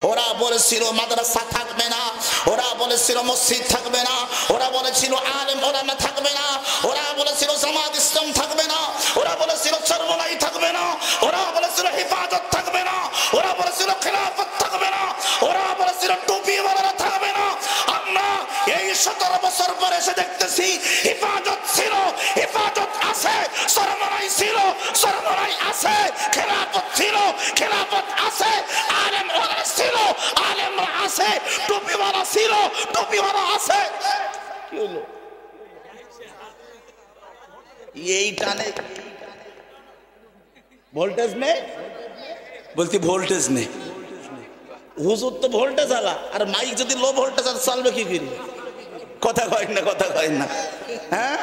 ওরা বলেছিল মাদ্রাসা থাকবে না, ওরা বলেছিল মসজিদ থাকবে না, ওরা বলেছিল আলেম ওলামা থাকবে না, ওরা বলেছিল জামাত ইসলাম থাকবে না, ওরা বলেছিল চরমনাই থাকবে না, ওরা বলেছিল হেফাজত থাকবে না, ওরা বলেছিল খেলাফত থাকবে না, ওরা বলেছিল টুপিওয়ালারা থাকবে না। আমরা এই 17 বছর পরে এসে দেখতেছি হেফাজত ছিল, হেফাজত আছে, চরমনাই ছিল, চরমনাই আছে, খেলাফত ছিল, খেলাফত আছে, আলেম ওলামা ছিল, আলেমরা আছে, টুপিওয়ালা ছিল, টুপিওয়ালা আছে। কি হলো এই টানে? ভোল্টেজ নেই, বলতে ভোল্টেজ নেই। হুজুর তো ভোল্টেজ আলা, আর মাইক যদি লো ভোল্টেজ আর চলবে কি করে? কথা কয় না, কথা কয় না, হ্যাঁ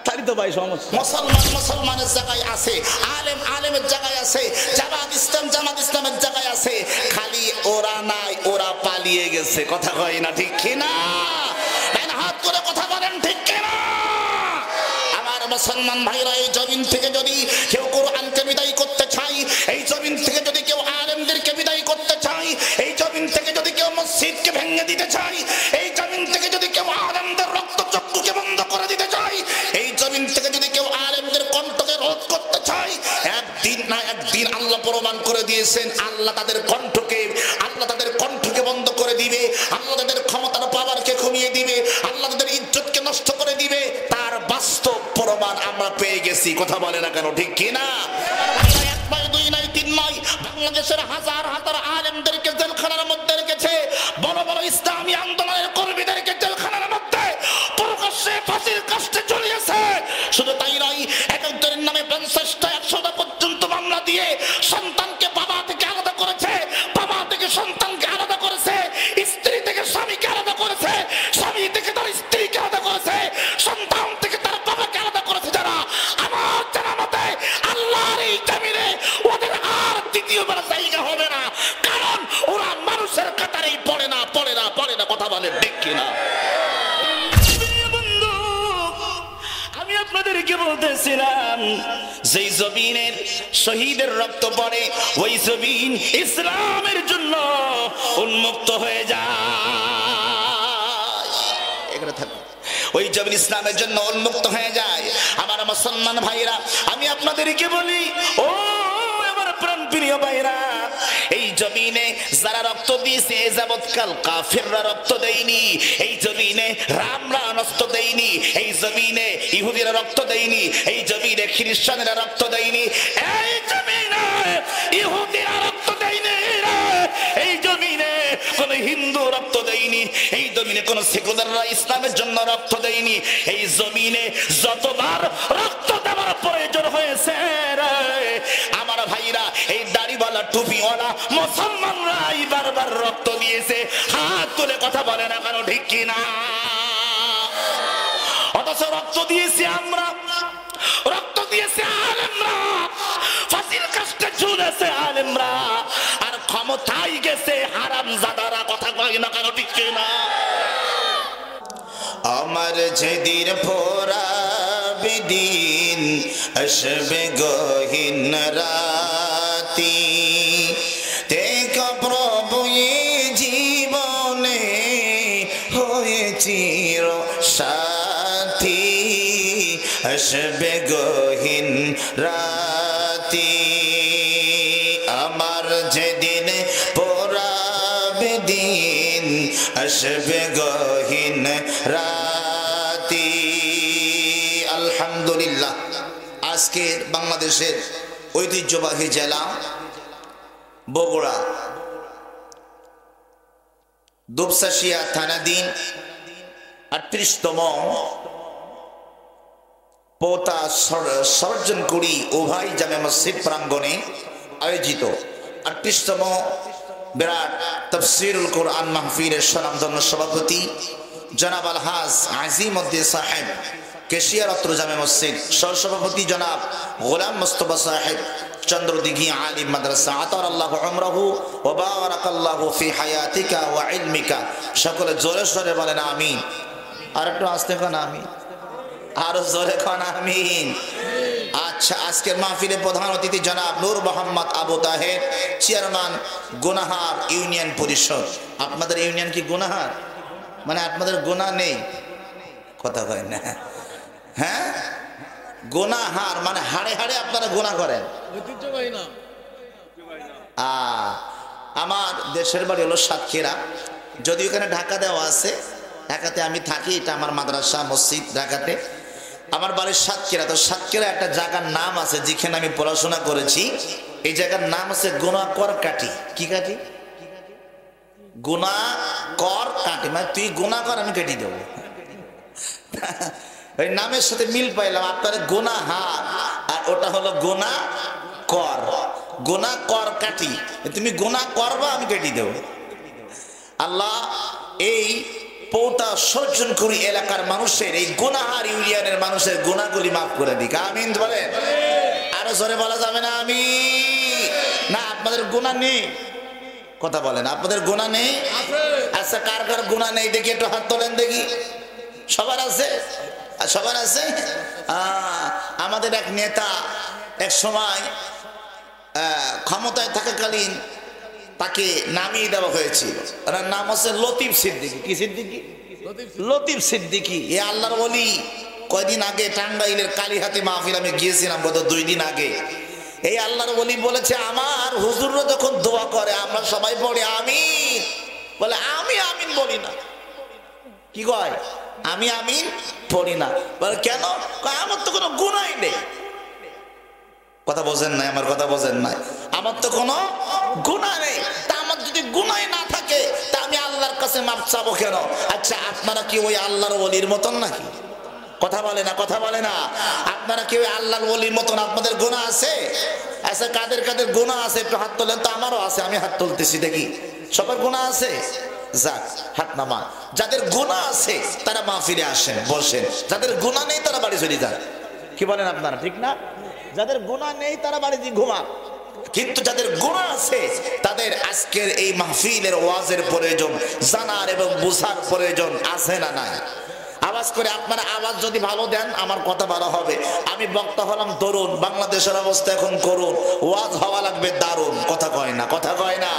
তাই তো ভাই সমস্যা। মুসলমান মুসলমানের জায়গায় আছে, আলেম আলেমের জায়গায় আছে, জামাত ইসলাম জামাত ইসলামের জায়গায় আছে, খালি ওরা নাই, ওরা পালিয়ে গেছে। কথা কয় না, ঠিক কিনা? হাত করে কথা বলেন, ঠিক কিনা? আমার মুসলমান ভাইরা, এই জমিন থেকে যদি কেউ কোরআনকে বিদায় করতে চাই, এই জমিন থেকে যদি কেউ আলেমদেরকে বিদায় করতে চাই, এই জমিন থেকে যদি কেউ মসজিদকে ভেঙে দিতে চাই, এই জমিন থেকে যদি কেউ আলেমদের রক্তচক্ষুকে বন্ধ করে দিতে চাই, এই জমিন থেকে যদি কেউ আলেমদের কণ্ঠকে রোধ করতে চাই, একদিন না একদিন আল্লাহ প্রমাণ করে দিয়েছেন, আল্লাহ তাদের কণ্ঠকে বন্ধ করে দিবে, আল্লাহ তাদের ক্ষমতার পাওয়ারকে কমিয়ে দিবে, আল্লাহ তাদের ইজ্জতকে নষ্ট করে দিবে। তার বাস্তব প্রমাণ আমরা পেয়ে গেছি। কথা বলে না কেন, ঠিক কিনা? এক নয়, দুই নয়, তিন নয়, বাংলাদেশের হাজার হাজার আলেমদেরকে জেলখানার মধ্যে রেখেছে, বড় বড় ইসলামী আন্দোলনের কর্মীদেরকে জেলখানার মধ্যে প্রকাশ্যে ফাঁসির কাস্টে ঝুলিয়েছে। শুধু তাই নয়, এক একজনের নামে 50টা 100টা পর্যন্ত মামলা দিয়ে সন্তানকে বাবা থেকে আলাদা করেছে, বাবা থেকে সন্তানকে আলাদা করেছে, স্ত্রী থেকে স্বামীকে আলাদা করেছে, স্বামী থেকে তার স্ত্রীকে আলাদা করেছে, সন্তান থেকে তার বাবাকে আলাদা করেছে। যারা আমার জানা মতে আল্লাহর এই জমিনে ওদের আর দ্বিতীয়বার জায়গা হবে না, কারণ ওরা মানুষের কাতারেই পড়ে না, পড়ে না, পড়ে না। কথা বলে ঠিক কিনা? আমি আপনাদেরকে বলতেছিলাম, যেই জমিনের শহীদের রক্ত পড়ে, ওই জমিন ইসলামের জন্য উন্মুক্ত হয়ে যায়। এখানে থাকবে, ওই জমিন ইসলামের জন্য উন্মুক্ত হয়ে যায়। আমার মুসলমান ভাইরা, আমি আপনাদেরকে বলি, ও আমার প্রাণপ্রিয় ভাইরা, এই জমিনে যারা রক্ত দিয়েছে, যাবৎকাল কাফিররা রক্ত দেয়নি, এই জমিনে রামরা রক্ত দেয়নি, এই জমিনে ইহুদিরা রক্ত দেয়নি, এই জমিনে খ্রিস্টানেরা রক্ত দেয়নি, এই জমিনে ইহুদিরা রক্ত দেয়নি, এই জমিনে কোন হিন্দু রক্ত দেয়নি, এই জমিনে কোন সেকুলাররা ইসলামের জন্য রক্ত দেয়নি। এই জমিনে যতবার রক্ত দেওয়ার প্রয়োজন হয়েছে আমার ভাইরা, এই দাড়িওয়ালা টুপিওয়ালা মুসলমানরাই বারবার রক্ত দিয়েছে। হাত তুলে কথা বলে না কেন, ঠিক কিনা? অথচ রক্ত দিয়েছি আমরা, রক্ত দিয়েছে আলেমরা, ফাঁসির কাস্টে ঝুলেছে আলেমরা, আর ক্ষমতায় গেছে হারামজাদারা। কথা কয় না কেন, ঠিক কিনা? আমার যেদিন ফোরাবে দিন, আসবে গহীন রাতি, দেখা প্রভু জীবনে হয়ে চির সাথী, আসবে গহীন রাতি, আমার যেদিন পড়াবে দিন, আসবে গহীন রাতি। আলহামদুলিল্লাহ, আজকে বাংলাদেশের ঐতিহ্যবাহী জেলা বগুড়া দুপসাশিয়া থানাধীন 38তম পোতা সর্জনকুড়ি উভয় জামে মসজিদ প্রাঙ্গণে আয়োজিত 38তম বিরাট তাফসীরুল কোরআন মাহফিলের স্বনামধন্য সভাপতি জনাব আলহাজ আজিমউদ্দিন সাহেব, কেশিয়ারত্র জামে মসজিদ, সহসভাপতি জনাব গোলাম মুস্তফা সাহেব, চন্দ্রদিঘি আলিম মাদ্রাসা, আতারাল্লাহু উমরাহু ওয়া বারাকাল্লাহু ফি হায়াতিকা ওয়া ইলমিকা। সকলে জোরে সোরে বলেন আমিন। আর একটু আস্তে কোন আমিন, আরো জোরে কোন আমিন। আচ্ছা। আজকের মাহফিলে প্রধান অতিথি জনাব নূর মোহাম্মদ আবু তাহের, চেয়ারম্যান গুনাহার ইউনিয়ন পরিষদ। আপনাদের ইউনিয়ন কি গুনাহার? মানে আপনাদের গুনাহ নেই? কথা কয় না। হ্যাঁ, গুনাহার মানে হাড়ে হাড়ে আপনারা গুনাহ করেন। আমার দেশের বাড়ি হলো সাতক্ষীরা, যদি ওখানে ঢাকা দেওয়া আছে, ঢাকাতে আমি থাকি, এটা আমার মাদ্রাসা মসজিদ ঢাকাতে। আমার বাড়ির সাতক্ষীরা। তো সাতক্ষীরা একটা জায়গার নাম আছে যেখানে আমি পড়াশোনা করেছি, এই জায়গার নাম আছে গুনাকর কাঠি। কি কাঠি? গুনাকর কাঠি, মানে তুই গুনাহ কর আমি কেটে দেবো। ওই নামের সাথে মিল পাইলাম। আপনার গুনাহার আর ওটা হলো গুনাকর। গুনাকর কাঠি, তুমি গুনাহ করবা আমি কেটে দেবো। আল্লাহ এই পৌতা সজ্জনপুরি এলাকার মানুষের, এই গুনাহার ইউনিয়নের মানুষের গুনাহগুলি মাফ করে দিক। আমিন বলেন। আরো জোরে বলা যাবে না আমি? না, আপনাদের গুনাহ নেই। কথা বলেন, আপনাদের গুনাহ নেই? আচ্ছা, কার কার গুনাহ নেই দেখি একটু হাত তোলেন দেখি। সবার আছে? সবার আছে। আমাদের এক নেতা এক সময় ক্ষমতায় থাকাকালীন তাকে নামিয়ে দেওয়া হয়েছিল। ওর নাম হচ্ছে লতিফ সিদ্দিকী। কি সিদ্দিকী? লতিফ সিদ্দিকী। এ আল্লাহর ওলি। কয়দিন আগে টাঙ্গাইলের কালীহাতি মাহফিল আমি গিয়েছিলাম, গত 2 দিন আগে। এই আল্লাহর ওলি বলেছে, আমার হুজুররা যখন দোয়া করে আমরা সবাই পড়ি আমিন। বলে আমি আমিন বলি না। কি কয়? আমি আমিন পড়ি না। বলে কেন? আমার তো কোনো গুনাহই নেই। কথা বোঝেন নাই? আমার কথা বোঝেন নাই? আমার তো কোনো গুনাহ নেই। তা আমার যদি গুনাহই না থাকে তা আমি আল্লাহর কাছে মাপ চাবো কেন? আচ্ছা, আপনারা কি ওই আল্লাহর ওলির মতন নাকি? কথা বলে না, কথা বলে না। আপনারা কি ওই আল্লাহর ওলির মতন? আপনাদের গুনাহ আছে? আচ্ছা, কাদের কাদের গুনাহ আছে একটু হাত তোলেন তো। আমারও আছে, আমি হাত তুলতেছি দেখি। সবার গুনাহ আছে? যাক, হাত নামা। যাদের গুনাহ আছে তারা মাহফিলে আসেন, বসেন। যাদের গুনাহ নেই তারা বাড়ি চলে যান। কি বলেন আপনারা? ঠিক না? যাদের গুনাহ নেই তারা বাড়িতে ঘুমান, কিন্তু যাদের গুনাহ আছে তাদের আজকের এই মাহফিলের ওয়াজের প্রয়োজন, জানার এবং বুঝার প্রয়োজন আছে না নাই? আওয়াজ করে আপনারা আওয়াজ যদি ভালো দেন আমার কথা ভালো হবে। আমি বক্তা হলাম তরুণ, বাংলাদেশের অবস্থা এখন করুন, ওয়াজ হওয়া লাগবে দারুণ। কথা কয় না, কথা কয় না।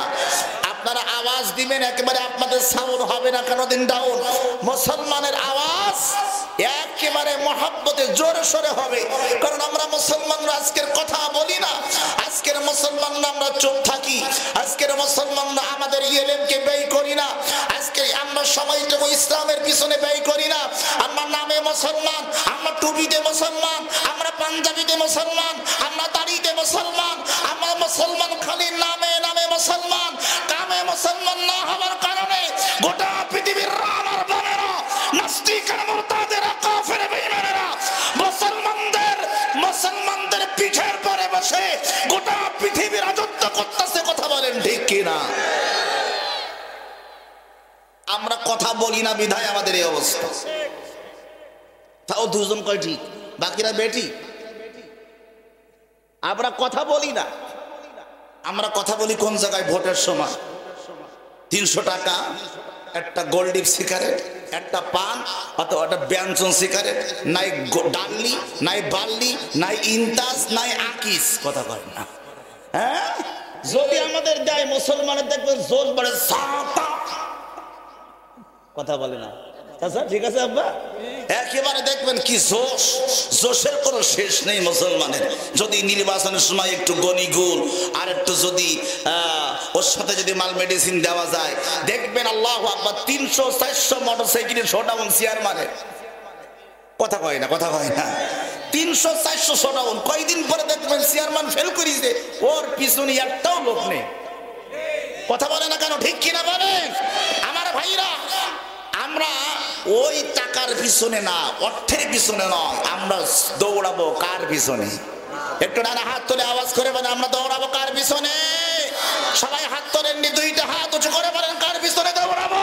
আপনারা আওয়াজ দিবেন, একেবারে আপনাদের সাউন্ড হবে না কোনোদিন ডাউন। মুসলমানের আওয়াজ একেবারে মহব্বতে জোরে সোরে হবে, কারণ আমরা মুসলমানরা আজকের কথা বলি না। আজকের মুসলমানরা আমরা চুপ থাকি। আজকের মুসলমানরা আমাদের ইলমকে ব্যয় করি না। আজকে আমরা সময়টুকু ইসলামের পিছনে ব্যয় করি না। আমরা নামে মুসলমান, আমরা টুপিতে মুসলমান, আমরা পাঞ্জাবিতে মুসলমান, আমরা দাড়িতে মুসলমান। আমরা মুসলমান খালি নামে নামে মুসলমান, কামে মুসলমান না হওয়ার কারণে গোটা পৃথিবীর রামার বোনেরা, নাস্তিক আর মুরতাদেরা, কাফের বেঈমানেরা মুসলমানদের পিঠের পরে বসে গোটা পৃথিবী রাজত্ব করতেছে। কথা বলেন ঠিক কিনা? আমরা কথা বলি না বিধায় আমাদের এই অবস্থা। তাও 2 জন কয় ঠিক, বাকিরা বেটি। আমরা কথা বলি না। আমরা কথা বলি কোন জায়গায়? ভোটের সময় 300 টাকা একটা গোল্ডিপ সিগারেট, একটা পান অথবা একটা ব্যঞ্জন সিগারেট, নাই ডাল্লি, নাই বাল্লি, নাই ইন্তাস, নাই আকিস। কথা কয় না? হ্যাঁ, যদি আমাদের দেয় মুসলমানের দেখবেন জোর বাড়ে সাতা। কথা বলে না? আচ্ছা ঠিক আছে আব্বা, একেবারে দেখবেন কি জোশ, জোশের কোনো শেষ নেই মুসলমানের। যদি নির্বাচনের সময় একটু গনিগুল আর একটু যদি ওর সাথে যদি মাল মেডিসিন দেওয়া যায়, দেখবেন আল্লাহু আকবার 300-400 মোটরসাইকেলের শোডাউন চেয়ার মারে। কথা কয় না, কথা কয় না। 300-400 শোডাউন। কয়দিন পরে দেখবেন চেয়ারম্যান ফেল করিছে, ওর পিছনে একটাও লোক নেই। কথা বলে না কেন? ঠিক কিনা বলেন আমার ভাইরা? আমরা ওই টাকার পিছনে না, অর্থের পিছনে নয়, আমরা দৌড়াবো কার পিছনে? একটু ডানা হাত তুলে আওয়াজ করে বলেন, আমরা দৌড়াবো কার পিছনে? সবাই হাত তোলেননি, 2টা হাত উঁচু করে বলেন, কার পিছনে দৌড়াবো?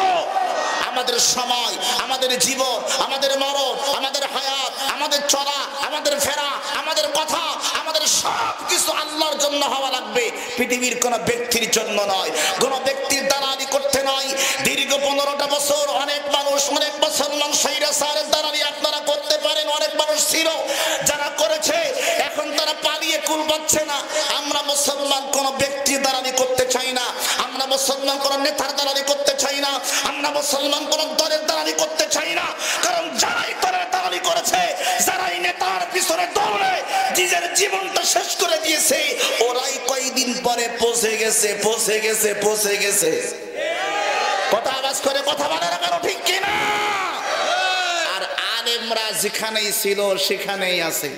আমাদের সময়, আমাদের জীবন, আমাদের মরণ, আমাদের হায়াত, আমাদের চলা, আমাদের ফেরা, আমাদের কথা, আমাদের সব কিছু আল্লাহর জন্য হওয়া লাগবে, পৃথিবীর কোন ব্যক্তির জন্য নয়, কোন ব্যক্তির দালালি করতে নয়। দীর্ঘ 15টা বছর অনেক মানুষ, অনেক মুসলমান স্বৈরাচারের দালালি আপনারা করতে পারেন। অনেক মানুষ ছিল যারা করেছে, এখন তারা কুল পাচ্ছে না। আমরা মুসলমান কোন ব্যক্তির দালালি করতে চাই না, আমরা মুসলমান কোন নেতার দালালি করতে চাই না, আমরা মুসলমান কোন দলের দালালি করতে চাই না। কারণ যারাই দলের দালালি করেছে, যারাই নেতার পিছনে দৌড়ে নিজের জীবনটা শেষ করে দিয়েছে, ওরাই কয়েকদিন পরে পৌঁছে গেছে। কথা আওয়াজ করে কথা বলে না কেন, ঠিক কিনা? আর আলেমরা যেখানেই ছিল সেখানেই আছে,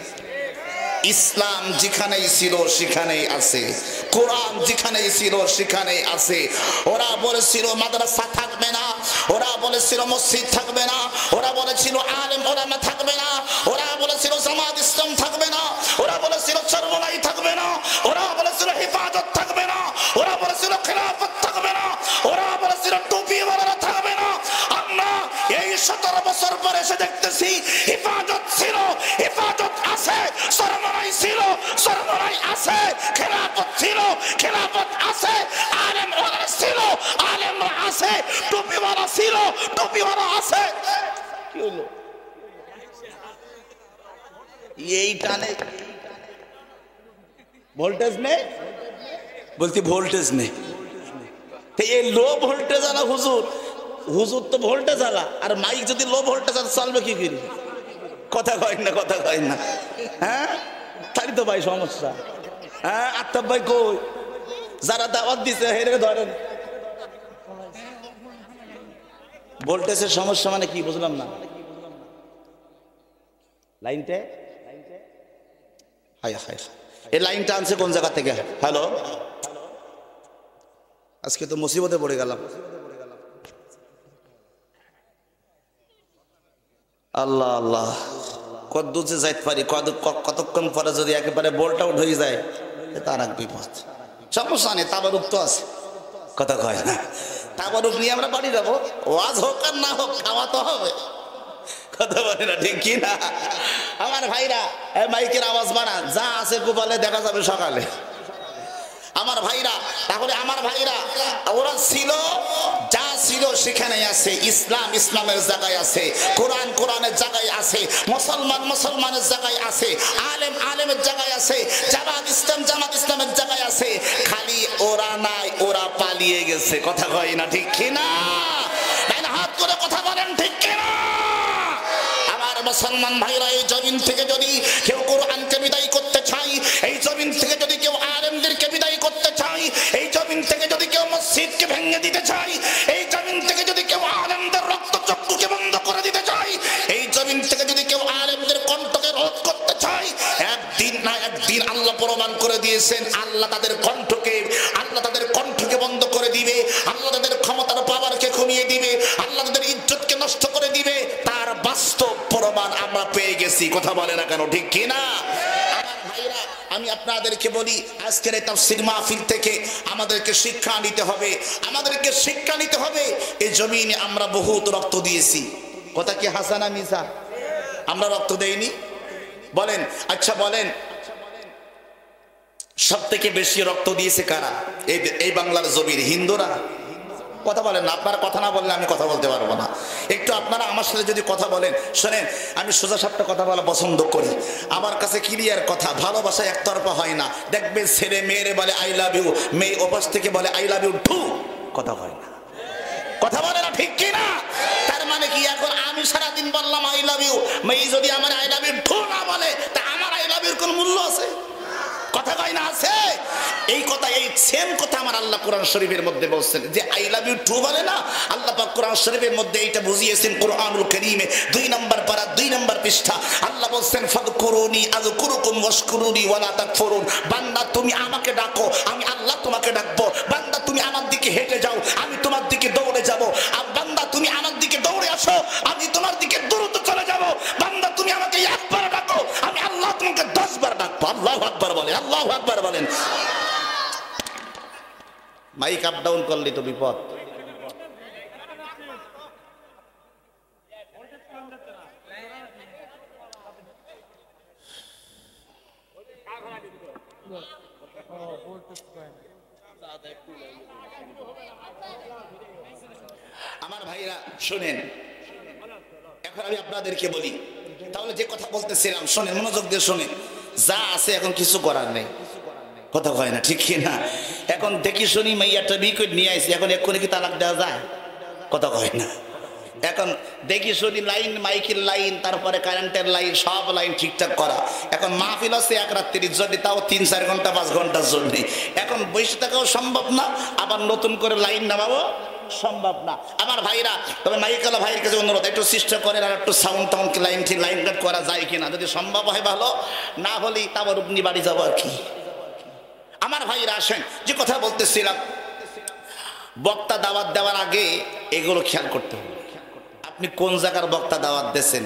ইসলাম যেখানেই ছিল সেখানেই আছে, কোরআন যেখানেই ছিল সেখানেই আছে। ওরা বলেছিল মাদ্রাসা থাকবে না, ওরা বলেছিল মসজিদ থাকবে না, ওরা বলেছিল আলেম ওলামা থাকবে না, ওরা বলেছিল জামাত ইসলাম থাকবে না, ওরা বলেছিল চরমলাই থাকবে না, ওরা বলেছিল হেফাজত থাকবে না, ওরা বলেছিল খেলাফত থাকবে না, ওরা বলেছিল টুপিওয়ালারা থাকবে না। আমরা এই 17 বছর পরে এসে দেখতেছি হেফাজত ছিল, হেফাজত আছে, চরমলাই ছিল, চরমলাই আছে, খেলাফত ছিল, খেলাফত আছে, আলেম ওলামা ছিল, আলেমরা আছে, টুপিওয়ালা ছিল, টুপিওয়ালা আছে। কি হলো এই টানে? ভোল্টেজ নেই, বলছি ভোল্টেজ নেই। এই লো ভোল্টেজ আলা হুজুর, হুজুর তো ভোল্টেজ আলা, আর মাইক যদি লো ভোল্টেজ আর চলবে কি করে? কথা কয় না, হ্যাঁ তাই তো ভাই সমস্যা। হ্যাঁ আত্তাব ভাই কই? যারা দাওয়াত দিছে হেরে ধরেন। ভোল্টেজের সমস্যা মানে কি বুঝলাম না। লাইনটা এই লাইনটা আনছে কোন জায়গা থেকে? হ্যালো, আজকে তো মুসিবতে পড়ে গেলাম। আল্লাহ আল্লাহ, কত দূরে যাইতে পারি, কতক্ষণ পরে যদি একেবারে বোল্ট আউট হয়ে যায় তার এক বিপদ। সমস্যা নেই, তাবারুক তো আছে। কথা কয় না, তাবারুক নিয়ে আমরা বাড়ি যাবো, ওয়াজ হোক আর না হোক খাওয়া তো হবে। কথা বলে না, ঠিক কি না? আমার ভাইরা মাইকের আওয়াজ বাড়া, যা আছে গোপালে দেখা যাবে সকালে। আমার ভাইরা, তাহলে আমার ভাইরা ওরা ছিল, যা ছিল সেখানেই আছে। ইসলাম ইসলামের জায়গায় আছে, কোরআন কোরআনের জায়গায় আছে, মুসলমান মুসলমানের জায়গায় আছে, আলেম আলেমের জায়গায় আছে, জামাত ইসলাম জামাত ইসলামের জায়গায় আছে। খালি ওরা নাই, ওরা পালিয়ে গেছে। কথা কয় না, ঠিক কিনা? হাত করে কথা বলেন, ঠিক কিনা? আমার মুসলমান ভাইরা, এই জমিন থেকে যদি কেউ কোরআনকে বিদায় করতে চাই, এই জমিন থেকে যদি কেউ আলেমদেরকে বিদায় করতে চাই, এই জমিন থেকে যদি কেউ মসজিদকে ভেঙে দিতে চাই, এই জমিন থেকে যদি কেউ আলেমদের রক্তচক্ষুকে বন্ধ করে দিতে চাই, এই জমিন থেকে যদি কেউ আলেমদের কণ্ঠকে রোধ করতে চাই, একদিন না একদিন আল্লাহ প্রমাণ করে দিয়েছেন, আল্লাহ তাদের কণ্ঠকে বন্ধ করে দিবে, আল্লাহ তাদের ক্ষমতার পাওয়ারকে কমিয়ে দিবে, আল্লাহ তাদের ইজ্জতকে নষ্ট করে দিবে। তার বাস্তব প্রমাণ আমরা পেয়ে গেছি। কথা বলে না কেন, ঠিক কিনা? আমার ভাইরা, আমি আপনাদেরকে বলি, আজকের এই তাফসীর মাহফিল থেকে আমাদেরকে শিক্ষা নিতে হবে, আমাদেরকে শিক্ষা নিতে হবে। এই জমিনে আমরা বহুত রক্ত দিয়েছি। কথা কি হাসানা মিছা? আমরা রক্ত দেইনি? বলেন, আচ্ছা বলেন, সব থেকে বেশি রক্ত দিয়েছে কারা এই বাংলার জমির? হিন্দুরা? কথা বলেন না, আপনারা কথা না বললে আমি কথা বলতে পারবো না। একটু আপনারা আমার সাথে যদি কথা বলেন, শোনেন, আমি সোজা সাপটা কথা বলা পছন্দ করি। আমার কাছে ক্লিয়ার কথা, ভালোবাসা একতরফা হয় না। দেখবেন ছেলে মেয়েরে বলে আই লাভ ইউ, মেয়ে ওপাশ থেকে বলে আই লাভ ইউ টু। কথা হয় না, কথা বলে না, ঠিক কি না? তার মানে কি, এখন আমি সারাদিন বললাম আই লাভ ইউ, মেয়ে যদি আমার আই লাভ ইউ টু না বলে, তা আমার আই লাভ ইউর কোন মূল্য আছে? কথা কয় না, আছে? এই কথা, এই সেম কথা আমার আল্লাহ কোরআন শরীফের মধ্যে বলছেন, যে আই লাভ ইউ টু বলে না, আল্লাহ পাক কোরআন শরীফের মধ্যে এইটা বুঝিয়েছেন। কোরআনুল কারীমে 2 নম্বর পারা 2 নম্বর পৃষ্ঠা আল্লাহ বলছেন, ফাযকুরুনি আযকুরুকুম ওয়াশকুরুনি ওয়ালা তাকফুরুন। বান্দা তুমি আমাকে ডাকো, আমি আল্লাহ তোমাকে ডাকবো। বান্দা তুমি আমার দিকে হেঁটে যাও, আমি তোমার দিকে দৌড়ে যাব। আর বান্দা তুমি আমার দিকে দৌড়ে আসো, আমি তোমার দিকে দ্রুত চলে যাব। বান্দা তুমি আমাকে একবার ডাকো, আমি আল্লাহ তোমাকে 10 বার ডাকবো। আল্লাহু আকবার বলেন, আল্লাহু আকবার বলেন। মাইক আপ ডাউন করলে তো বিপদ। আমার ভাইরা শুনেন, এখন আমি আপনাদেরকে বলি, তাহলে যে কথা বলতেছিলাম শোনেন, মনোযোগ দিয়ে শোনেন। যা আছে এখন কিছু করার নেই, কথা কয় না ঠিক কিনা? এখন দেখি শুনি মাইয়াটা বিয়ে করে নিয়ে আসি, এখন এক্ষুনি কি তালাক দেওয়া যায়? কথা কয় না। এখন দেখি শুনি লাইন, মাইকের লাইন, তারপরে কারেন্টের লাইন, সব লাইন ঠিকঠাক করা। এখন মাহফিল আছে এক রাত্রির জন্য, তাও 3-4 ঘন্টা 5 ঘন্টার জন্য। এখন বসে থাকাও সম্ভব না, আবার নতুন করে লাইন নামাবো সম্ভব না। আমার ভাইরা, তবে মাইকালা ভাইয়ের কাছে অনুরোধ, একটু চেষ্টা করেন আর একটু সাউন্ড টাউন্ড লাইন কাট করা যায় কিনা, যদি সম্ভব হয় ভালো, না হলেই তারপর আপনি বাড়ি যাবো আর কি। আমার ভাইরা আসেন, যে কথা বলতেছিলাম, বক্তা দাওয়াত দেওয়ার আগে এগুলো খেয়াল করতে হবে। আপনি কোন জায়গার বক্তা দাওয়াত দিয়েছেন?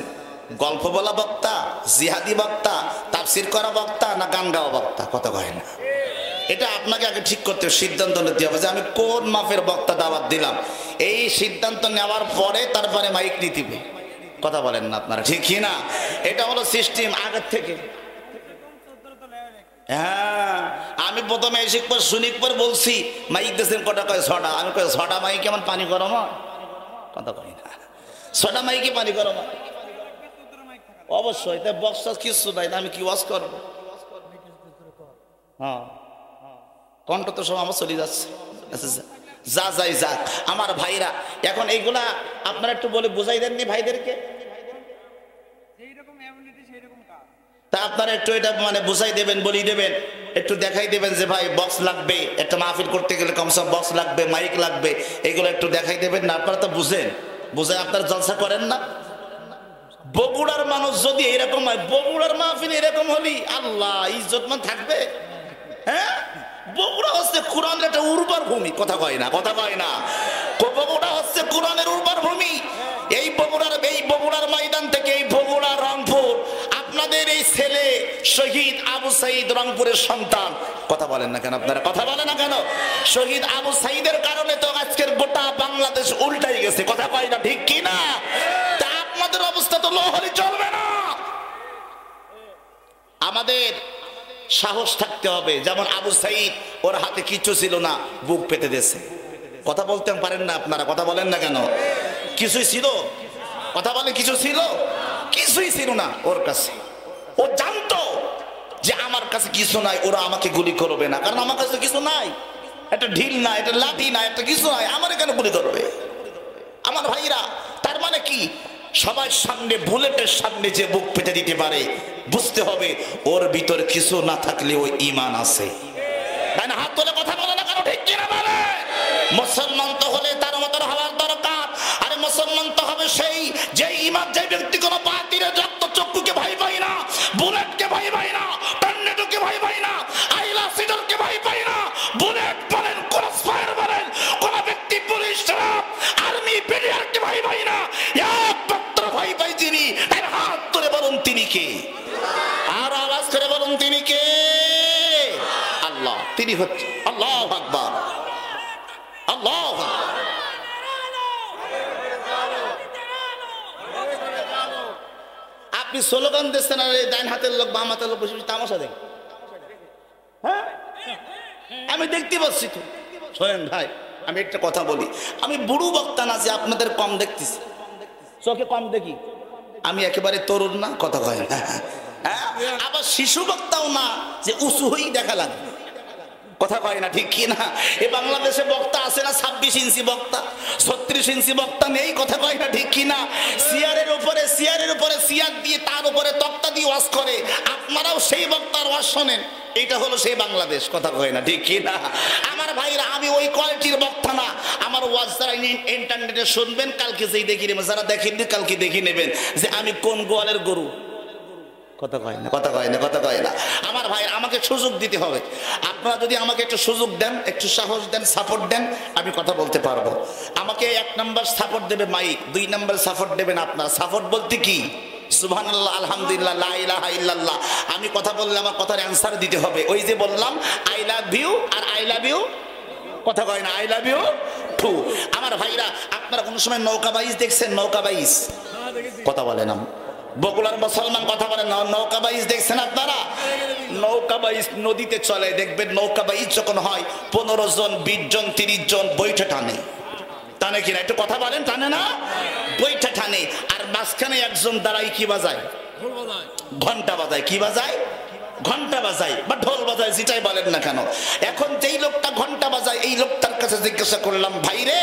গল্প বলা বক্তা, জিহাদি বক্তা, তাফসির করা বক্তা, না গান গাওয়া বক্তা? কথা কয় না। এটা আপনাকে আগে ঠিক করতে হবে, সিদ্ধান্ত নিতে হবে যে আমি কোন মাপের বক্তা দাওয়াত দিলাম। এই সিদ্ধান্ত নেওয়ার পরে তারপরে মাইক নিতে হবে। কথা বলেন না আপনারা, ঠিক কি না? এটা হলো সিস্টেম আগের থেকে। হ্যাঁ, আমি প্রথমে এসিক পর শুনিক পর বলছি মাইক দিয়েছেন কটা, কয় 6টা। আমি কয় 6টা মাইক কেমন পানি গরম হয়? কথা কয় না, 6টা মাইকে পানি গরম হয় অবশ্যই। তাই বক্স কিছু নাই, আমি কি ওয়াজ করবো? হ্যাঁ, কণ্ঠ তো সব আমার চলে যাচ্ছে। যা যাই যাক আমার ভাইরা, এখন এইগুলা আপনারা একটু বলে বুঝাই দেননি ভাইদেরকে? তা আপনারা একটু এটা মানে বুঝাই দেবেন, বলি দেবেন, একটু দেখাই দেবেন যে ভাই বক্স লাগবে, একটা মাহফিল করতে গেলে কমসম বক্স লাগবে, মাইক লাগবে, এইগুলো একটু দেখাই দেবেন না? আপনারা তো বুঝেন, বুঝে আপনারা জলসা করেন না। বগুড়ার মানুষ যদি এরকম হয়, বগুড়ার মাহফিল এরকম হলি আল্লাহ ইজ্জতমান থাকবে? হ্যাঁ, বগুড়া হচ্ছে কোরআনের একটা উর্বর ভূমি। কথা কয় না, কথা কয় না। বগুড়া হচ্ছে কোরআনের উর্বর ভূমি। এই বগুড়ার ময়দান থেকে, এই বগুড়া রংপুর, আপনাদের এই ছেলে শহীদ আবু সাইদ রংপুরের সন্তান। কথা বলেন না কেন আপনারা? কথা বলেন না কেন? শহীদ আবু সাইদের কারণে তো আজকের গোটা বাংলাদেশ উল্টাই গেছে। কথা কয় না, ঠিক কি না? তা আপনাদের অবস্থা তো লো হলে চলবে না। আমাদের সাহস থাকতে হবে। যেমন আবু সাইদ, ওর হাতে কিছু ছিল না, বুক পেতে দিয়েছে। কথা বলতে পারেন না আপনারা? কথা বলেন না কেন? কিছুই ছিল? কথা বলেন, কিছু ছিল? কিছুই ছিল না ওর কাছে। ও জানতো যে আমার কাছে কিছু নাই, ওরা আমাকে গুলি করবে না, কারণ আমার কাছে কিছু নাই। একটা ঢিল নাই, একটা লাঠি নাই, একটা কিছু নাই, আমার কেন গুলি করবে? আমার ভাইরা, তার মানে কি? সবার সামনে, বুলেটের সামনে যে বুক পেতে দিতে পারে, বুঝতে হবে ওর ভিতর কিছু না থাকলে ওই ঈমান আছে। তাই না? হাত তুলে কথা বলে না কেন? ঠিক কিনা বলে? মুসলমান তো হলে তার মতো হওয়ার দরকার। আরে মুসলমান তো হবে সেই, যে ঈমান, যে ব্যক্তি কোনো বাতিলের রক্ত চক্ষুকে ভয় পায় না, বুলেটকে ভয় পায় না, টর্নেডোকে ভয় পায় না, আইলা সিডরকে ভয় পায় না। বুলেট বলেন, ক্রস ফায়ার বলেন, কোন ব্যক্তি পুলিশ, আর্মি, বিডিআরকে ভয় পায় না। একমাত্র ভয় পায় যিনি। তার হাত তুলে বলুন তিনি কে? আর আওয়াজ করে বলুন তিনি কে? আল্লাহ। তিনি হচ্ছে আল্লাহু আকবার, আল্লাহু আকবার। আপনি স্লোগান দিচ্ছেন আর ডান হাতের লোক বাম হাতের লোক বসে তামাশা দেখেন। হ্যাঁ, আমি দেখতে পাচ্ছি তো। শোনেন ভাই, আমি একটা কথা বলি, আমি বুড়ো বক্তা না যে আপনাদের কম দেখতেছি, চোখে কম দেখি। আমি একেবারে তরুণ না, কথা কয় না। আবার শিশু বক্তাও না যে উঁচু হয়েই দেখা লাগে। কথা কয় না, ঠিক কি না? এই বাংলাদেশে বক্তা আছে না 26 ইঞ্চি বক্তা, 36 ইঞ্চি বক্তা নেই? কথা কয় না, ঠিক কি না? চেয়ারের উপরে চেয়ার দিয়ে, তার উপরে তক্তা দিয়ে ওয়াজ করে। আপনারাও সেই বক্তার ওয়াজ শোনেন। এটা হলো সেই বাংলাদেশ। কথা কয় না, ঠিক কি না? আমার ভাইরা, আমি ওই কোয়ালিটির বক্তা না। আমার ওয়াজ যারা ইন্টারনেটে শুনবেন, কালকে যেই দেখি নেবেন, যারা দেখেননি কালকে দেখে নেবেন যে আমি কোন গোয়ালের গরু। কথা কয় না, কথা কয় না, কথা কয় না। আমার ভাই, আমাকে সুযোগ দিতে হবে। আপনারা যদি আমাকে একটু সুযোগ দেন, একটু সাহস দেন, সাপোর্ট দেন, আমি কথা বলতে পারবো। আমাকে 1 নাম্বার সাপোর্ট দেবে মাইক, 2 নাম্বার সাপোর্ট দেবেন আপনার। সাপোর্ট বলতে কি? সুবহানাল্লাহ, আলহামদুলিল্লাহ, লা ইলাহা ইল্লাল্লাহ। আমি কথা বললে আমার কথার অ্যান্সার দিতে হবে। ওই যে বললাম আই লাভ ইউ আর আই লাভ ইউ, কথা কয় না, আই লাভ ইউ টু। আমার ভাইরা, আপনারা কোনো সময় নৌকা বাইচ দেখছেন? নৌকা বাইচ, কথা বলেন। বগুড়ার মুসলমান, কথা বলেন, নৌকা বাইচ দেখছেন আপনারা? নৌকা বাইচ নদীতে চলে, দেখবেন নৌকা বাইচ যখন হয় 15 জন, 20 জন, 30 জন বৈঠা টানে। টানে কিনা? একটু কথা বলেন, টানে না? বৈঠা টানে। আর মাঝখানে একজন দাঁড়াই কি বাজায়? ঘন্টা বাজায়। কি বাজায়? ঘন্টা বাজায় বা ঢোল বাজায়, যেটাই বলেন না কেন। এখন যেই লোকটা ঘন্টা বাজায়, এই লোকটার কাছে জিজ্ঞাসা করলাম, ভাই রে,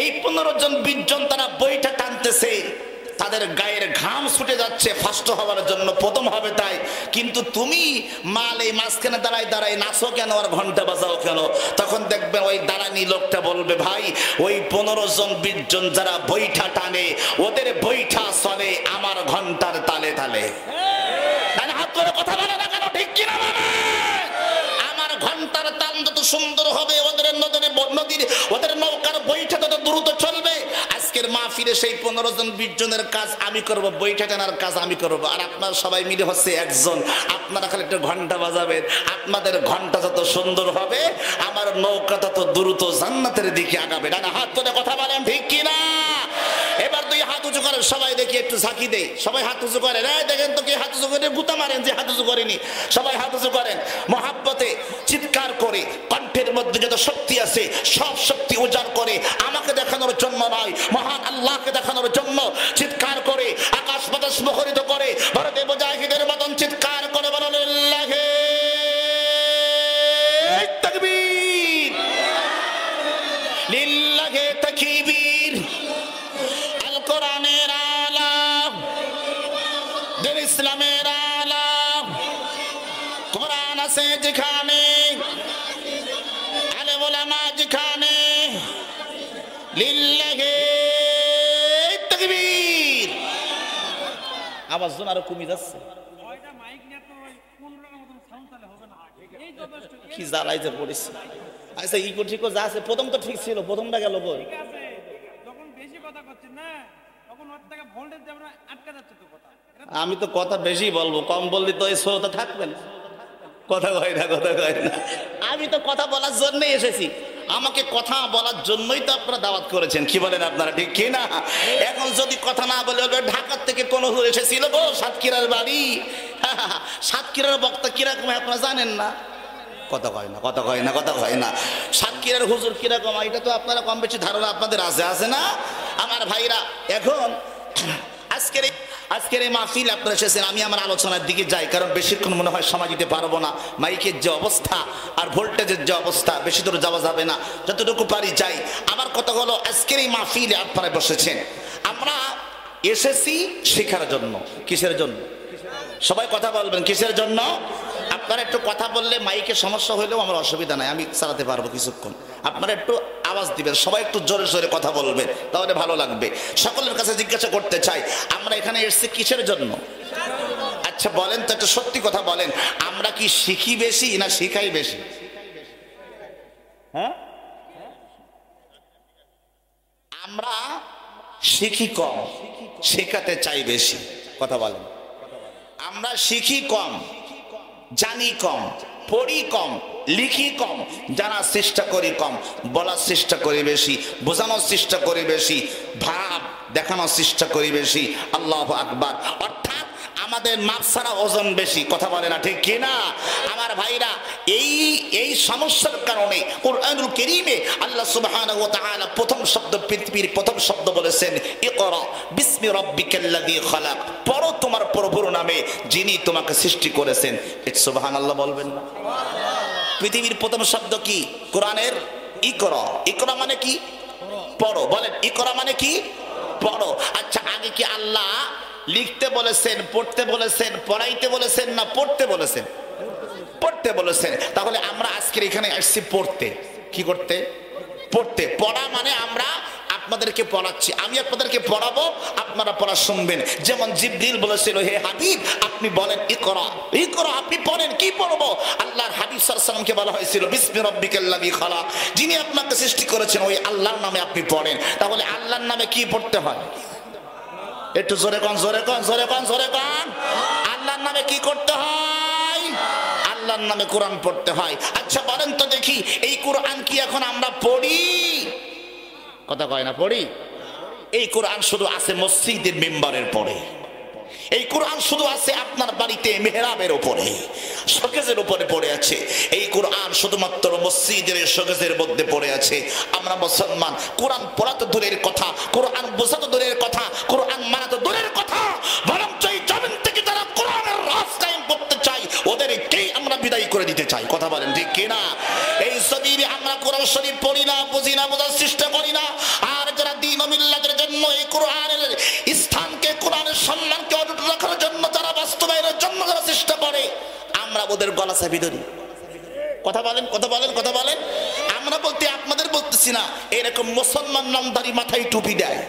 এই 15 জন 20 জন তারা বইটা টানতেছে, তাদের গায়ের ঘাম ছুটে যাচ্ছে ফার্স্ট হওয়ার জন্য, প্রথম হবে তাই, কিন্তু তুমি মাল এই মাঝখানে দাঁড়ায় দাঁড়ায় নাচো কেন আর ঘন্টা বাজাও কেন? তখন দেখবেন ওই দাঁড়ানি লোকটা বলবে, ভাই ওই 15 জন 20 জন যারা বইটা টানে, ওদের বইটা চলে আমার ঘন্টার তালে তালে। হাত করে কথা বলে না কেন, ঠিক কিনা বলে? আমার ঘন্টার তাল যত সুন্দর হবে, ওদের নদীর ওদের নৌকার বইটা তত দ্রুত চলবে। আজকের মাহফিলে সেই 15 জন 20 জনের কাজ আমি করব, বইটা টানার কাজ আমি করব, আর আপনারা সবাই মিলে হচ্ছে একজন। আপনারা খালি একটা ঘন্টা বাজাবেন, আপনাদের ঘন্টা যত সুন্দর হবে, আমার নৌকা তত দ্রুত জান্নাতের দিকে আগাবে। না হাত তুলে কথা বলেন, ঠিক কিনা? এবার দুই হাত উঁচু করেন, সবাই দেখি একটু ঝাঁকি দেই, সবাই হাত উঁচু করেন। দেখেন তো কে হাত উঁচু করে, গুতা মারেন যে হাত উঁচু করেনি। সবাই হাত উঁচু করেন, মহাব্বতে চিৎকার করে, কণ্ঠের মধ্যে যত শক্তি আছে সব শক্তি উজাড় করে, আমাকে দেখানোর জন্য নয়, মহান আল্লাহকে দেখানোর জন্য চিৎকার করে, আকাশ বাতাস মুখরিত করে, ভারতের মুজাহিদের মতন চিৎকার করে বলেন লিল্লাহি তাকবীর, লিল্লাহি তাকবীর। আল কোরআনের আলাম, দিন ইসলামের আলাম, কোরআন আছে যেখানে, আলেম ওলামা যেখানে, লিল্লাহি তাকবীর। আওয়াজ জন আরো কমে যাচ্ছে, কি জ্বালাই যে পড়েছে। আচ্ছা ইকো ঠিকও যা আছে, প্রথম তো ঠিক ছিল, প্রথমটা গেল বই। আমি তো কথা বেশি বলবো, কম বললে তো এই শ্রোতা থাকবেন। কথা কয় না, কথা কয় না। আমি তো কথা বলার জন্যই এসেছি, আমাকে কথা বলার জন্যই তো আপনারা দাওয়াত করেছেন, কি বলেন আপনারা, ঠিক কি না? এখন যদি কথা না বলে, ঢাকার থেকে কোন হুজুর এসেছিল গো সাতক্ষীরার বাড়ি, সাতক্ষীরার বক্তা কিরকম আপনারা জানেন না? কথা কয় না, কথা কয় না, কথা কয় না। সাতক্ষীরার হুজুর কিরকম এটা তো আপনারা কম বেশি ধারণা আপনাদের আছে না আমার ভাইরা? এখন আজকের এই মাহফিল আপনারা এসেছেন, আমি আমার আলোচনার দিকে যাই, কারণ বেশিক্ষণ মনে হয় সময় দিতে পারবো না। মাইকের যে অবস্থা আর ভোল্টেজের যে অবস্থা, বেশি দূর যাওয়া যাবে না, যতটুকু পারি যাই। আমার কথা হলো, আজকের এই মাহফিলে আপনারা বসেছেন, আমরা এসেছি শেখার জন্য। কিসের জন্য? সবাই কথা বলবেন, কিসের জন্য? আপনারা একটু কথা বললে মাইকে সমস্যা হইলেও আমার অসুবিধা নাই, আমি চালাতে পারবো কিছুক্ষণ। আপনারা একটু আওয়াজ দিবেন, সবাই একটু জোরে জোরে কথা বলবেন, তাহলে ভালো লাগবে। সকলের কাছে জিজ্ঞাসা করতে চাই, আমরা এখানে এসেছি কিসের জন্য? আচ্ছা বলেন তো, একটা সত্যি কথা বলেন, আমরা কি শিখি বেশি না শিখাই বেশি? হ্যাঁ, আমরা শিখি কম, শেখাতে চাই বেশি। কথা বলেন, আমরা শিখি কম, জানি কম, পড়ি কম, লিখি কম, জানার চেষ্টা করি কম, বলার চেষ্টা করি বেশি, বোঝানোর চেষ্টা করি বেশি, ভাব দেখানোর চেষ্টা করি বেশি। আল্লাহু আকবার। অর্থাৎ আমাদের মাপ ছাড়া ওজন বেশি। কথা বলে না, ঠিক কিনা আমার ভাইরা? এই সমস্যার কারণে কুরআনুল কারীমে আল্লাহ সুবহানাহু ওয়া তাআলা প্রথম শব্দ, পৃথিবীর প্রথম শব্দ বলেছেন ইকরা বিসমি রাব্বিকাল্লাযী খালাক। পড়ো তোমার প্রভুর নামে, যিনি তোমাকে সৃষ্টি করেছেন। সুবহানাল্লাহ বলবেন না? পৃথিবীর প্রথম শব্দ কি কোরআনের? ইকরা। ইকরা মানে কি? পড়ো। বলেন ইকরা মানে কি? পড়ো। আচ্ছা, আগে কি আল্লাহ লিখতে বলেছেন, পড়তে বলেছেন, পড়াইতে বলেছেন না পড়তে বলেছেন? পড়তে বলেছেন। তাহলে আমরা আজকে এখানে আসছি পড়তে। কি করতে? পড়তে। পড়া মানে আমরা আপনাদেরকে পড়াচ্ছি, আমি আপনাদেরকে পড়াবো, আপনারা পড়া শুনবেন। যেমন জিবরিল বলেছিল, হে হাবিব আপনি বলেন ইকরা, ইকরা, আপনি পড়েন। কি পড়বো? আল্লাহর হাবিব সাল্লাল্লাহু আলাইহি ওয়াসাল্লামকে বলা হয়েছিল বিসমি রাব্বিকাল্লাযী খালাক, যিনি আপনাকে সৃষ্টি করেছেন ওই আল্লাহর নামে আপনি পড়েন। তাহলে আল্লাহর নামে কি পড়তে হয়? একটু জোরে কোন, জোরে কোন, জোরে কোন, জোরে কোন। আল্লাহর নামে কি করতে হয়? আল্লাহর নামে কোরআন পড়তে হয়। আচ্ছা বলেন তো দেখি, এই কোরআন কি এখন আমরা পড়ি? কথা কয় না, পড়ি? এই কোরআন শুধু আছে মসজিদের মিম্বারের পরে, এই কোরআন শুধু আছে আপনার বাড়িতে মেহরাবের উপরে, শোকেজের উপরে পড়ে আছে। এই কোরআন শুধুমাত্র মসজিদের শোকেজের মধ্যে পড়ে আছে। আমরা মুসলমান, কোরআন পড়া তো দূরের কথা, কোরআন বোঝা তো দূরের কথা, কোরআন মানা তো দূরের কথা, বরঞ্চ এই জমিন থেকে যারা কোরআনের রাজ কায়েম করতে চায় ওদের বিদায় করে দিতে চাই। কথা বলেন ঠিক কিনা? এই জমিনে আমরা কোরআন শরীফ পড়ি না, বুঝি না, বোঝার চেষ্টা করি না। আর যারা দ্বীন ও মিল্লাতের জন্য এই কোরআনের স্থানকে, কোরআনের সম্মানকে অটুট রাখার জন্য, যারা বাস্তবায়নের জন্য যারা চেষ্টা করে, আমরা ওদের গলা চাপি ধরি। কথা বলেন, কথা বলেন, কথা বলেন। আমরা বলতে আপনাদের বলতেছি না, এরকম মুসলমান নামধারী মাথায় টুপি দেয়,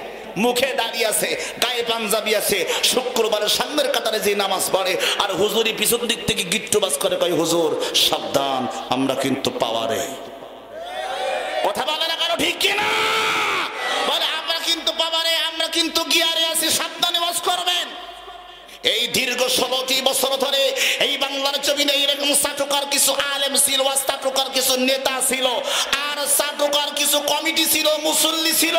মুখে দাড়ি আছে, গায়ে পাঞ্জাবি আছে, শুক্রবারের সামনের কাতারে যে নামাজ পড়ে, আর হুজুরি পিছন দিক থেকে গিট্টুবাজ করে কয় হুজুর সাবধান আমরা কিন্তু পাওয়ারে। কথা বলে না কারো ঠিক কিনা? বলে আমরা কিন্তু পাওয়ারে, আমরা কিন্তু গিয়ারে আছি, সাবধানে ওয়াজ করবেন। এই দীর্ঘ 16টি বছর ধরে এই বাংলার জমিনে এরকম চাটুকার কিছু আলেম ছিল, চাটুকার কিছু নেতা ছিল, আর চাটুকার কিছু কমিটি ছিল, মুসল্লি ছিল,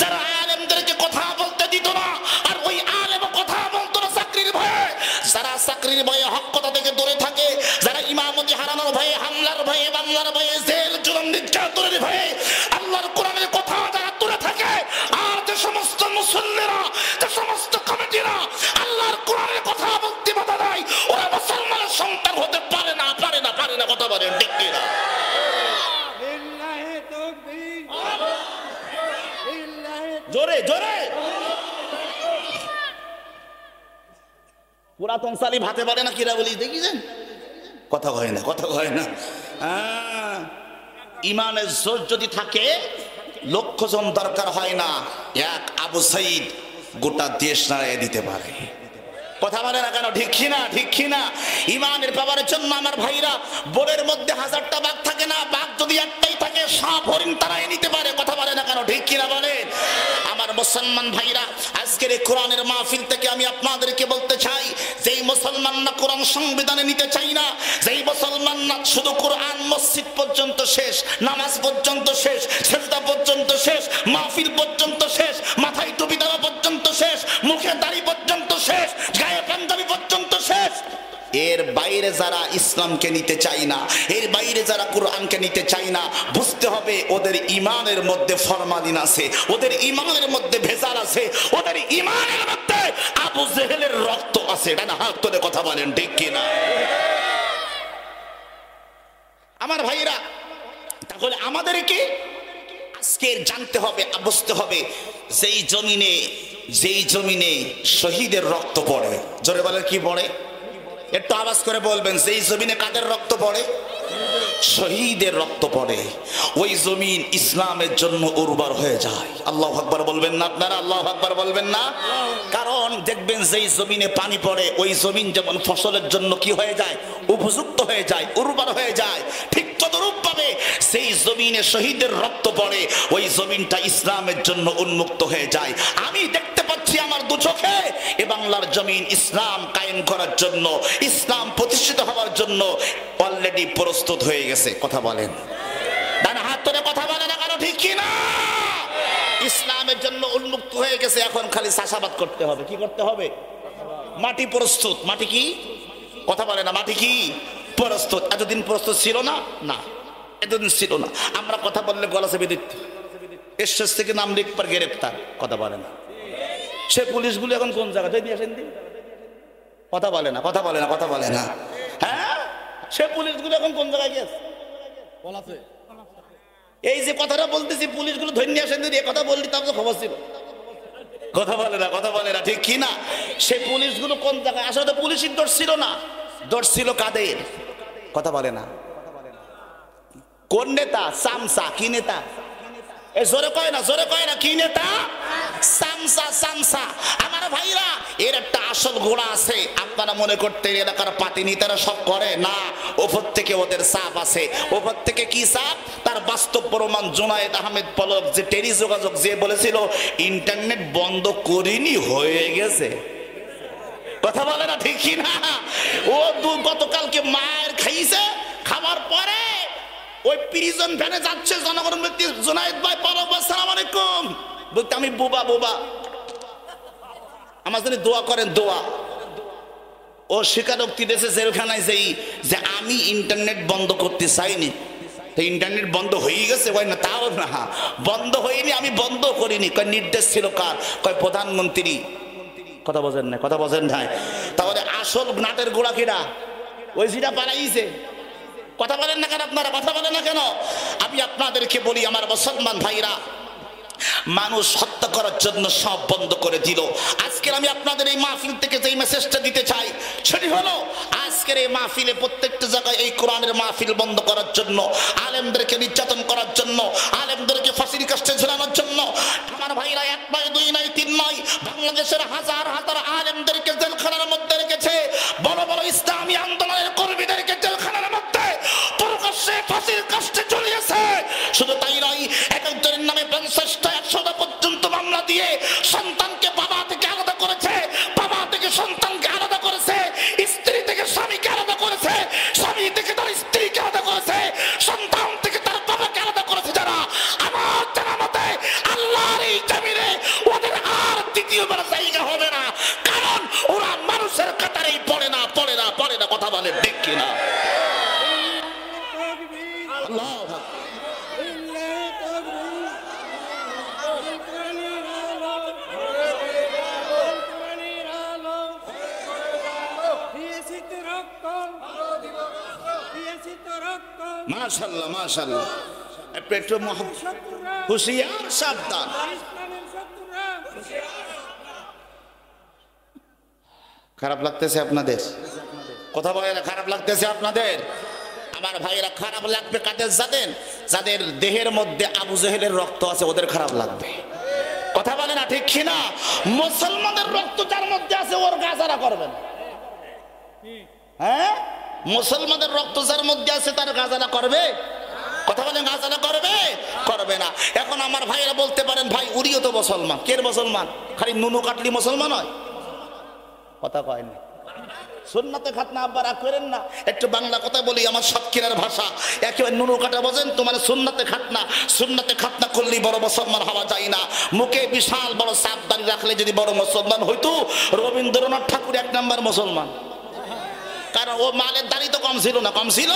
যারা আলেমদেরকে কথা বলতে দিত না। আর ওই আলেম কথা বলতো না চাকরির ভয়ে। যারা চাকরির ভয়ে হক কথা থেকে দূরে থাকে, যারা ইমামতি হারানোর ভয়ে, হামলার ভয়ে, বাংলার ভয়ে, জেল জুলুম নির্যাতনের ভয়ে আল্লাহর কোরআনের কথা যারা দূরে থাকে, আর যে সমস্ত মুসল্লিরা, যে সমস্ত কমিটিরা আল্লাহর কোরআনের কথা বলতে বাধা দেয়, ওরা মুসলমানের সন্তান হতে পারে না, পারে না, পারে না। কথা বলেন ঠিক কিনা? জোরে জোরে। পুরাতন সালি ভাতে পারে না, কিরা বলি দেখিছেন? কথা কয় না, কথা কয় না। ইমানের জোর যদি থাকে, 1,00,000 জন দরকার হয় না, এক আবু সাইদ গোটা দেশ নাড়িয়ে দিতে পারে। কথা বলে না কেন? ঠিক কিনা? ঠিক কিনা? ইমানের পাওয়ারের জন্য আমার ভাইরা, বোরের মধ্যে 1000টা বাঘ থাকে না, বাঘ যদি একটাই থাকে, সাপ হরিণ তারাই নিতে পারে। কথা বলে না কেন? ঠিক কিনা বলেন? আমার মুসলমান ভাইরা, আজকের এই কোরআনের মাহফিল থেকে আমি আপনাদেরকে বলতে চাই, যেই মুসলমান না কোরআন সংবিধানে নিতে চাই না, যেই মুসলমান না শুধু কোরআন মসজিদ পর্যন্ত শেষ, নামাজ পর্যন্ত শেষ, সেজদা পর্যন্ত শেষ, মাহফিল পর্যন্ত শেষ, মাথায় টুপি দেওয়া পর্যন্ত শেষ, মুখে দাড়ি পর্যন্ত শেষ, গায়ে পাঞ্জাবি পর্যন্ত শেষ, এর বাইরে যারা ইসলামকে নিতে চাই না, এর বাইরে যারা কোরআনকে নিতে চাই না, বুঝতে হবে ওদের ইমানের মধ্যে ফরমালিন আছে, ওদের ইমানের মধ্যে ভেজাল আছে, ওদের ইমানের মধ্যে আবু জেহেলের রক্ত আছে। এটা না হাত তুলে কথা বলেন ঠিক কিনা? আমার ভাইরা, তাহলে আমাদেরকে আজকে জানতে হবে, বুঝতে হবে, যেই জমিনে শহীদের রক্ত পড়ে, জোরে বলেন কি পড়ে? একটু আওয়াজ করে বলবেন, যেই জমিনে কাদের রক্ত পড়ে? শহীদের রক্ত পড়ে, ওই জমিন ইসলামের জন্য উর্বর হয়ে যায়। আল্লাহু আকবার বলবেন না আপনারা? আল্লাহু আকবার বলবেন না? কারণ দেখবেন যেই জমিনে পানি পড়ে, ওই জমিন যেমন ফসলের জন্য কি হয়ে যায়? উপযুক্ত হয়ে যায়, উর্বর হয়ে যায়। ঠিক তদরূপ ভাবে সেই জমিনে শহীদের রক্ত পড়ে, ওই জমিনটা ইসলামের জন্য উন্মুক্ত হয়ে যায়। আমি দেখতে পাচ্ছি আমার দু চোখে, এ বাংলার জমিন ইসলাম কায়েম করার জন্য, ইসলাম প্রতিষ্ঠিত হওয়ার জন্য অলরেডি প্রস্তুত হয়ে গেছে। কথা বলেন, ডান হাত ধরে কথা বলে না কারো ঠিক কিনা? ইসলামের জন্য উন্মুক্ত হয়ে গেছে, এখন খালি চাষাবাদ করতে হবে। কি করতে হবে? মাটি প্রস্তুত। মাটি কি? কথা বলে না, মাটি কি প্রস্তুত? এতদিন প্রস্তুত ছিল না, না এতদিন ছিল না। আমরা কথা বললে গলা চেপে দিত, এসএস থেকে নাম লিখবার গ্রেপ্তার। কথা বলে না। সে পুলিশগুলো এখন কোন জায়গায় নিয়ে আসেন দিন? কথা বলে না, কথা বলে না, কথা বলে না। হ্যাঁ, সে পুলিশগুলো এখন কোন জায়গায় গেছে? এই যে কথাটা বলতেছি, পুলিশগুলো ধরে নিয়ে আসেন দিন, এ কথা বললি তার খবর ছিল। কথা বলে না, কথা বলে না, ঠিক কি না? সে পুলিশগুলো কোন জায়গায়? আসলে তো পুলিশের দোষ ছিল না, দোষ ছিল কাদের? কথা বলে না। কোন নেতা? সামসা। কি নেতা? এ জোরে কয় না, জোরে কয় না, কি নেতা? সামসা, সামসা। আমার ভাইরা, এর একটা আসল গোড়া আছে। আপনারা মনে করতে এলাকার পাতি নেতারা সব করে না, ওপর থেকে ওদের চাপ আছে। ওপর থেকে কি চাপ? তার বাস্তব প্রমাণ জুনায়েদ আহমেদ পলক, যে টেলি যোগাযোগ, যে বলেছিল ইন্টারনেট বন্ধ করিনি, হয়ে গেছে। কথা বলে না ঠিক না? ও গতকালকে মায়ের খাইছে, খাবার পরে ওই প্রিজন ভ্যানে যাচ্ছে, জনগণ ব্যক্তি জুনায়েদ ভাই পলক, আসসালামু আলাইকুম, বলতে আমি বোবা বোবা, আমার জন্য দোয়া করেন, দোয়া। ও স্বীকারোক্তি দিয়েছে জেলখানায় যে আমি ইন্টারনেট বন্ধ করতে চাইনি। ইন্টারনেট বন্ধ হয়ে গেছে? কয় না, তাও না, বন্ধ হয়নি, আমি বন্ধ করিনি। কয় নির্দেশ ছিল কার? কয় প্রধানমন্ত্রী। কথা বোঝেন না, কথা বোঝেন না। তাহলে আসল নাটের গোড়া কিরা? ওই যেটা পালাইছে কথা বলেন না কেন আপনারা? কথা বলেন না কেন? আমি আপনাদেরকে বলি আমার মুসলমান ভাইরা, মানুষ হত্যা করার জন্য সব বন্ধ করে দিল। আজকের আমি আপনাদের এই মাহফিল থেকে যে মেসেজটা দিতে চাই সেটি হলো, আজকের এই মাহফিলে প্রত্যেকটা জায়গায় এই কোরআনের মাহফিল বন্ধ করার জন্য, আলেমদেরকে নির্যাতন করার জন্য, আলেমদেরকে ফাঁসির কাস্টে ঝুলানোর জন্য আমার ভাইরা 1 নয় 2 নয় 3 নয় বাংলাদেশের হাজার হাজার আলেমদেরকে জেলখানার মধ্যে রেখেছে। বড় বড় ইসলামী আন্দোলনের কর্মীদেরকে জেলখানার মধ্যে প্রকাশ্যে ফাঁসির কাস্টে ঝুলিয়েছে। শুধু তাই নয়, এক একজনের নামে 50টা 100টা পর্যন্ত মামলা দিয়ে সন্তানকে বাবা থেকে আলাদা করেছে, বাবা থেকে সন্তানকে আলাদা করেছে, স্ত্রী থেকে স্বামীকে আলাদা করেছে, স্বামী থেকে তার স্ত্রীকে আলাদা করেছে, সন্তান থেকে তার বাবাকে আলাদা করেছে। যারা আমার জানা মতে আল্লাহর এই জমিনে ওদের আর দ্বিতীয়বার জায়গা হবে না, কারণ ওরা মানুষের কাতারেই পড়ে না। কথা বলে ঠিক কিনা? আল্লাহ মাশাআল্লাহ মাশাআল্লাহ। একটু হুঁশিয়ার, সাবধান। খারাপ লাগতেছে আপনাদের? কথা বলে না খারাপ লাগতেছে আপনাদের? আমার ভাইয়েরা, খারাপ লাগবে কাদের? যাদের দেহের মধ্যে আবু জেহেলের রক্ত আছে ওদের খারাপ লাগবে। কথা বলে না ঠিক কিনা? মুসলমানের রক্ত যার মধ্যে আছে ওর গাজারা করবেন। হ্যাঁ, মুসলমানের রক্ত যার মধ্যে আছে তার গাজারা করবে? কথা বলেন, গাজারা করবে না। এখন আমার ভাইয়েরা বলতে পারেন, ভাই উড়িও তো মুসলমান। কে মুসলমান? খালি নুনু কাটলি মুসলমান হয়? কথা কয় না। সুন্নাতে খাতনা আব্বা রাগ করেন না। একটু বাংলা কথা বলি, আমার সাতক্ষীরার ভাষা। একেবারে নুনু কাটা বোঝেন? তোমার সুন্নাতে খাতনা করলেই বড় মুসলমান হওয়া যায় না। মুখে বিশাল বড় সাপ দাড়ি রাখলে যদি বড় মুসলমান হইতো, রবীন্দ্রনাথ ঠাকুর 1 নম্বর মুসলমান। কারণ ও মালের দাড়ি তো কম ছিল না, কম ছিল।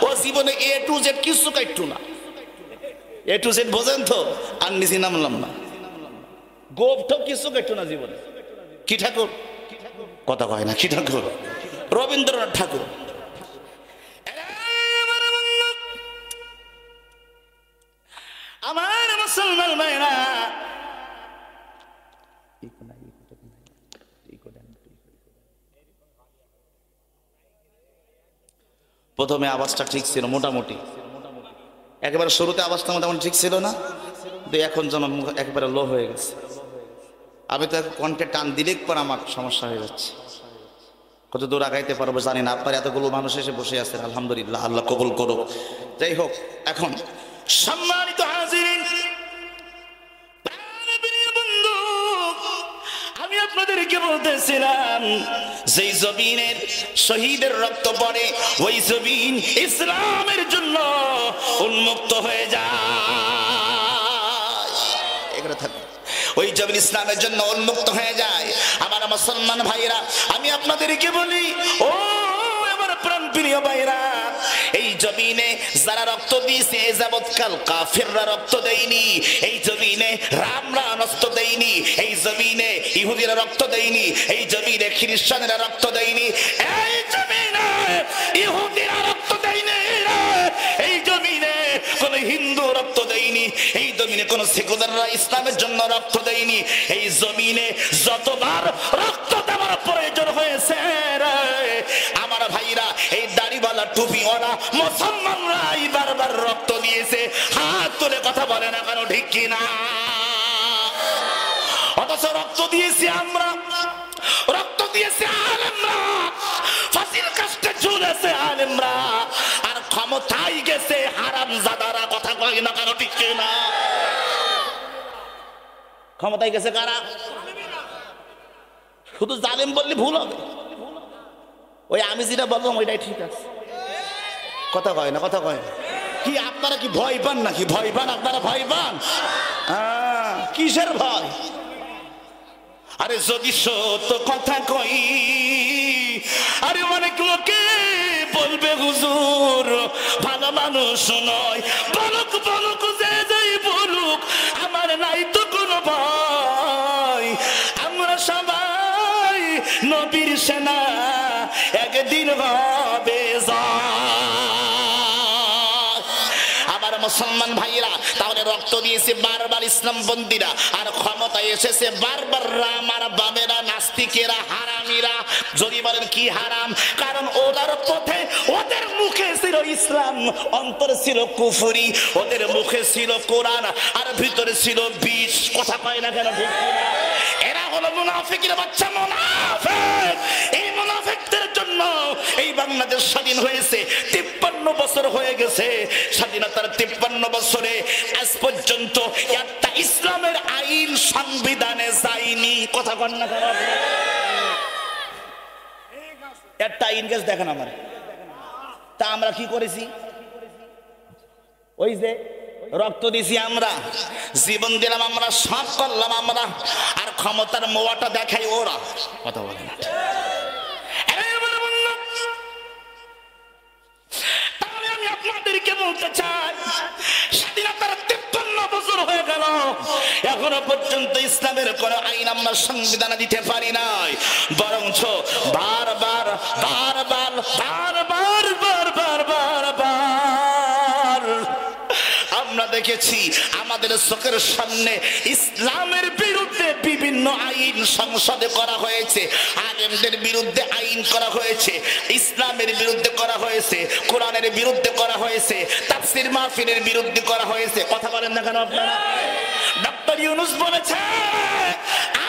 ও জীবনে A to Z কিছু কাটতো না। A to Z বোঝেন তো? আর নিচে নামলাম না, গোপটাও কিছু কাটতো না জীবনে। কি ঠাকুর? কথা কয় না। কি ঠাকুর? রবীন্দ্রনাথ ঠাকুর। আমার মুসলমান ভাইরা, প্রথমে আওয়াজটা ঠিক ছিল মোটামুটি, একেবারে শুরুতে আওয়াজটা মোটামুটি ঠিক ছিল না, এখন যেন একেবারে লো হয়ে গেছে। আমি তো কণ্ঠে টান দিলেই পর আমার সমস্যা হয়ে যাচ্ছে। কত দূর আগাইতে পারবো জানি না। আপনার এতগুলো মানুষ এসে বসে আছেন, আলহামদুলিল্লাহ, আল্লাহ কবুল করুক। যাই হোক, এখন সম্মানিত হাজিরিন, বন্ধু, আমি আপনাদেরকে বলতেছিলাম, যেই জমিনের শহীদের রক্ত পড়ে ওই জমিন ইসলামের জন্য উন্মুক্ত হয়ে যায়। এগুলো থাকে, ওই জমিন ইসলামের জন্য উন্মুক্ত হয়ে যায়। আমার মুসলমান ভাইরা, আমি আপনাদেরকে বলি, ও আমার প্রাণপ্রিয় ভাইরা, এই জমিনে যারা রক্ত দিয়েছে এ যাবৎকাল কাফিররা রক্ত দেয়নি। এই জমিনে রামরা রক্ত দেয়নি। এই জমিনে ইহুদিরা রক্ত দেয়নি। এই জমিনে খ্রিস্টানেরা রক্ত দেয়নি। এই জমিনে ইহুদিরা রক্ত দেয়নি। এই জমিনে কোন হিন্দু রক্ত দেয়নি। এই জমিনে কোন সেকুলাররা ইসলামের জন্য রক্ত দেয়নি। এই জমিনে যতবার রক্ত দেওয়ার প্রয়োজন হয়েছে আমার ভাইরা, এই দাড়িওয়ালা টুপিওয়ালা মুসলমানরা বারবার রক্ত দিয়েছে। হাত তুলে কথা বলে না কেন? ঠিক কিনা? অথচ রক্ত দিয়েছি আমরা, রক্ত দিয়েছে আলেমরা, ফাঁসির কাস্টে ঝুলেছে আলেমরা, আর ক্ষমতায় গেছে হারামজাদারা। কথা কয় না কেন? ঠিক কিনা? ক্ষমতায় গেছে কারা? শুধু জালেম বললে ভুল হবে। ওই আমি যেটা বললাম ওইটাই ঠিক আছে। কথা কয় না, কথা কয় না। কি আপনারা কি ভয় পান নাকি? ভয় পান আপনারা? ভয় পান? কিসের ভয়? আরে যদি সত্য কথা কই, আরে অনেক লোকে বলবে হুজুর ভালো মানুষ নয়। বলুক বলুক, যে যাই বলুক, আমার নাই তো কোনো ভয়। আমরা সবাই নবীর সেনা, একদিন হবে জয়। মুসলমান ভাইরা, তাহলে রক্ত দিয়েছে বারবার ইসলামপন্থীরা, আর ক্ষমতায় এসেছে বারবার রাম আর বামেরা, নাস্তিকেরা, হারামিরা। যদি বলেন কি হারাম? কারণ ওদের পথে, ওদের মুখে ছিল ইসলাম, অন্তরে ছিল কুফরি, ওদের মুখে ছিল কোরআন আর ভিতরে ছিল বিষ। কথা কয় না কেন? ঠিক না? এরা হলো মুনাফিকের বাচ্চা, মুনাফিক। এই মুনাফিকদের জন্য এই বাংলাদেশ স্বাধীন হয়েছে। 53 বছর হয়ে গেছে স্বাধীনতার। 53 বছরে আজ পর্যন্ত একটা ইসলামের আইন সংবিধানে যায়নি। কথা কন না কেন? একটা আইন গাছ দেখেন আমার। তা আমরা কি করেছি? ওই যে রক্ত দিছি আমরা, জীবন দিলাম আমরা, সব করলাম আমরা, আর ক্ষমতার মোয়াটা দেখাই ওরা। কথা বলেন। তাহলে আমি আপনাদেরকে বলতে চাই, স্বাধীনতার 53 বছর হয়ে গেল, এখনো পর্যন্ত ইসলামের কোন আইন আমরা সংবিধানে দিতে পারি নাই। বরঞ্চ বারবার বারবার বারবার বারবার বারবার আমরা দেখেছি আমাদের চোখের সামনে ইসলামের বিরুদ্ধে বিভিন্ন আইন সংসদে করা হয়েছে, আলেমদের বিরুদ্ধে আইন করা হয়েছে, ইসলামের বিরুদ্ধে করা হয়েছে, কোরআনের বিরুদ্ধে করা হয়েছে, তাফসীর মাহফিলের বিরুদ্ধে করা হয়েছে। কথা বলেন না কেন আপনারা? ডক্টর ইউনূস বলেছে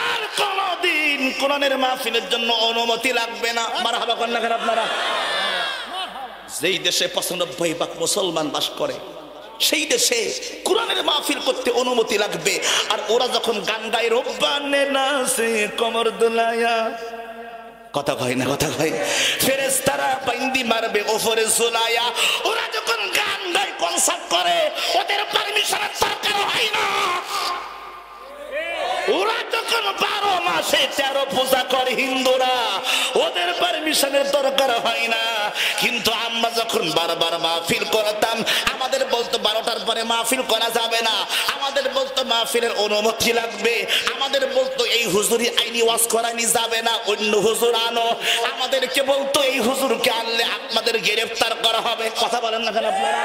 আর কোনদিন কোরআনের মাহফিলের জন্য অনুমতি লাগবে না। মারহাবা করেন না কেন আপনারা? যেই দেশে 95% মুসলমান বাস করে, সেই দেশে কোরআনের মাহফিল করতে অনুমতি লাগবে। আর ওরা যখন গান গায়, রব্বানে নাসে কমর দুলায়া, কথা কয় না? কথা কয়। ফেরেশতারা বাইন্দি মারবে ওপরে ঝুলায়া, ওরা যখন গান গায়, কনসার্ট করে, ওদের পারমিশনের দরকার হয় না। ওরা যখন 12 মাসে 13 পূজা করে হিন্দুরা, ওদের পারমিশনের দরকার হয় না। কিন্তু আমরা যখন বারবার মাহফিল করতাম, আমাদের বলতো 12টার পরে মাহফিল করা যাবে না, আমাদের বলতো মাহফিলের অনুমতি লাগবে, আমাদের বলতো এই হুজুরি আইনি ওয়াজ করানি যাবে না, অন্য হুজুর আনো, আমাদেরকে বলতো এই হুজুরকে আনলে আপনাদের গ্রেফতার করা হবে। কথা বলেন না কেন আপনারা?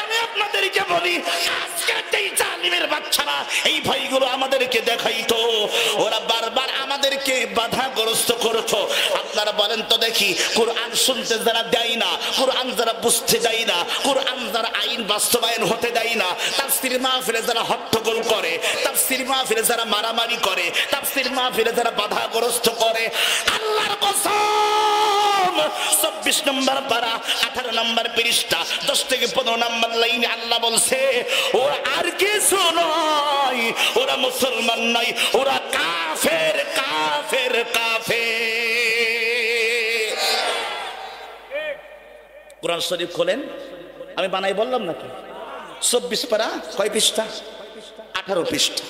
আমি আপনাদেরকে বলি, আজকের এই জালিমের বাচ্চারা, এই ভাইগুলো আমাদেরকে দেখাইতো, ওরা বারবার আমাদেরকে বাধাগ্রস্ত করতো। আপনারা বলেন তো দেখি, কোরআন শুনতে যারা দেয় না, কোরআন যারা বুঝতে দেয় না, কোরআন যারা আইন বাস্তবায়ন হতে দেয় না, তাফসীর মাহফিলে যারা হট্টগোল করে, তাফসীর মাহফিলে যারা মারামারি করে, তাফসীর মাহফিলে যারা বাধাগ্রস্ত করে, আল্লাহর কসম 24 নম্বর পারা 18 নম্বর পৃষ্ঠা 10 থেকে 15 নম্বর লাইনে আল্লাহ বলছে, ওরা আর কিছু নয়, ওরা মুসলমান নয়, ওরা কাফের কাফের কাফের। কোরআন শরীফ খোলেন, আমি বানাই বললাম নাকি? 24 পারা কয় পৃষ্ঠা? 18 পৃষ্ঠা।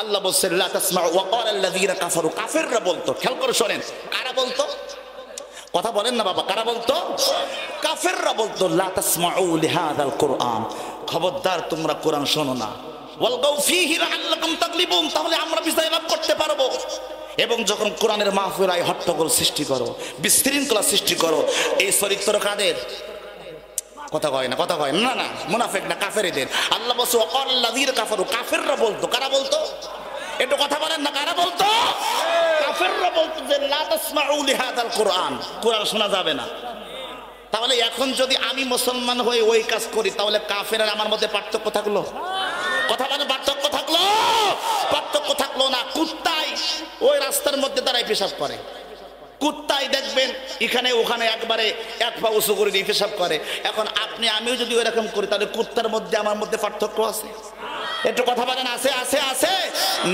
আল্লাহ বলছে লা তাসমাউ ওয়া ক্বালা আল্লাযীনা কাফারু, কাফেররা বলতো, খেয়াল করে শোনেন, কারা বলতো? কথা বলেন না বাবা, কারা বলতো? কাফেররা বলতো লা তাসমাউ লিহাযাল কুরআন, খবরদার তোমরা কোরআন শোনো না, ওয়ালগাউ ফীহি লাআল্লাকুম তাগলিবুন, তাহলে আমরা বিজয় লাভ করতে পারবো। এবং যখন কোরআনের মাহফিলে হট্টগোল সৃষ্টি করো, বিশৃঙ্খলা সৃষ্টি করো, এই চরিত্র কাদের? কথা কয় না? কথা কয় না? না, মুনাফিক না, কাফেরদের। আল্লাহ বলছে ওয়া ক্বালা আল্লাযীনা কাফারু, কাফেররা বলতো। কারা বলতো? একটু কথা বলেন না, কারা বলতো? কাফেররা বলতো যে লা তাসমাউ লিহাযাল কুরআন, কোরআন শোনা যাবে না। তাহলে এখন যদি আমি মুসলমান হয়ে ওই কাজ করি, তাহলে কাফের আর আমার মধ্যে পার্থক্য থাকলো? কথা বলেন, পার্থক্য থাকলো? পার্থক্য থাকলো না। কুত্তাই ওই রাস্তার মধ্যে দাঁড়ায় পেশাব করে, কুত্তাই দেখবেন এখানে ওখানে একবারে এক পা উঁচু করে দিয়ে পেশাব করে। এখন আপনি আমিও যদি ওইরকম করি, তাহলে কুত্তার মধ্যে আমার মধ্যে পার্থক্য আছে? একটু কথা বলেন, আছে আছে আছে?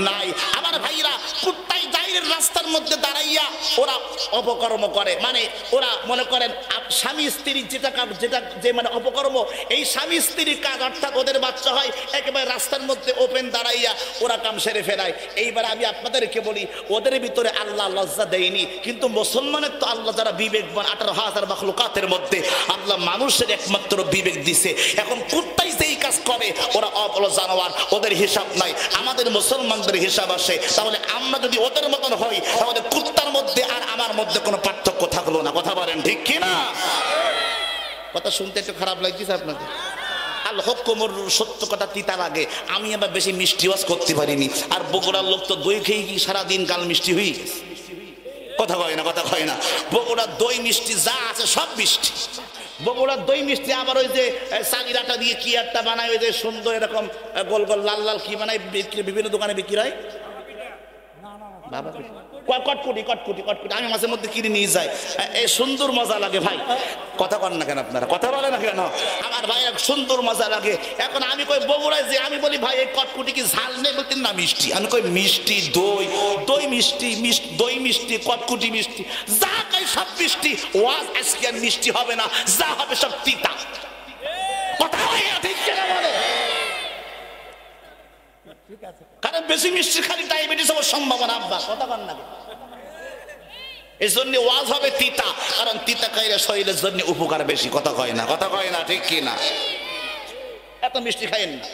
নাই। আমার ভাইরা, কুত্তাই জাহিরের রাস্তার মধ্যে দাঁড়াইয়া ওরা অপকর্ম করে, মানে ওরা মনে করেন স্বামী স্ত্রী যেটা যে মানে অপকর্ম, এই স্বামী স্ত্রীর কাজ, অর্থাৎ ওদের বাচ্চা হয়, একেবারে রাস্তার মধ্যে ওপেন দাঁড়াইয়া ওরা কাম সেরে ফেলায়। এইবার আমি আপনাদেরকে বলি, ওদের ভিতরে আল্লাহ লজ্জা দেয়নি, কিন্তু মুসলমানের তো আল্লাহ যারা বিবেকবান, 18,000 মাখলুকাতের মধ্যে আল্লাহ মানুষের একমাত্র বিবেক দিছে। এখন কুত্তাই যেই কাজ করে, ওরা অবলা জানোয়ার, ওদের হিসাব নাই, আমাদের মুসলমানদের হিসাব আসে। তাহলে আমরা যদি ওদের মতন হই, তাহলে কুত্তার মধ্যে আর আমার মধ্যে কোনো পার্থক্য থাকলো না। কথা বলেন ঠিক কিনা? কথা শুনতে একটু খারাপ লাগছে আপনাদের? আল হুকমুর সত্য কথা তিতা লাগে। আমি আবার বেশি মিষ্টি ওয়াজ করতে পারিনি। আর বগুড়ার লোক তো দই খেয়ে কি সারাদিন গাল মিষ্টি হয়ে গেছে। কথা কয় না, কথা কয় না। বগুড়ার দই মিষ্টি যা আছে সব মিষ্টি। বগুড়ার দই মিষ্টি আবার ওই যে চাগিরাটা দিয়ে কি একটা বানায়, ওই যে সুন্দর এরকম গোল গোল লাল লাল কি বানায়, বিভিন্ন দোকানে বিক্রি হয়। বাবা কটকুটি কটকুটি কটকুটি আমি মাঝে মধ্যে কিনে নিয়ে যাই, এই সুন্দর মজা লাগে ভাই। কথা বলেন না কেন আপনারা, কথা বলেন না কেন? আমার ভাই সুন্দর মজা লাগে। এখন আমি কই বগুড়ায় যে আমি বলি ভাই এই কটকুটি কি ঝাল নেই, বলতেন না মিষ্টি। আমি কই মিষ্টি দই, দই মিষ্টি, দই মিষ্টি, কটকুটি মিষ্টি, যা খাই সব মিষ্টি। ওয়াজ আজকে আর মিষ্টি হবে না, যা হবে সব তিতা। কথা হয় না, ঠিক কেন বলে? কারণ বেশি মিষ্টি খালি ডায়াবেটিস হওয়ার সম্ভাবনা। আব্বা কথা বল না, এই জন্য ওয়াজ হবে তিতা, কারণ তিতা খাইলে শরীরের জন্য উপকার বেশি। কথা কয় না, কথা কয় না, ঠিক কি না? এত মিষ্টি খাইেন না।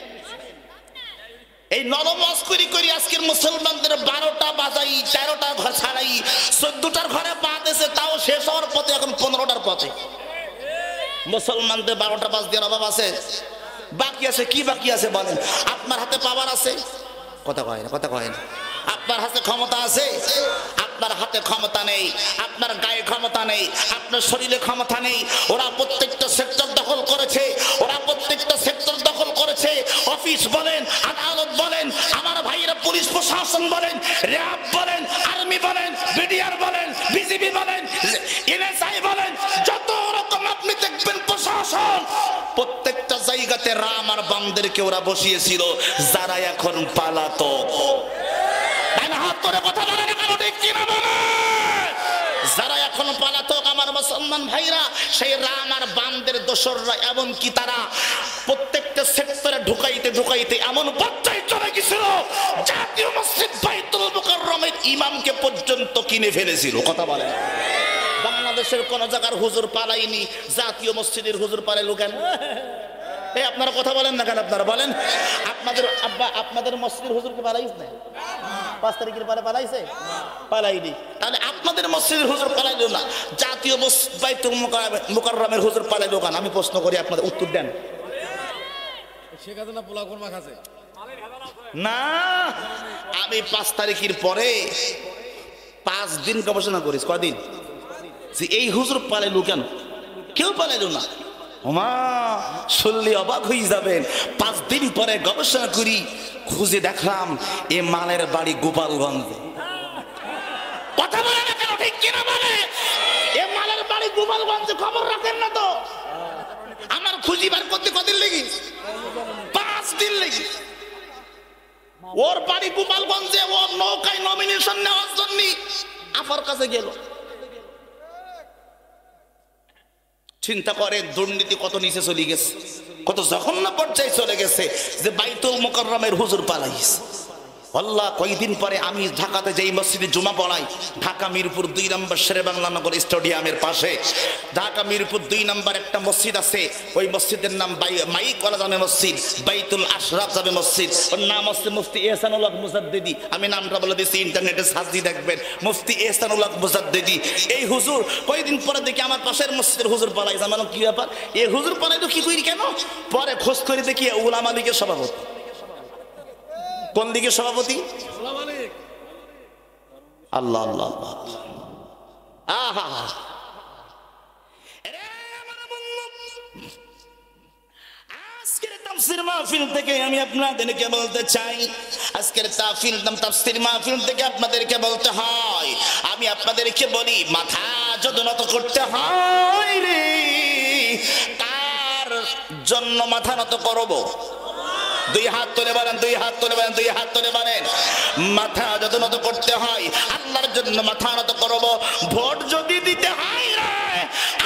এই নরম ওয়াজ করি করি আজকের মুসলমানদের 12টা বাজাই, 13টা ঘর ছাড়াই, 14টার ঘরে পা দিয়েছে, তাও শেষ হওয়ার পথে এখন 15টার পথে। মুসলমানদের 12টা বাজ দেওয়ার অভাব আছে? বাকি আছে, কি বাকি আছে বলেন? আপনার হাতে পাওয়ার আছে, কথা কয় না, কথা কয় না। আপনার হাতে ক্ষমতা আছে, আপনার হাতে ক্ষমতা নেই, আপনার গায়ে ক্ষমতা নেই, আপনার শরীরে ক্ষমতা নেই। ওরা প্রত্যেকটা সেক্টর দখল করেছে, ওরা প্রত্যেকটা সেক্টর দখল করেছে। অফিস বলেন, আদালত বলেন, আমার ভাইয়েরা পুলিশ প্রশাসন বলেন, র্যাব বলেন, আর্মি বলেন, বিডিআর বলেন, বিজিবি বলেন, এনএসআই বলেন, যত রকম আপনি দেখবেন প্রশাসন, প্রত্যেকটা জায়গাতে রাম আর বামদেরকে ওরা বসিয়েছিল, যারা এখন পালাতক। কথা বলে না কেন, ঠিক কিনা বলে? যারা এখন পালাতক আমার মুসলমান ভাইরা, সেই রাম আর বামদের দোসররা, এমনকি তারা প্রত্যেকটা সেক্টরে ঢুকাইতে ঢুকাইতে এমন পর্যায়ে চলে গেছিল, জাতীয় মসজিদ বাইতুল মুকাররমের ইমামকে পর্যন্ত কিনে ফেলেছিল। কথা বলে, বাংলাদেশের কোন জায়গার হুজুর পালাইনি, জাতীয় মসজিদের হুজুর পালাইলো কেন? এই আপনারা কথা বলেন না কেন? আপনারা বলেন, আপনাদের আব্বা আপনাদের মসজিদের হুজুরকে পালাইছে না? 5 তারিখের পরে পালাইছে? পালাইনি। তাহলে আপনাদের মসজিদের হুজুর পালাইলো না, জাতীয় বাইতুল মুকাররমের হুজুর পালাইলো কেন? আমি প্রশ্ন করি, আপনাদের উত্তর দেন। না, আমি 5 তারিখের পরে 5 দিন গবেষণা করিস। কদিন? যে এই হুজুর পালাইলো কেন? কেউ পালাইলো না। ওমা, শুনলে অবাক হয়ে যাবেন। 5 দিন পরে গবেষণা করি, খুঁজে দেখলাম এ মালের বাড়ি গোপালগঞ্জে। কথা বলে না কেন, ঠিক কিনা বলে? এ মালের বাড়ি গোপালগঞ্জে, খবর রাখেন না তো? আমার খুঁজি বার করতে কদিন লেগে? 5 দিন লেগে। ওর বাড়ি গোপালগঞ্জে, ওর নৌকায় নমিনেশন নেওয়ার জন্য আফার কাছে গেল। চিন্তা করে দুর্নীতি কত নিচে চলে গেছে, কত জঘন্য পর্যায়ে চলে গেছে, যে বাইতুল মুকাররমের হুজুর পালাইছে। আল্লাহ, কয়েকদিন পরে আমি ঢাকাতে যেই মসজিদে জুমা পড়াই, ঢাকা মিরপুর 2 নম্বর শেরে বাংলা নগর স্টেডিয়ামের পাশে, ঢাকা মিরপুর 2 নম্বর একটা মসজিদ আছে, ওই মসজিদের নাম মাইকওয়ালা জামে মসজিদ, বাইতুল আশরাফ জামে মসজিদ। ওর নাম হচ্ছে মুফতি এহসানুল হক মুজাদ্দিদি। আমি নামটা বলে দিচ্ছি, ইন্টারনেটে সার্চ দিয়ে দেখবেন, মুফতি এহসানুল হক মুজাদ্দিদি। এই হুজুর কয়েকদিন পরে দেখি আমার পাশের মসজিদের হুজুর পালাইছে। আমার কি ব্যাপার, এই হুজুর পালাইতো কি করি কেন? পরে খোঁজ করে দেখি উলামা লীগের সভাপতি। কোন দিকের সভাপতি? আল্লাহ আল্লাহ আল্লাহ, আহা, আজকের তাফসীর মাহফিল থেকে আমি আপনাদেরকে বলতে চাই, আজকের তাফসীর মাহফিল থেকে আপনাদেরকে বলতে হয়, আমি আপনাদেরকে বলি, মাথা যদি নত করতে হয় রে, কার জন্য মাথা নত করব? 2 হাত তুলে বলেন, 2 হাত তুলে বলেন, 2 হাত তুলে বলেন। মাথা যত নত করতে হয় আল্লাহর জন্য মাথা নত করব। ভোট যদি দিতে হয়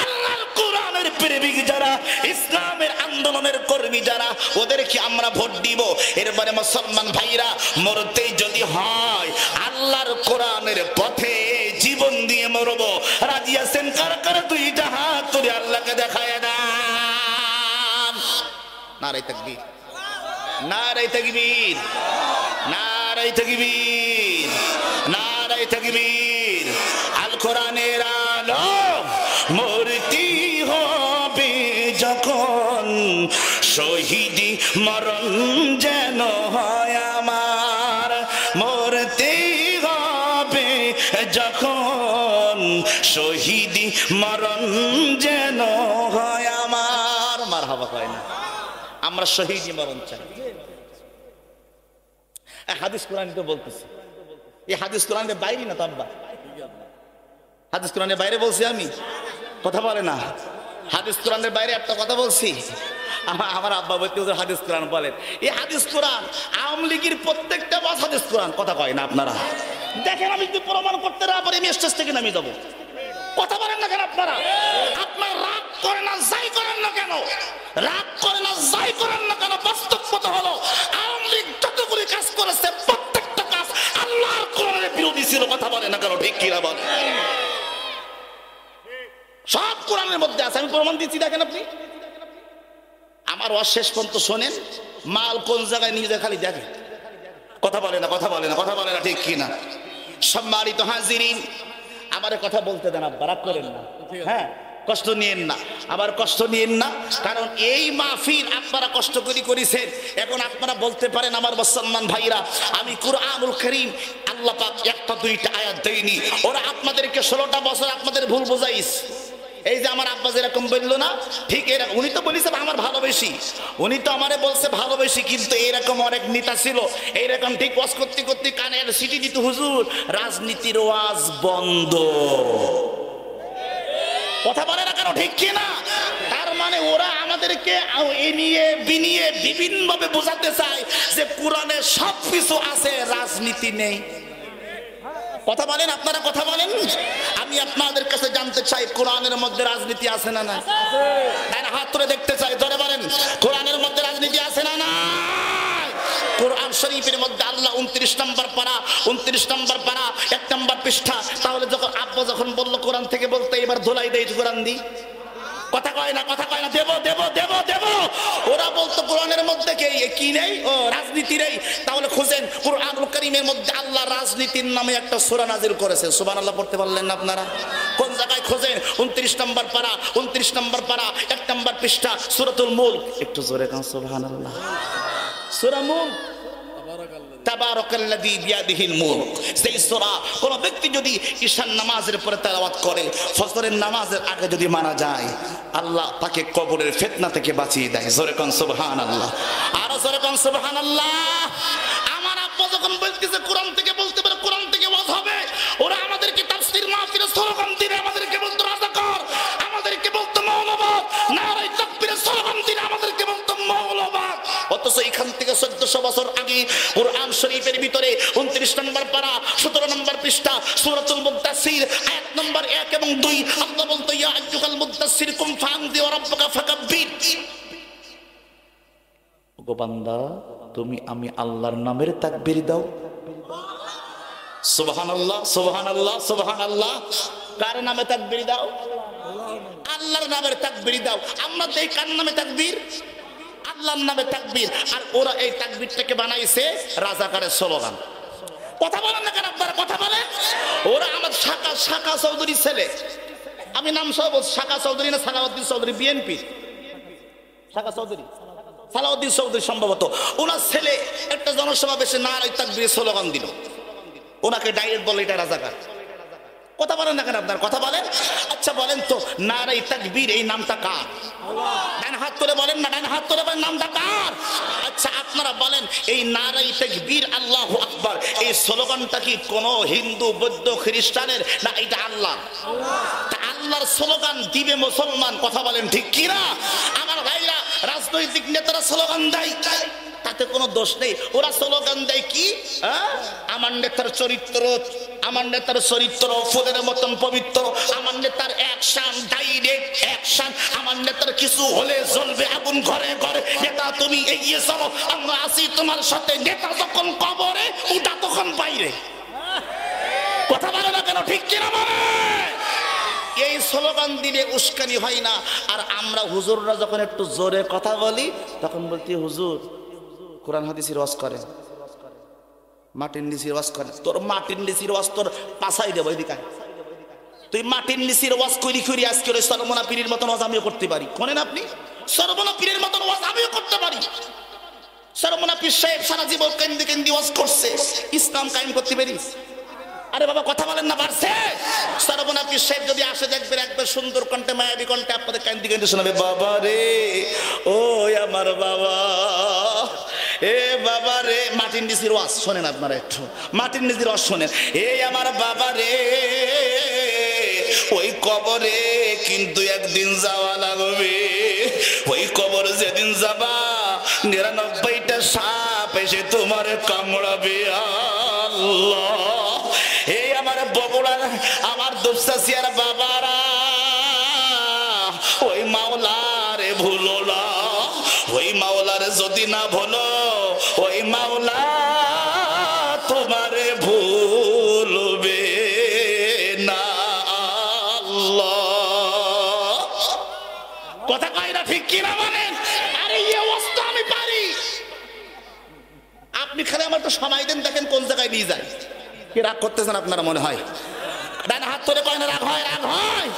আল্লাহর কোরআনের প্রেমিক যারা, ইসলামের আন্দোলনের কর্মী যারা, ওদেরকে আমরা ভোট দিব। এরপরে মুসলমান ভাইরা, মরতেই যদি হয় আল্লাহর কোরআনের পথে জীবন দিয়ে মরব। রাজি আছেন কার কার? 2টা হাত তুলে আল্লাহকে দেখায় দেন। নারে তাকবীর, নারে তাকবীর, নারে তাকবীর, নারে তাকবীর। আল কোরআনের আলো মূর্তি হবে যখন, শহীদ যখন শহীদি মরণ যেন হয় আমার। মারহাবা কয় না? আমরা শহীদি মরণ চাই। হাদিস কোরআন তো বলতেছি, এই হাদিস কোরআনের বাইরে না তো আব্বা, হাদিস কোরআনের বাইরে বলছি আমি, কথা বলে না। হাদিস কোরআনের বাইরে একটা কথা বলছি, আমার আব্বা বলতে হাদিস কোরআন বলেন। এই হাদিস কোরআন আওয়ামী লীগের প্রত্যেকটা বাস হাদিস কোরআন, কথা কয় না আপনারা? দেখেন আমি যদি প্রমাণ করতে না পারি আমি স্টেজ থেকে নামিয়ে যাবো। কথা বলেন না কেন আপনারা? আপনার রাগ করে না যাই করেন না কেন, রাগ করে না যাই করেন না কেন, বাস্তব কথা হলো আওয়ামী লীগ যতগুলি কাজ করেছে প্রত্যেকটা কাজ আল্লাহর কোরআনের বিরোধী ছিল। কথা বলেন না কেন? ঠিক কিনা বলেন? সব কোরআনের মধ্যে আছে, আমি প্রমাণ দিচ্ছি। দেখেন আপনি আমার ওয়াজ শেষ পর্যন্ত শোনেন, মাল কোন জায়গায় নিয়ে যায় খালি দেখেন। কথা বলে না? কথা বলে না? কথা বলে না? ঠিক কিনা? সম্মানিত হাজিরিন, আমারে কথা বলতে দেন আব্বা, রাগ করেন না, হ্যাঁ কষ্ট নিয়েন না, আবার কষ্ট নিয়েন না, কারণ এই মাহফিল আপনারা কষ্ট করে করেছেন। এখন আপনারা বলতে পারেন আমার মুসলমান ভাইরা আমি কুরআনুল কারীম আল্লাহ পাক একটা দুইটা আয়াত দেইনি, ওরা আপনাদেরকে 16টা বছর আপনাদের ভুল বোঝাইস। এই যে আমার আব্বা যেরকম বললো না, ঠিক এরকম উনি তো বলেছে আমার ভালোবেসি, উনি তো আমারে বলছে ভালোবেসি, কিন্তু এরকম অনেক নেতা ছিল এইরকম ঠিক ওয়াজ করতে করতে কানের সিটি দিত, হুজুর রাজনীতির ওয়াজ বন্ধ। কথা বলে না কেন? ঠিক কিনা? তার মানে ওরা আমাদেরকে এ নিয়ে বিনিয়ে বিভিন্ন ভাবে বোঝাতে চায় যে কোরআনে সব কিছু আছে, রাজনীতি নেই। কথা বলেন আপনারা? কথা বলেন? আমি আপনাদের কাছে জানতে চাই কোরআনের মধ্যে রাজনীতি আছে না না? তাই না? হাত তুলে দেখতে চাই, ধরে বলেন কোরআনের মধ্যে রাজনীতি আছে না না? কোরআন শরীফের মধ্যে আল্লাহ 29 নম্বর পারা 29 নম্বর পারা 1 নম্বর পৃষ্ঠা। তাহলে যখন আব্বা যখন বললো কোরআন থেকে বলতে, এবার ধোলাই দেই কোরআন দি। কথা কয় না? কথা কয় না? দেব দেব দেব দেব। ওরা বলতো কোরআনের মধ্যে কি নেই? ও রাজনীতি নেই। তাহলে খুঁজেন কোরআনুল কারীমের মধ্যে আল্লাহ রাজনীতির নামে একটা সূরা নাজিল করেছে। সুবহানাল্লাহ পড়তে পারলেন না আপনারা? কোন জায়গায় খোঁজেন? 29 নম্বর পারা 29 নম্বর পারা 1 নম্বর পৃষ্ঠা সূরাতুল মুলক। একটু জোরে কান সুবহানাল্লাহ। সূরা মুলক, তাবারাকাল্লাযী বিয়াদিহিল মুলক। সেই সূরা কোন ব্যক্তি যদি ঈশার নামাজের পরে তেলাওয়াত করে, ফজরের নামাজের আগে যদি মারা যায়, আল্লাহ তাকে কবরের ফিতনা থেকে বাঁচিয়ে দেয়। জোরে কান সুবহানাল্লাহ। আর জোরে কান সুবহানাল্লাহ। আমার আব্বা যখন বলতেছে কোরআন থেকে বলতে পারে, কোরআন থেকে ওয়াজ হবে, ওরা আমাদেরকে তাফসীর মাহফিলে স্লোগান দিলে আমাদেরকে বলতো রাজাকার, আমাদেরকে বলতো মৌলবাদ, নারায়ে তাকবীরের স্লোগান দিলে আমাদেরকে বলতো মৌলবাদ। অথচ এখান থেকে 1400 বছর আগে কোরআন শরীফের ভিতরে 29 নম্বর পারা 17 নম্বর পৃষ্ঠা সূরাতুল মুদ্দাসসির আয়াত নম্বর 1 এবং 2 আল্লাহ বলতো ইয়া আইয়ুহাল মুদ্দাসসির কুম ফানযির ওয়া রাব্বাকা ফাকাব্বির। ওগো বান্দা তুমি আমি আল্লাহর নামের তাকবীর দাও। সুবহানাল্লাহ সুবহানাল্লাহ সুবহানাল্লাহ। কার নামে তাকবীর দাও? আল্লাহর নামের তাকবীর দাও। আমরা দেই কার নামে তাকবীর? আল্লাহর নামে তাকবীর। আর ওরা এই তাকবীরটাকে বানাইছে রাজাকারের স্লোগান। কথা বলেন না কেন আপনারা? কথা বলেন। ওরা আমার শাখা চৌধুরীর ছেলে, আমি নাম সহ বলছি, শাখা চৌধুরী না সালাউদ্দিন চৌধুরী, বিএনপি শাখা চৌধুরী, সালাউদ্দিন চৌধুরী সম্ভবত। ওনার ছেলে একটা জনসমাবেশে নারায়ে তাকবীরের স্লোগান দিল, ওনাকে ডাইরেক্ট বলে এটা রাজাকার। কথা বলেন না কেন আপনার? কথা বলেন। আচ্ছা বলেন তো নারায়ে তাকবীর এই নামটা কার? ডান হাত তুলে বলেন না, ডান হাত তুলে বলেন নামটা কার? আচ্ছা আপনারা বলেন এই নারায়ে তাকবীর আল্লাহু আকবার এই স্লোগানটা কি কোন হিন্দু বৌদ্ধ খ্রিস্টানের না? এটা আল্লাহ। তা আল্লাহর স্লোগান দিবে মুসলমান। কথা বলেন ঠিক কি না? আমার ভাইরা রাজনৈতিক নেতারা স্লোগান দেয়, তাতে কোনো দোষ নেই। ওরা স্লোগান দেয় কি? আমার নেতার চরিত্র, আমার নেতার চরিত্র ফুলের মতন পবিত্র, আমার নেতার অ্যাকশন ডাইরেক্ট অ্যাকশন, আমার নেতার কিছু হলে জ্বলবে আগুন ঘরে ঘরে। নেতা তুমি এগিয়ে চলো, আমরা আছি তোমার সাথে। নেতা যখন কবরে ওটা তখন বাইরে। কথা বলে না কেন? ঠিক কিনা বলে? এই স্লোগান দিলে উস্কানি হয় না। আর আমরা হুজুররা যখন একটু জোরে কথা বলি তখন বলতে হুজুর কোরআন হাদিসের ওয়াজ করে, মাটির নিচের ওয়াজ করে। তোর মাটির নিচের ওয়াজ তোর পাছাই দেবো এদিকে। তুই মাটির নিচের ওয়াজ করি করি আজকে ওই সরমনা পীরের মতন ওয়াজ আমিও করতে পারি। শোনেন আপনি, সরমনা পীরের মতন ওয়াজ আমিও করতে পারি। সরমনা পীর সাহেব সারা জীবন কেন্দ্রে কেন্দ্রে ওয়াজ করছে, ইসলাম কায়েম করতে পারিস? আরে বাবা কথা বলেন না, পারছে? সর্বনা পীর সাহেব যদি আসে দেখবেন একবার সুন্দর কণ্ঠে মায়াবী কণ্ঠে আপনাদের কান্দি কান্দি শোনাবে, বাবা রে ও আমার বাবা, এ বাবা রে। মাটির নিচের ওয়াজ শোনেন আপনারা, একটু মাটির নিচের ওয়াজ শোনেন। এ আমার বাবা রে, ওই কবরে কিন্তু একদিন যাওয়া লাগবে। ওই কবর যেদিন যাবা 99টা সাপ এসে তোমার কামড়াবে। আল্লাহ, এই আমার বগুড়া, আমার দুপসাসিয়ার বাবারা, ওই মাওলারে ভুলো না। ওই মাওলারে যদি না ভুলো, ওই মাওলা তোমারে ভুলবে না। আল্লাহ, কথা কয় না ঠিক কিনা বলেন? আরে এই অবস্থা আমি পারি। আপনি খালি আমার তো সময় দেন, দেখেন কোন জায়গায় নিয়ে যায়। কি রাগ করতেছেন আপনারা মনে হয়? ডান হাত ধরে কয় না রাগ হয়? রাগ হয়,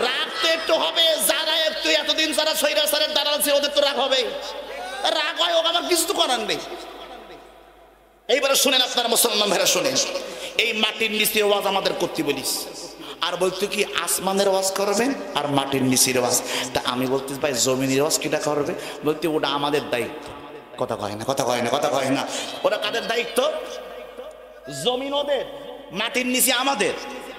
রাগ তো একটু হবে। যারা একটু এতদিন যারা স্বৈরাচারের দ্বারা আছে ওদের তো রাগ হবে, রাগ হয়। ওকে আমার কিছু তো করার নেই। এইবারে শুনেন আপনারা মুসলমান ভাইরা, শুনেন। এই মাটির নিচের ওয়াজ আমাদের করতে বলিস, আর বলতো কি আসমানের ওয়াজ করবেন আর মাটির নিচের ওয়াজ। তা আমি বলতে ভাই জমিনের ওয়াজ কিটা করবে? বলতে ওটা আমাদের দায়িত্ব। কথা কয় না, কথা কয় না, কথা কয় না। ওরা কাদের দায়িত্ব? জমিন ওদের, মাটির নিচে আমাদের,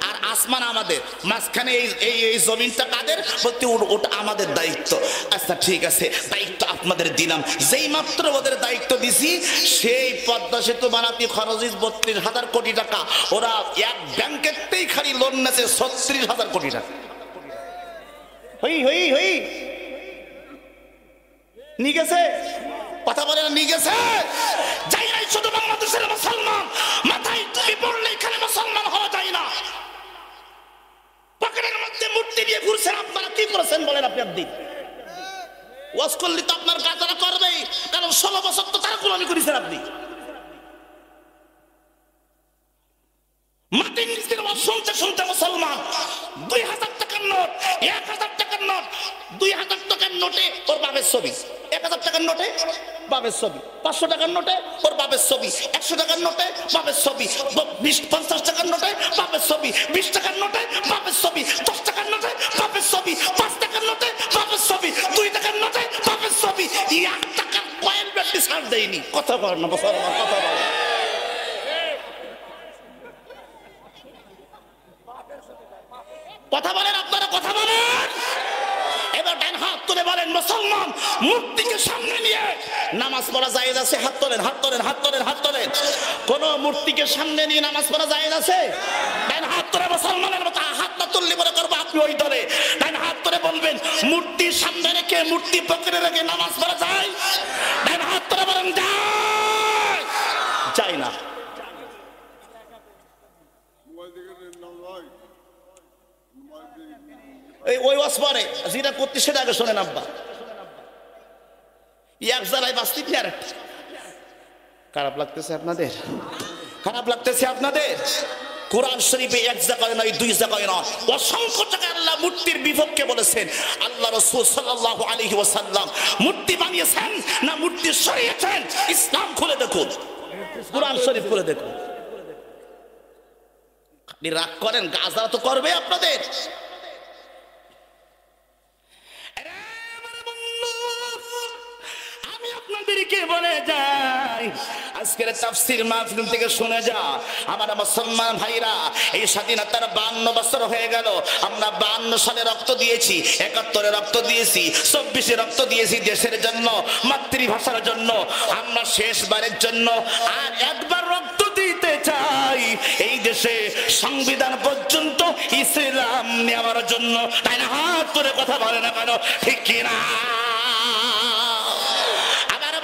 আর আসমান আমাদের, মাঝখানে এই জমিনটা কাদের? বলতে ওটা আমাদের দায়িত্ব। আচ্ছা ঠিক আছে, দায়িত্ব আপনাদের দিলাম। যেই মাত্র ওদের দায়িত্ব দিছি, সেই পদ্মা সেতু বানাতে খরচ 32,000 কোটি টাকা। ওরা এক ব্যাংকেতেই খালি লোন নেছে 36,000 কোটি টাকা। হই হই হই নিয়ে গেছে, কথা বলে না, নিয়ে গেছে। যাই নাই শুধু বাংলাদেশের মুসলমান, মাথায় তুমি পড়লে এখানে মুসলমান হওয়া যায় না। পকেটের মধ্যে মূর্তি দিয়ে ঘুরছেন, আপনারা কি করেছেন বলেন? আপনি একদিন ওয়াজ করলে তো আপনার গাজারা করবেই, কারণ 16 বছর তো তারা গোলামি করেছেন আপনি। মাটির নিচের ওয়াজ শুনতে শুনতে মুসলমান 2000 টাকার নোট, 1000 টাকার নোট, 2000 টাকার নোটে ওর বাপের ছবি, 1000 টাকার নোটে বাপের ছবি, 500 টাকার নোটে ওর বাপের ছবি, 100 টাকার নোটে বাপের ছবি, 50 টাকার নোটে বাপের ছবি, 20 টাকার নোটে বাপের ছবি, 10 টাকার নোটে বাপের ছবি, 5 টাকার নোটে বাপের ছবি, 2 টাকার নোটে বাপের ছবি। 1 টাকার কয়েন ব্যাটারি ছাড় দেয়নি। কথা বল না, কথা বল। কথা বলেন আপনারা, কথা বলেন। এবার ডান হাত তুলে বলেন, মুসলমান মূর্তিকে সামনে নিয়ে নামাজ পড়া জায়েজ আছে? হাত তোলেন, হাত তোলেন, হাত তোলেন, হাত তোলেন। কোন মূর্তিকে সামনে নিয়ে নামাজ পড়া জায়েজ আছে? ডান হাত তুলে মুসলমানের মতো হাত না তুললে মনে করবো আপনি ওই দলে। ডান হাত তুলে বলবেন, মূর্তির সামনে রেখে, মূর্তি পকেটে রেখে নামাজ পড়া যায়? ডান হাত তুলে বলেন যায়। যায় না। ওই ওয়াজ পরে যেটা করতে সেটা আগে শোনেন আব্বা। এক জায়গায় বাস্তিক আর খারাপ লাগতেছে আপনাদের, খারাপ লাগতেছে আপনাদের। কোরআন শরীফে এক জায়গায় নয়, 2 জায়গায় নয়, অসংখ্য জায়গায় আল্লাহ মূর্তির বিপক্ষে বলেছেন। আল্লাহ রাসূল সাল্লাল্লাহু আলাইহি ওয়াসাল্লাম মূর্তি বানিয়েছেন না মূর্তি সরিয়েছেন? ইসলাম খুলে দেখুন, কোরআন শরীফ খুলে দেখুন। আপনি রাগ করেন, গাজা তো করবে আপনাদের। আপনাদেরকে বলে যাই, আজকের তাফসীর মাহফিল থেকে শুনে যা আমার মুসলমান ভাইরা, এই স্বাধীনতার 52 বছর হয়ে গেল। আমরা 52 সালে রক্ত দিয়েছি, 71-এ রক্ত দিয়েছি, 24-এ রক্ত দিয়েছি দেশের জন্য, মাতৃভাষার জন্য। আমরা শেষবারের জন্য আর একবার রক্ত দিতে চাই এই দেশে সংবিধান পর্যন্ত ইসলাম নেওয়ার জন্য। তাই না? হাত করে কথা বলে না কেন? ঠিক কিনা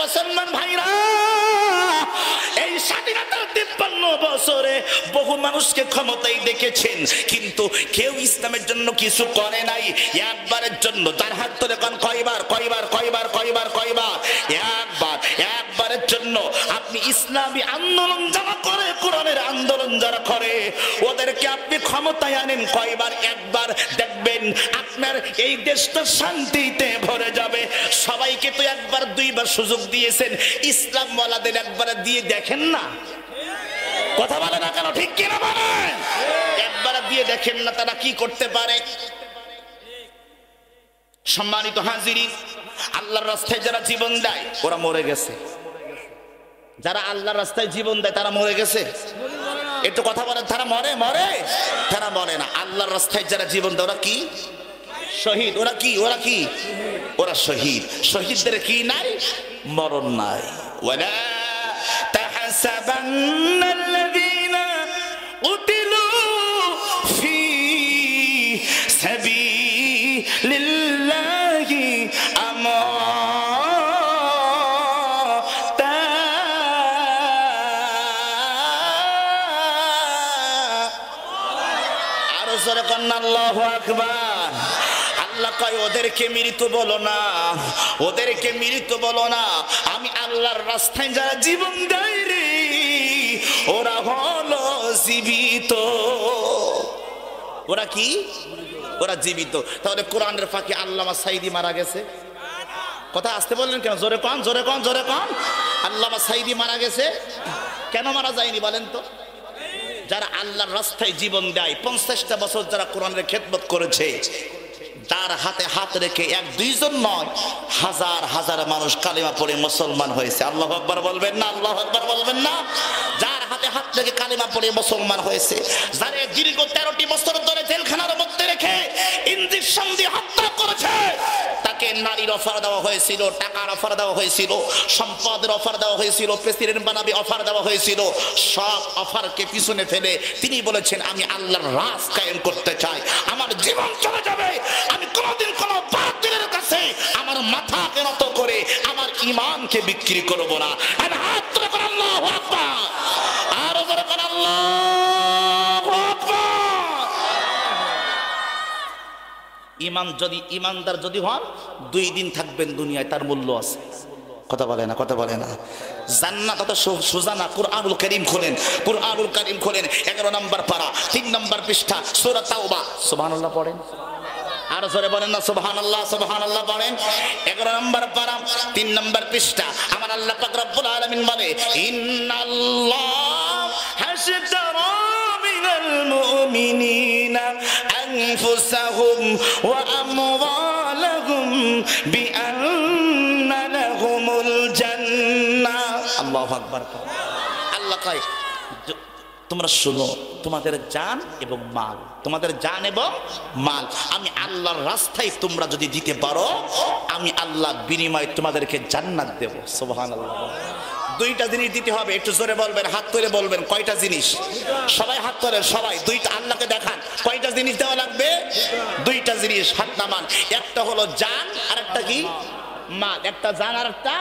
মুসলমান ভাইরা? এই স্বাধীনতার 53 বছরে বহু মানুষকে ক্ষমতায় দেখেছেন, কিন্তু কেউ ইসলামের জন্য কিছু করে নাই। একবারের জন্য তার হাত ধরে কোন কয়বার কয়বার কয়বার কয়বার কয়বার একবারের জন্য আপনি ইসলামী আন্দোলন যারা করে, কোরআনের আন্দোলন যারা করে, ওদেরকে আপনি ক্ষমতায় আনেন কয়বার? একবার। দেখবেন আপনার এই দেশটা শান্তিতে ভরে যাবে। সবাইকে তো একবার 2বার সুযোগ দিয়েছেন, ইসলাম ওয়ালাদের একবার দিয়ে দেখেন না? কথা বলে না কেন, ঠিক কিনা বলেন? একবার দিয়ে দেখেন না তারা কি করতে পারে। সম্মানিত হাজিরিন, আল্লাহর রাস্তায় যারা জীবন দেয় ওরা মরে গেছে। যারা আল্লাহর রাস্তায় জীবন দেয় তারা মরে গেছে। একটু কথা বলেন, তারা মরে? তারা মরে না। আল্লাহর রাস্তায় যারা জীবন দেয় ওরা কি? শহীদ। ওরা কি? ওরা শহীদ। শহীদদের কি নাই? মরণ নাই। ওয়ালা তাহসাবান্নাল্লাযীনা কুতিলু ফি সাবিলিল্লাহি আমওয়াতা। আরো জোরে কন্না আল্লাহু আকবার। আল্লাহ কয় ওদেরকে মৃত বলো না, ওদেরকে মৃত বলো না। আমি আল্লাহর রাস্তায় যারা জীবন দেয় রে ওরা হলো জীবিত। ওরা কি? ওরা জীবিত। তাহলে কোরআনের ফাঁকে আল্লামা সাইদি মারা গেছে। কথা আসতে বললেন কেন? জোরে কন, জোরে কন, জোরে কন। আল্লামা সাইদি মারা গেছে। কেন মারা যায়নি বলেন তো? যারা আল্লাহর রাস্তায় জীবন দেয়, 50টা বছর যারা কোরআনের খেদমত করেছে, তার হাতে হাত রেখে এক দুইজন নয়, হাজার হাজার মানুষ কালিমা পড়ে মুসলমান হয়েছে। আল্লাহু আকবার বলবেন না? আল্লাহু আকবার বলবেন না? যার হাতে হাত রেখে কালিমা পড়ে মুসলমান হয়েছে, যারে দীর্ঘ 13টি বছর ধরে জেলখানার মধ্যে রেখে ইনজেকশন দিয়ে হত্যা করেছে, তাকে নারীর অফার দেওয়া হয়েছিল, টাকার অফার দেওয়া হয়েছিল, সম্পদের অফার দেওয়া হয়েছিল, প্রেসিডেন্ট বানাবি অফার দেওয়া হয়েছিল। সব অফারকে পিছনে ফেলে তিনি বলেছেন আমি আল্লাহর রাজ কায়েম করতে চাই, আমার জীবন চলে যাবে, আমি কোনোদিন কোনো বাতিলের কাছে আমার মাথাকে নত করে আমার ঈমানকে বিক্রি করব না। আর হাত তুলে বলেন আল্লাহু আকবার। আর জোরে বলেন আল্লাহু আকবার। ইমানদার যদি হন 2 দিন থাকবেন দুনিয়ায়, তার মূল্য আছে। কথা বলে না, কথা বলে না। জান্নাত তো সোজা না। কুরআনুল কারীম খোলেন, কুরআনুল কারীম খোলেন, 11 নম্বর পারা 3 নম্বর পৃষ্ঠা সূরা তাওবা। সুবহানাল্লাহ পড়েন। আর জোরে বলেন না সুবহানাল্লাহ, সুবহানাল্লাহ পড়েন। 11 নম্বর পারা 3 নম্বর পৃষ্ঠা আমার আল্লাহ পাক রব্বুল আলামিন বলে ইন্নাল্লাহ হাশতারা মিনাল মুমিনিনা আনফুসাহুম ওয়া আমওয়ালাহুম বিআন্না লাহুমুল জান্নাহ। আল্লাহু আকবার। আল্লাহ কয় তোমরা শোনো, তোমাদের জান এবং মাল, তোমাদের জান এবং মাল আমি আল্লাহর রাস্তায় তোমরা যদি দিতে পারো, আমি আল্লাহ বিনিময়ে তোমাদেরকে জান্নাত দেব। সুবহানাল্লাহ। 2টা জিনিস দিতে হবে। একটু জোরে বলবেন, হাত তুলে বলবেন কয়টা জিনিস? সবাই হাত তোলেন, সবাই। 2টা আল্লাহকে দেখান কয়টা জিনিস দেওয়া লাগবে? 2টা জিনিস। হাত নামান। একটা হলো জান, আর একটা কি? মাল। একটা জান আর একটা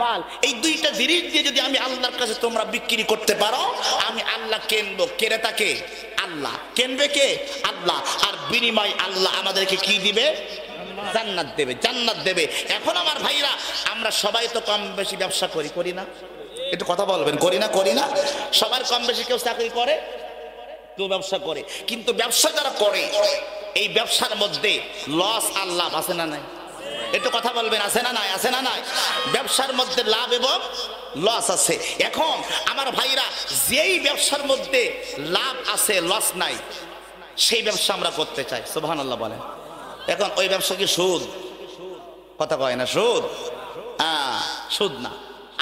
মাল। এই 2টা জিনিস দিয়ে যদি আমি আল্লাহর কাছে তোমরা বিক্রি করতে পারো, আমি আল্লাহ কিনবো। ক্রেতাকে আল্লাহ, কিনবে কে? আল্লাহ। আর বিনিময় আল্লাহ আমাদেরকে কি দিবে? জান্নাত দেবে, জান্নাত দেবে। এখন আমার ভাইরা, আমরা সবাই তো কম বেশি ব্যবসা করি, করি না? একটু কথা বলবেন, করি না? করি না? সবার কম বেশি কেউ চাকরি করে, কেউ ব্যবসা করে। কিন্তু ব্যবসা যারা করে, এই ব্যবসার মধ্যে লস আর লাভ আছে না নাই? একটু কথা বলবেন, আছে না নাই? আছে না নাই? ব্যবসার মধ্যে লাভ এবং লস আছে। এখন আমার ভাইরা, যেই ব্যবসার মধ্যে লাভ আছে লস নাই, সেই ব্যবসা আমরা করতে চাই। সুবহানাল্লাহ বলেন। এখন ওই ব্যবসা কি সুদ? কথা কয় না সুদ? সুদ না।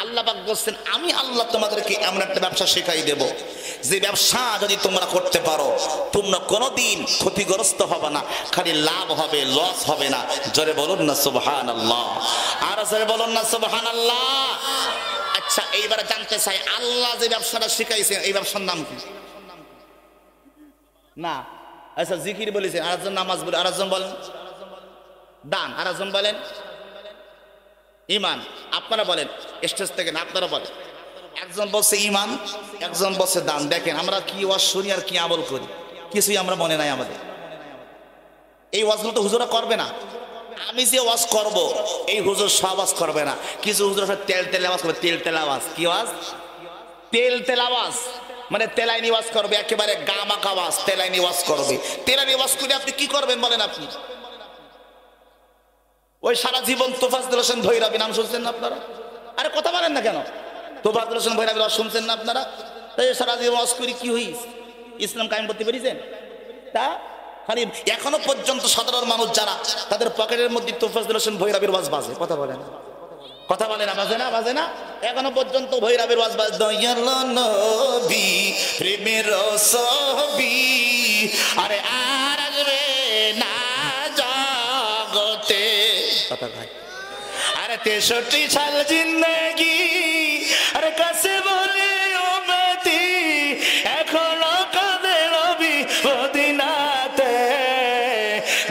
আল্লাহ পাক বলছেন আমি আল্লাহ তোমাদেরকে এমন একটা ব্যবসা শেখাই দেব, যে ব্যবসা যদি তোমরা করতে পারো, তোমরা কোনোদিন ক্ষতিগ্রস্ত হবে না, খালি লাভ হবে, লস হবে না। জোরে বলুন না সুবহানাল্লাহ। আর জোরে বলুন না সুবহানাল্লাহ। আচ্ছা, এইবারে জানতে চাই, আল্লাহ যে ব্যবসাটা শিখাইছেন এই ব্যবসার নাম কি? না। আচ্ছা, জিকির বলেছেন, আরেকজন নামাজ বলে, আরেকজন বলেন দান, আরেকজন বলেন ঈমান। আপনারা বলেন স্টেজ থেকে না, আপনারা বলেন। একজন বলছে ঈমান, একজন বলছে দান। দেখেন আমরা কি ওয়াজ শুনি আর কি আমল করি, কিছুই আমরা মনে নাই আমাদের। এই ওয়াজগুলো তো হুজুরা করবে না। আমি যে ওয়াজ করব, এই হুজুর সব ওয়াজ করবে না। কিছু হুজুর তেল তেল আওয়াজ করবে। তেল তেল আওয়াজ কি ওয়াজ? তেল তেল আওয়াজ মানে তেলাইনি ওয়াজ করবে, একেবারে গামাক আওয়াজ, তেলাইনি ওয়াজ করবে। তেলাইনি ওয়াজ করে আপনি কি করবেন বলেন? আপনি ওই সারা জীবন তোফাজ্জল হোসেন ভৈরবী নাম শুনছেন না আপনারা? আরে কথা বলেন না কেন? তোফাজ্জল হোসেন ভৈরবী শুনছেন না আপনারা? তাই সারা জীবন ওয়াজ করি কি হইস, ইসলাম কায়েম করতে পেরেছেন? তা খালি এখনো পর্যন্ত সাধারণ মানুষ যারা, তাদের পকেটের মধ্যে তোফাজ্জল হোসেন ভৈরবের ওয়াজ বাজে, কথা বলে না, কথা বলে না, বাজে না, বাজে না, এখনো পর্যন্ত ভৈরবের ওয়াজ বাজে। দয়াল নবী প্রেমের ছবি আরে আর আসবে না জগতে, কথা ভাই। আরে 63 সাল জিন্দেগি আরে কাছে বলে ও মতি, এখনো কাঁদে নবী মদিনাতে।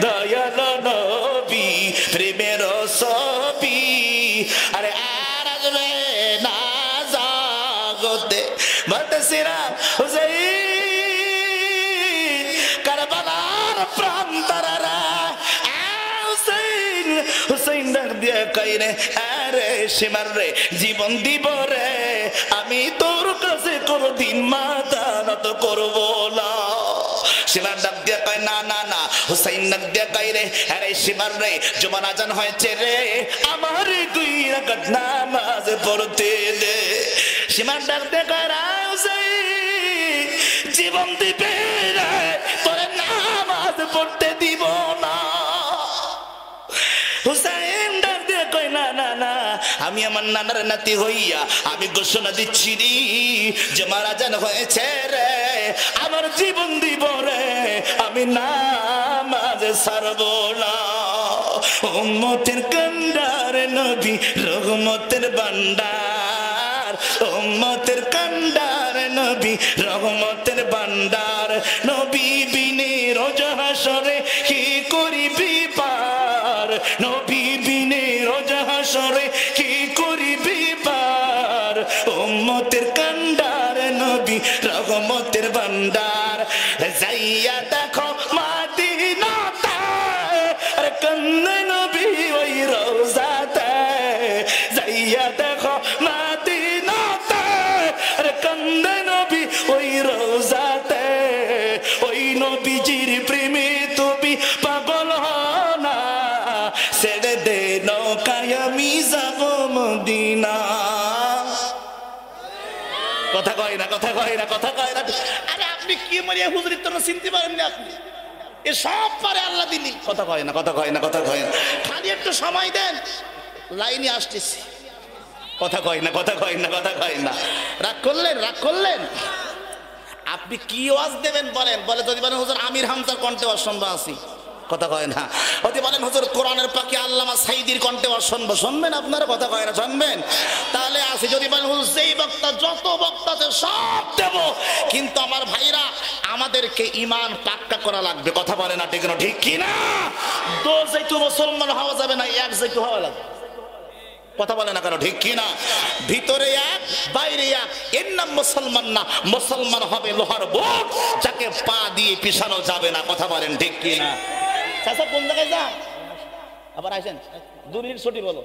দয়াল নবী প্রেমের ছবি আরে আর আসবে না জগতে। বলতেছিরা হুসাইন কারবালার প্রান্তরা, হুসাইন ডাক দিয়ে কইরে আরে সীমার রে জীবন দিব রে, আমি তোর কাছে কোনদিন মাথা নত করব না। সীমার ডাক দিয়ে কয় না না না, হুসাইন ডাক দিয়ে কইরে আরে সীমার রে জুমার আজান হয়েছে রে, আমার 2 রাকাত নামাজ পড়তে দে। সীমার ডাক দিয়ে কয় হুসাইন জীবন দিবে রে, তোর নামাজ পড়তে দিব না। হুসাইন ডাক দিয়ে কই না না না, আমি আমার নানার নাতি হইয়া আমি ঘোষণা দিচ্ছি রে, যে মারা জান হয়েছে রে, আমার জীবন দিব রে, আমি নামাজ ছাড়ব না। উম্মতের কান্ডার নবী রহমতের ভান্ডার, উম্মতের কান্ডার নবী রহমতের ভান্ডার, নবী বিনে রোজ হাসরে কি করিবি পার, নবী বিনে রোজ হাসরে কি করিবি পার, উম্মতের কান্ডার নবী রহমতের ভান্ডার। যাইয়া দেখো মদিনাতে আরে কান্দে নবী ওই রওজাতে, যাইয়া দেখো মদিনাতে আরে কান্দে নবী ওই রওজাতে, ওই নবীজির প্রেমে তুমি পাগল না, ছেড়ে দে নৌকায় আমি যাব মদিনা। কথা কয় না, কথা কয় না, কথা কয় না। আরে আপনি কি মরিয়া হুজুরের তো চিনতে পারেন না, আপনি এ সব পারে আল্লাহ দিলি। কথা কয় না, কথা কয় না, কথা কয় না, খালি একটু সময় দেন, লাইনে আসতেছি। কথা কয় না, কথা কয় না, কথা কয় না। রাগ করলেন, রাগ করলেন। আপনি কি ওয়াজ দেবেন বলেন? বলে যদি বলেন হুজুর আমির হামজার কণ্ঠে ওয়াজ শুনবো আসি, কথা কয় না। যদি বলেন হুজুর কোরআনের পাখি আল্লামা সাইদির কণ্ঠে ওয়াজ শুনবো, শুনবেন আপনারা? কথা কয় না, শুনবেন? তাহলে আসি। যদি বলেন হুজুর যেই বক্তা যত বক্তা আছে সব দেব, কিন্তু আমার ভাইরা আমাদেরকে ঈমান পাক্কা করা লাগবে। কথা বলে না, ঠিক না? ঠিক কি না? দো যেহেতু মুসলমান হওয়া যাবে না, এক যেহেতু হওয়া লাগবে। কথা বলে না কেন? ঠিক কি না? ভিতরে এক বাইরে এক, এর নাম মুসলমান না। মুসলমান হবে লোহার বোট, যাকে পা দিয়ে পিছানো যাবে না। কথা বলেন ঠিক কি না? চাচা কোন জায়গায় যান? আবার আসেন 2 মিনিট ছুটি বলো।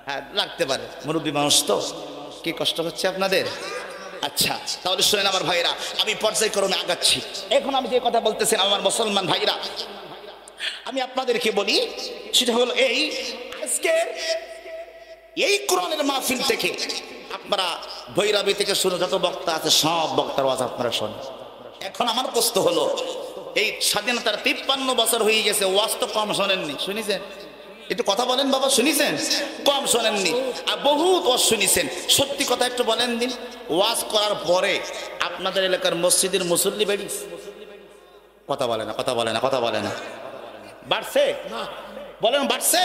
হ্যাঁ লাগতে পারে, মুরব্বী মানুষ তো, কি কষ্ট হচ্ছে আপনাদের? আচ্ছা তাহলে শুনেন আমার ভাইরা, আমি পর্যায়ক্রমে আগাচ্ছি। এখন আমি যে কথা বলতেছেন আমার মুসলমান ভাইরা, আমি আপনাদেরকে বলি, সেটা হলো এই আজকের এই কোরআনের মাহফিল থেকে আপনারা ভৈরবী থেকে শুনে যত বক্তা আছে সব বক্তার ওয়াজ আপনারা শোনেন। এখন আমার প্রশ্ন হলো, এই স্বাধীনতার 53 বছর হয়ে গেছে, ওয়াজ তো কম শোনেননি, শুনেছেন? একটু কথা বলেন বাবা, শুনেছেন? কম শোনেননি, আর বহুত ওয়াজ শুনেছেন। সত্যি কথা একটু বলেন দিন, ওয়াজ করার পরে আপনাদের এলাকার মসজিদের মুসল্লি বেড়িয়েছে? কথা বলে না, কথা বলে না, কথা বলে না। বাড়ছে? বলেন বাড়ছে?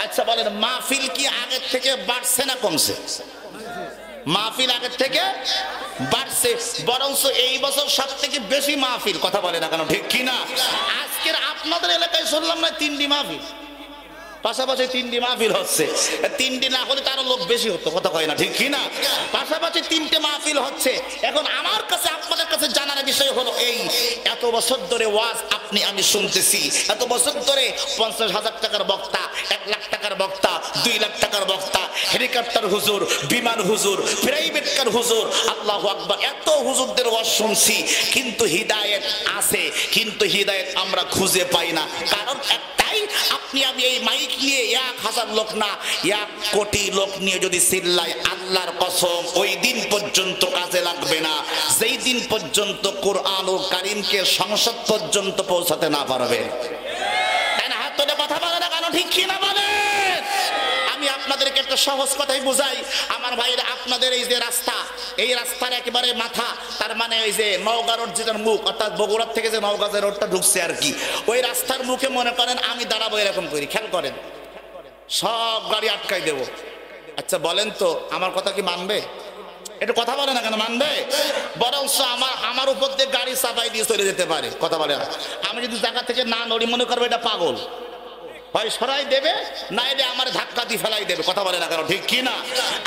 আচ্ছা বলেন মাহফিল কি আগের থেকে বাড়ছে না কমছে? মাহফিল আগের থেকে বাড়ছে, বরঞ্চ এই বছর সব থেকে বেশি মাহফিল। কথা বলে না কেন? ঠিক কি না? আজকের আপনাদের এলাকায় শুনলাম না 3টি মাহফিল, পাশাপাশি 3টি মাহফিল হচ্ছে। 3টি না হলে তারও লোক বেশি হতো। কথা কয় না, ঠিক কি না? পাশাপাশি 3টে মাহফিল হচ্ছে। এখন আমার কাছে আপনাদের কাছে জানার বিষয় হলো, এই এত বছর ধরে ওয়াজ আপনি আমি শুনতেছি, এত বছর ধরে 50,000 টাকার বক্তা, 1 লাখ টাকার বক্তা, 2 লাখ টাকার বক্তা, হেলিকপ্টার হুজুর, বিমান হুজুর, প্রাইভেট কার হুজুর, আল্লাহু আকবার, এত হুজুরদের ওয়াজ শুনছি, কিন্তু হিদায়াত আছে, কিন্তু হিদায়াত আমরা খুঁজে পাই না। কারণ একটাই, আপনি আমি এই মাইক নিয়ে 1000 লোক না 1 কোটি লোক নিয়ে যদি চিল্লাই, আল্লাহর কসম ওই দিন পর্যন্ত কাজে লাগবে না যেই দিন পর্যন্ত কোরআন ও কারীমকে সংসদ পর্যন্ত পৌঁছাতে না পারবে। তাই না? হাত তুলে কথা বলে না কেন? ঠিক কি না বলেন? আমি আপনাদেরকে একটা সহজ কথাই বুঝাই আমার ভাইরা। আপনাদের এই যে রাস্তা, এই রাস্তার একেবারে মাথা, তার মানে এই যে নওগাঁ রোড যেটার মুখ, অর্থাৎ বগুড়ার থেকে যে নওগাঁ যে রোডটা ঢুকছে আর কি, ওই রাস্তার মুখে মনে করেন আমি দাঁড়াবো এরকম করি, খেয়াল করেন, সব গাড়ি আটকাই দেব। আচ্ছা বলেন তো আমার কথা কি মানবে? একটু কথা বলে না কেন? মানবে? বরঞ্চ আমার উপর দিয়ে গাড়ি চাপাই দিয়ে চলে যেতে পারে। কথা বলে না? আমি যদি জায়গা থেকে না নড়ি, মনে করবো এটা পাগল, হয় সরাই দেবে, না এলে আমার ধাক্কা দিয়ে ফেলাই দেবে। কথা বলে না কেন? ঠিক কি না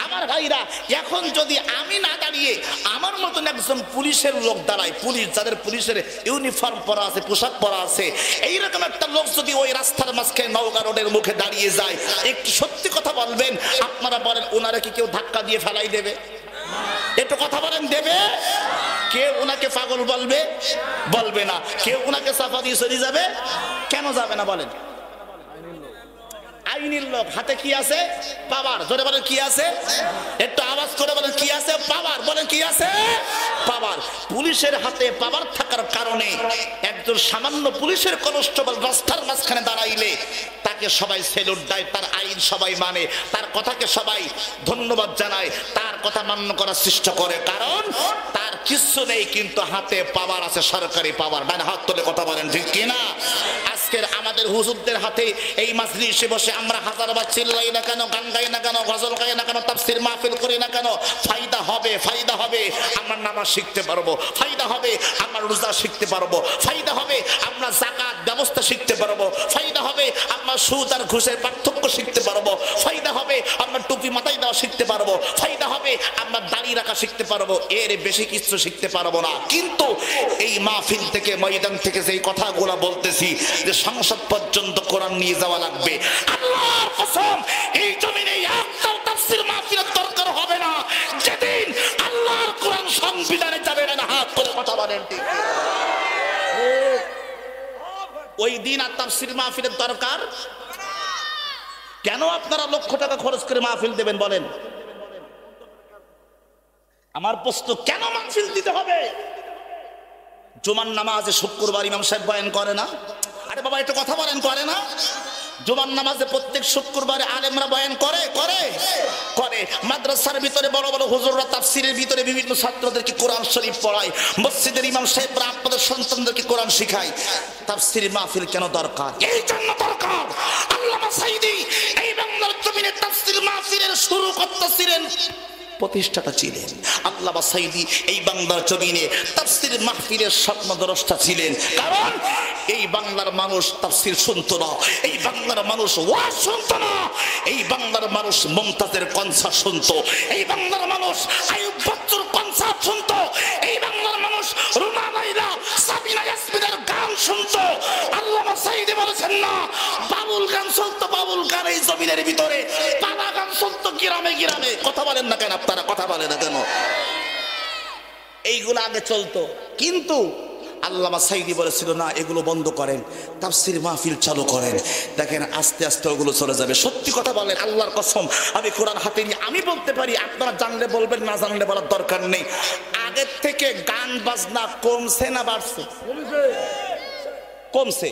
আমার ভাইরা? এখন যদি আমি না দাঁড়িয়ে আমার মতন একজন পুলিশের লোক দাঁড়ায়, পুলিশ যাদের পুলিশের ইউনিফর্ম পরা আছে, পোশাক পরা আছে, এইরকম একটা লোক যদি ওই রাস্তার মাঝখানে নওগাঁ রোডের মুখে দাঁড়িয়ে যায়, একটু সত্যি কথা বলবেন, আপনারা বলেন ওনারা কি কেউ ধাক্কা দিয়ে ফেলাই দেবে? একটু কথা বলেন, দেবে? কেউ ওনাকে পাগল বলবে? বলবে না। কেউ ওনাকে চাপা দিয়ে চলে যাবে? কেন যাবে না বলেন? আইনের লোক, হাতে কি আছে? পাওয়ার। জোরে বলেন কি আছে? একটু আওয়াজ করে বলেন কি আছে? পাওয়ার। বলেন কি আছে? পাওয়ার। পুলিশের হাতে পাওয়ার থাকার কারণে একজন সামান্য পুলিশের কনস্টেবল রাস্তার মাঝখানে দাঁড়াইলে তাকে সবাই সেলুট দেয়, তার আইন সবাই মানে, তার কথাকে সবাই ধন্যবাদ জানায়, তার কথা মান্য করার চেষ্টা করে, কারণ তার কিছু নেই কিন্তু হাতে পাওয়ার আছে, সরকারি পাওয়ার। মানে হাত তুলে কথা বলেন ঠিক কিনা? আজকের আমাদের হুজুরদের হাতে এই মাজলিসে বসে আমরা হাজারবার চিল্লাই না কেন, গান গাই না কেন, গজল গাই না কেন, তাফসীর মাহফিল করি না কেন, ফায়দা হবে, ফায়দা হবে। আমরা নামাজ শিখতে পারবো, ফায়দা হবে। আমরা রোজা শিখতে পারবো, ফায়দা হবে। আমরা যাকাত ব্যবস্থা শিখতে পারবো, ফায়দা হবে। আমরা সুদ আর ঘুষের পার্থক্য শিখতে পারবো, ফায়দা হবে। আমরা টুপি মাথায় দেওয়া শিখতে পারবো, ফায়দা হবে। আমরা দাড়ি রাখা শিখতে পারবো, এর বেশি কিছু শিখতে পারবো না। কিন্তু এই মাহফিল থেকে, ময়দান থেকে যেই কথাগুলো বলতেছি যে সংসদ পর্যন্ত কোরআন নিয়ে যাওয়া লাগবে, আল্লাহর কসম এই জমিনে একটাও তাফসীর মাহফিলের দরকার হবে না যেদিন আল্লাহর কোরআন সংবিধানে যাবে না। হাত করে কথা বলেন ঠিক? ওই দিন আর তাফসীর মাহফিলের দরকার কেন? আপনারা লক্ষ টাকা খরচ করে মাহফিল দেবেন বলেন? আমার প্রশ্ন, কেন মাহফিল দিতে হবে? জুমার নামাজে শুক্রবার ইমাম সাহেব বয়ান করে না? আরে বাবা একটু কথা বলেন, করে না? জুমার নামাজে প্রত্যেক শুক্রবারে আলেমরা বয়ান করে করে করে মাদ্রাসার ভিতরে বড় বড় হুজুররা তাফসীরের ভিতরে বিভিন্ন ছাত্রদেরকে কোরআন শরীফ পড়ায়, মসজিদের ইমাম সাহেবরা আপনাদের সন্তানদেরকে কোরআন শিখায়। তাফসীর মাহফিল কেন দরকার? এই জন্য দরকার, আল্লামা সাঈদী এই বাংলার জমিনে তাফসীর মাহফিলের শুরু করতেছিলেন, প্রতিষ্ঠাতা ছিলেন। আল্লামা সাঈদী এই বাংলার জমিনে তাফসীর মাহফিলের স্বপ্নদ্রষ্টা ছিলেন, কারণ এই বাংলার মানুষ তাফসীর শুনতো না, এই বাংলার মানুষ ওয়াজ শুনতো না, এই বাংলার মানুষ মুমতাজের কনসার্ট শুনতো, এই বাংলার মানুষ আইয়ুব বাচ্চুর কনসার্ট শুনতো, এই বাংলার মানুষ রুনা লায়লা, সাবিনা ইয়াসমিনের গান শুনতো। আল্লামা সাঈদী বলেছেন না, বাউল গান চলতো, বাউল গান এই জমিনের ভিতরে, পালা গান চলতো গ্রামে গ্রামে। কথা বলেন না কেন আপনারা? কথা বলে না কেন? এইগুলো আগে চলতো, কিন্তু আল্লামা সাঈদী বলেছিল না, এগুলো বন্ধ করেন, তাফসীর মাহফিল চালু করেন। দেখেন আস্তে আস্তে ওগুলো চলে যাবে। সত্যি কথা বলেন, আল্লাহর কসম আমি কোরআন হাতে নিয়ে আমি বলতে পারি, আপনারা জানলে বলবেন, না জানলে বলার দরকার নেই। আগের থেকে গান বাজনা কমছে না বাড়ছে? কমছে।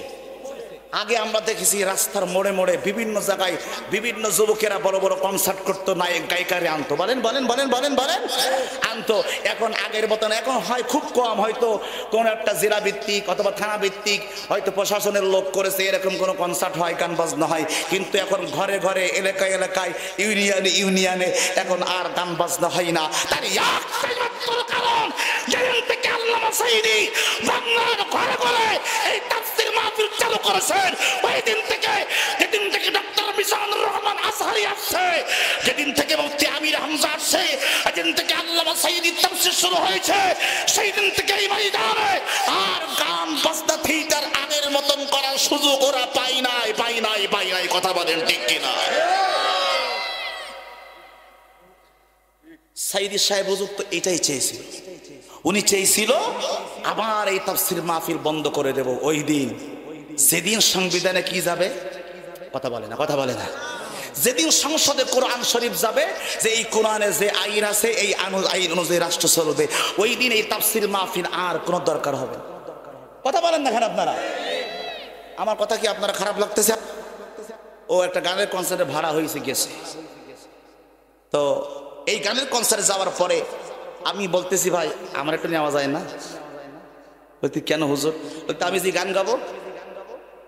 আগে আমরা দেখেছি রাস্তার মোড়ে মোড়ে বিভিন্ন জায়গায় বিভিন্ন যুবকেরা বড় বড় কনসার্ট করতো, নায়ক গায়িকারে আনতো, বলেন বলেন বলেন বলেন বলেন আনতো। এখন আগের মতন এখন হয় খুব কম, হয়তো কোন একটা জেলা ভিত্তিক অথবা থানা ভিত্তিক হয়তো প্রশাসনের লোক করেছে, এরকম কোনো কনসার্ট হয়, গান বাজনা হয়। কিন্তু এখন ঘরে ঘরে, এলাকায় এলাকায়, ইউনিয়নে ইউনিয়নে এখন আর গান বাজনা হয় না। তার একটাই মাত্র কারণ, যেদিন থেকে আল্লামা সাঈদী বাংলার ঘরে ঘরে এই তাফসীর মাহফিল চালু করেছেন, ওই দিন থেকে, যেদিন থেকে ডক্টর মিজানুর রহমান আজহারী আসছে, যেদিন থেকে মুফতি আমির হামজা আসছে, যেদিন থেকে আল্লামা সাঈদীর তাফসীর শুরু হয়েছে, সেই দিন থেকে এই ময়দানে আর গান বাজনা থিয়েটার আগের মতন করার সুযোগ ওরা পায় নাই, পায় নাই, পায় নাই। কথা বলেন ঠিক কিনা? সাইদি সাহেব হুজুর তো এটাই চেয়েছিল। উনি চেয়েছিল আবার এই তাফসীর মাহফিল বন্ধ করে দেব ওই দিন যেদিন সংবিধানে কি যাবে, কথা বলে না, কথা বলে না, যেদিন সংসদে কোরআন শরীফ যাবে, যে এই কোরআনে যে আইন আছে এই আইন অনুযায়ী রাষ্ট্র চলবে, ওই দিন এই তাফসীর মাহফিল আর কোনো দরকার হবে না। কথা বলেন না কেন আপনারা? আমার কথা কি আপনারা খারাপ লাগতেছে? ও একটা গানের কনসার্টে ভাড়া হয়েছে গেছে, তো এই গানের কনসার্টে যাওয়ার পরে আমি বলতেছি ভাই আমার একটু নেওয়া যায় না? বলতে কেন হুজুর? বলতে আমি যে গান গাবো,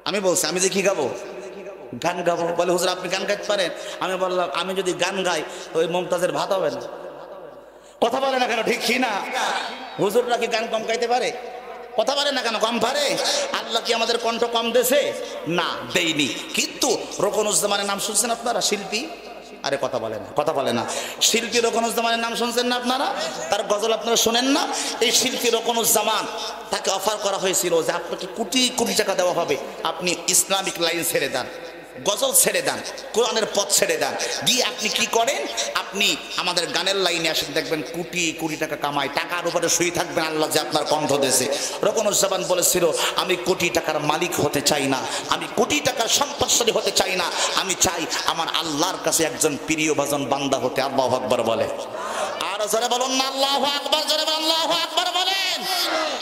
আমি বলছি আমি যে কি গাবো, গান গাবো। বলে হুজুর আপনি গান গাইতে পারেন? আমি বললাম আমি যদি গান গাই তো ওই মমতাজের ভাত হবে না। কথা বলে না কেন? ঠিক না? হুজুররা কি গান কম গাইতে পারে? কথা বলে না কেন? কম পারে? আল্লাহ কি আমাদের কণ্ঠ কম দেছে? না, দেয়নি। কিন্তু রোকনুজ্জামানের নাম শুনছেন আপনারা? শিল্পী, আরে কথা বলে না, কথা বলে না। শিল্পী রোকনুজ্জামানের নাম শুনছেন না আপনারা? তার গজল আপনারা শোনেন না? এই শিল্পী রোকনুজ্জামান, তাকে অফার করা হয়েছিল যে আপনাকে কোটি কোটি টাকা দেওয়া হবে, আপনি ইসলামিক লাইন ছেড়ে দেন, গজল ছেড়ে দেন, কোরআনের পথ ছেড়ে দেন, দিয়ে আপনি কি করেন, আপনি আমাদের গানের লাইনে আসেন, দেখবেন কোটি কোটি টাকা কামায়, টাকার উপরে শুয়ে থাকবেন, আল্লাহ যে আপনার কণ্ঠ দেশে। রোকনুজ্জামান বলেছিল আমি কোটি টাকার মালিক হতে চাই না, আমি কোটি টাকার সম্পদশালী হতে চাই না, আমি চাই আমার আল্লাহর কাছে একজন প্রিয় ভাজন বান্দা হতে। আল্লাহু আকবার বলে, আর জোরে বলুন না আল্লাহু আকবার, জোরে বলুন আল্লাহু আকবার বলেন।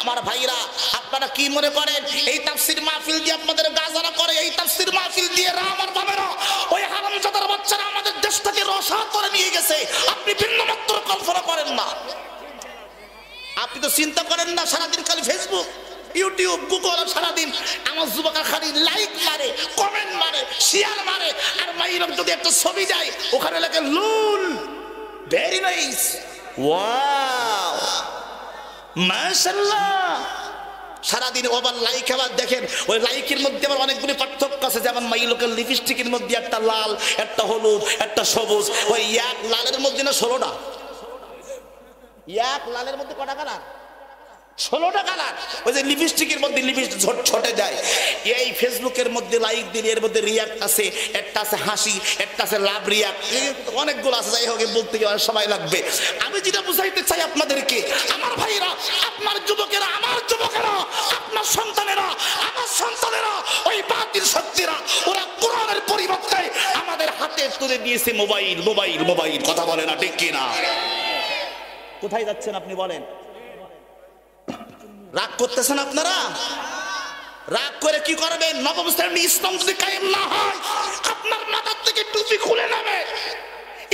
আমার ভাইরা আপনারা কি মনে করেন এই তাফসীর মাহফিল দিয়ে আপনাদের গাজানা করে, এই তাফসীর মাহফিল দিয়ে আমার বাবারা ওই হারামজাদার বাচ্চারা আমাদের দেশটাকে রসাত করে নিয়ে গেছে? আপনি বিন্দুমাত্র কল্পনা করেন না। আপনি তো চিন্তা করেন না, সারাদিন খালি ফেসবুক ইউটিউব গুগল, সারাদিন আমার যুবকরা খালি লাইক মারে, কমেন্ট মারে, শেয়ার মারে, আর মাইরক যদি একটা ছবি যায় ওখানে লেখে লুল, ভেরি নাইস, ওয়াও, মাশাআল্লাহ। সারাদিন ওভার লাইক, আবার দেখেন ওই লাইকের মধ্যে আবার অনেকগুলি পার্থক্য আছে, যেমন মাইলোকের লিপস্টিকের মধ্যে একটা লাল, একটা হলুদ, একটা সবুজ, ওই এক লালের মধ্যে না 16টা, এক লালের মধ্যে কটা কালার? 16টা কালার। ওই যে লিপস্টিকের মধ্যে লিপস্টিক ছোটে যায়। এই ফেসবুকের মধ্যে লাইক দিলে এর মধ্যে রিয়াক্ট আছে, একটা আছে হাসি, একটা আছে লাভ রিয়াক্ট, অনেকগুলো আছে। যাই হোক বলতে গিয়ে অনেক সময় লাগবে। আমি যেটা বুঝাইতে চাই আপনাদেরকে, আমার ভাইরা, আপনার যুবকেরা, আমার যুবকেরা, আপনার সন্তানেরা, আমার সন্তানেরা, ওই বাতিল শক্তিরা, ওরা কোরআনের পরিবর্তে আমাদের হাতে তুলে দিয়েছে মোবাইল, মোবাইল, মোবাইল। কথা বলে না, ঠিক কিনা? কোথায় যাচ্ছেন আপনি বলেন? রাগ করতেছেন আপনারা? রাগ করে কি করবেন? নবম শ্রেণী ইসলাম যদি কায়েম না হয়, আপনার মাথার থেকে টুপি খুলে নেবে।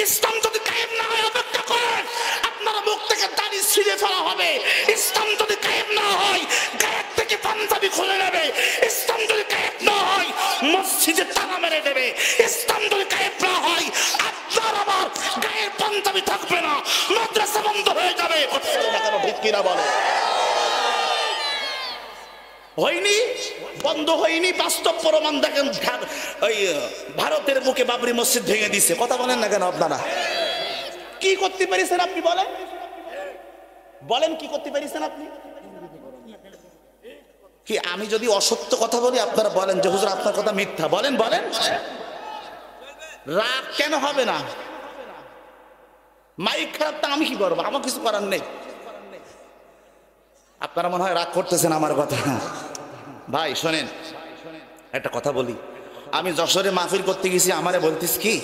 ইসলাম যদি কায়েম না হয়, অপেক্ষা করেন, আপনার মুখ থেকে দাড়ি ছিঁড়ে ফেলা হবে। ইসলাম যদি কায়েম না হয়, গায়ের থেকে পাঞ্জাবি খুলে নেবে। ইসলাম যদি কায়েম না হয়, মসজিদে তালা মেরে দেবে। ইসলাম যদি কায়েম না হয়, আপনার আমার গায়ের পাঞ্জাবি থাকবে না, মাদ্রাসা বন্ধ হয়ে যাবে। ঠিক কিনা বলে? হয়নি, বন্ধ হয়নি, বাস্তব প্রমাণ দেখেন। ওই ভারতের বুকে বাবরি মসজিদ ভেঙে দিছে। কথা বলেন না কেন আপনারা? কি করতে পেরেছেন আপনি বলেন? বলেন কি করতে পেরেছেন আপনি? কি আমি যদি অসত্য কথা বলি আপনারা বলেন যে হুজুর আপনার কথা মিথ্যা, বলেন, বলেন। রাগ কেন হবে না? মাইক খারাপ, তা আমি কি করবো? আমার কিছু করার নেই। আপনারা মনে হয় রাগ করতেছেন আমার কথা। ভাই শোনেন, একটা কথা বলি। আমি যশোরে মাহফিল করতে গেছি, আমারে বলতিস কি,